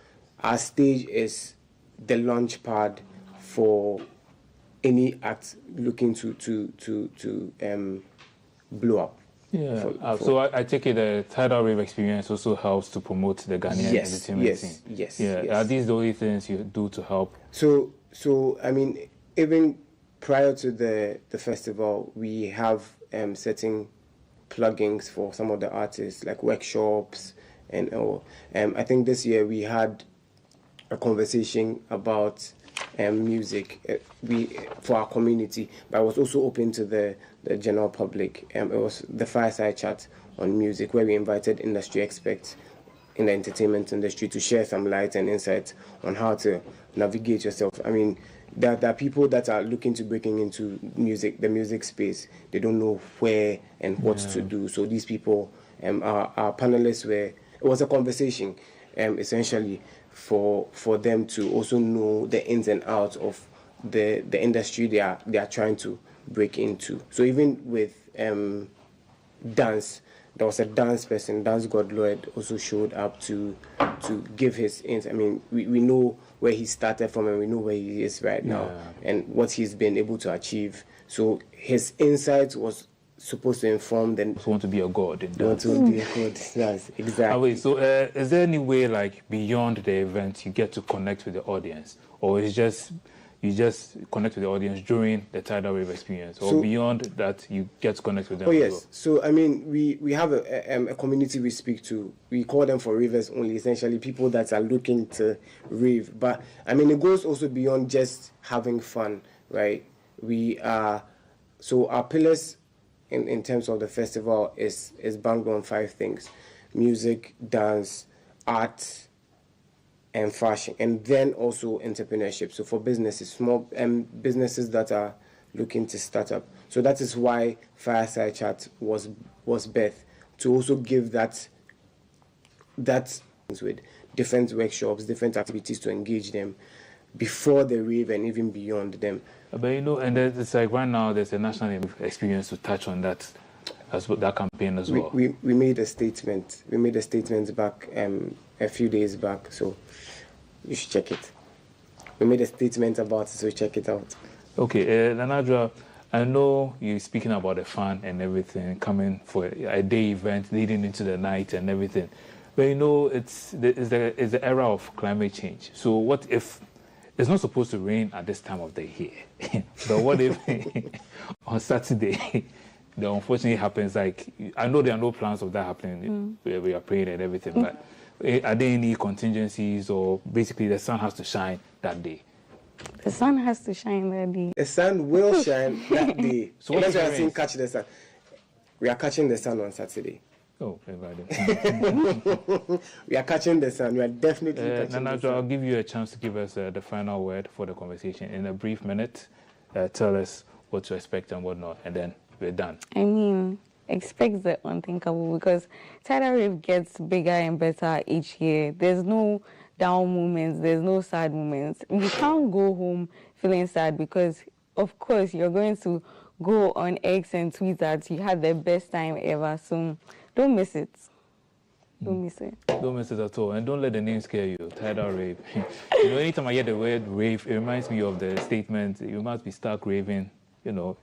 Our stage is the launch pad for any act looking to blow up. Yeah. So I take it the Tidal Wave experience also helps to promote the Ghanaian entertainment scene. Yes. Are these the only things you do to help? So I mean, even prior to the festival, we have certain plugins for some of the artists, like workshops and all. I think this year we had a conversation about music for our community, but it was also open to the general public. It was the fireside chat on music, where we invited industry experts in the entertainment industry to share some light and insight on how to navigate yourself. I mean, there are people that are looking to breaking into the music space. They don't know where and what to do. So these people, our panelists it was a conversation, essentially, for them to also know the ins and outs of the industry they are trying to break into. So even with dance, there was a dance person, Dance God Lloyd, also showed up to give his ins. I mean, we know where he started from and we know where he is right now and what he's been able to achieve. So his insights was supposed to inform them. You want to be a god in that. Want to be a god, yes, exactly. So is there any way, like, beyond the event, you get to connect with the audience? Or is you just connect with the audience during the Tidal Wave experience? Or beyond that, you get to connect with them? Oh, yes. Well? So, I mean, we have a community we speak to. We call them for ravers only, essentially people that are looking to rave. But, I mean, it goes also beyond just having fun, right? So our pillars in terms of the festival is banked on 5 things: music, dance, art, and fashion, and then also entrepreneurship. So for businesses, small businesses that are looking to start up. So that is why Fireside Chat was birthed, to also give that with different workshops, different activities to engage them before the rave and even beyond them. But you know, and it's like right now there's a national experience to touch on that that campaign as well. We made a statement. We made a statement back a few days back, so you should check it. We made a statement about it, so check it out. Okay, Nana Adwoa, I know you're speaking about the fun and everything, coming for a day event, leading into the night and everything. But you know, it's the era of climate change. So what if it's not supposed to rain at this time of the year? But what if on Saturday, the unfortunately happens? Like, I know there are no plans of that happening. We are praying and everything, but are there any contingencies, or basically the sun has to shine that day? The sun has to shine that day. The sun will shine that day. So that's why I'm saying catch the sun. We are catching the sun on Saturday. Oh, everybody. We are catching the sun. We are definitely catching Nana the sun. I'll give you a chance to give us the final word for the conversation. In a brief minute, tell us what to expect and what not, and then we're done. I mean, expect the unthinkable, because Tidal Wave gets bigger and better each year. There's no down moments, there's no sad moments. You can't go home feeling sad, because of course you're going to go on X and tweet that you had the best time ever. So don't miss it. Don't miss it. Don't miss it at all. And don't let the name scare you. Tidal rave. You know, anytime I hear the word rave, it reminds me of the statement, you must be stark raving. You know,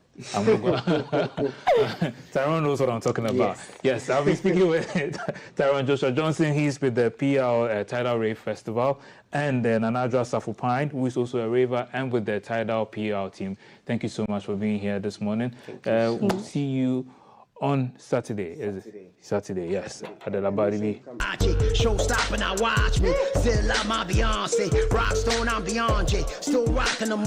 Tyrone knows what I'm talking about. Yes, I'll be speaking with Tyrone Joshua Johnson. He's with the PL Tidal Rave Festival. And then Anadra Safupine, who is also a raver and with the Tidal PL team. Thank you so much for being here this morning. We'll see you on Saturday. Saturday, yes. At the Labadi. Show stop and I watch me. Still love my Beyonce. Rock stone, I'm Beyonce. Still rocking the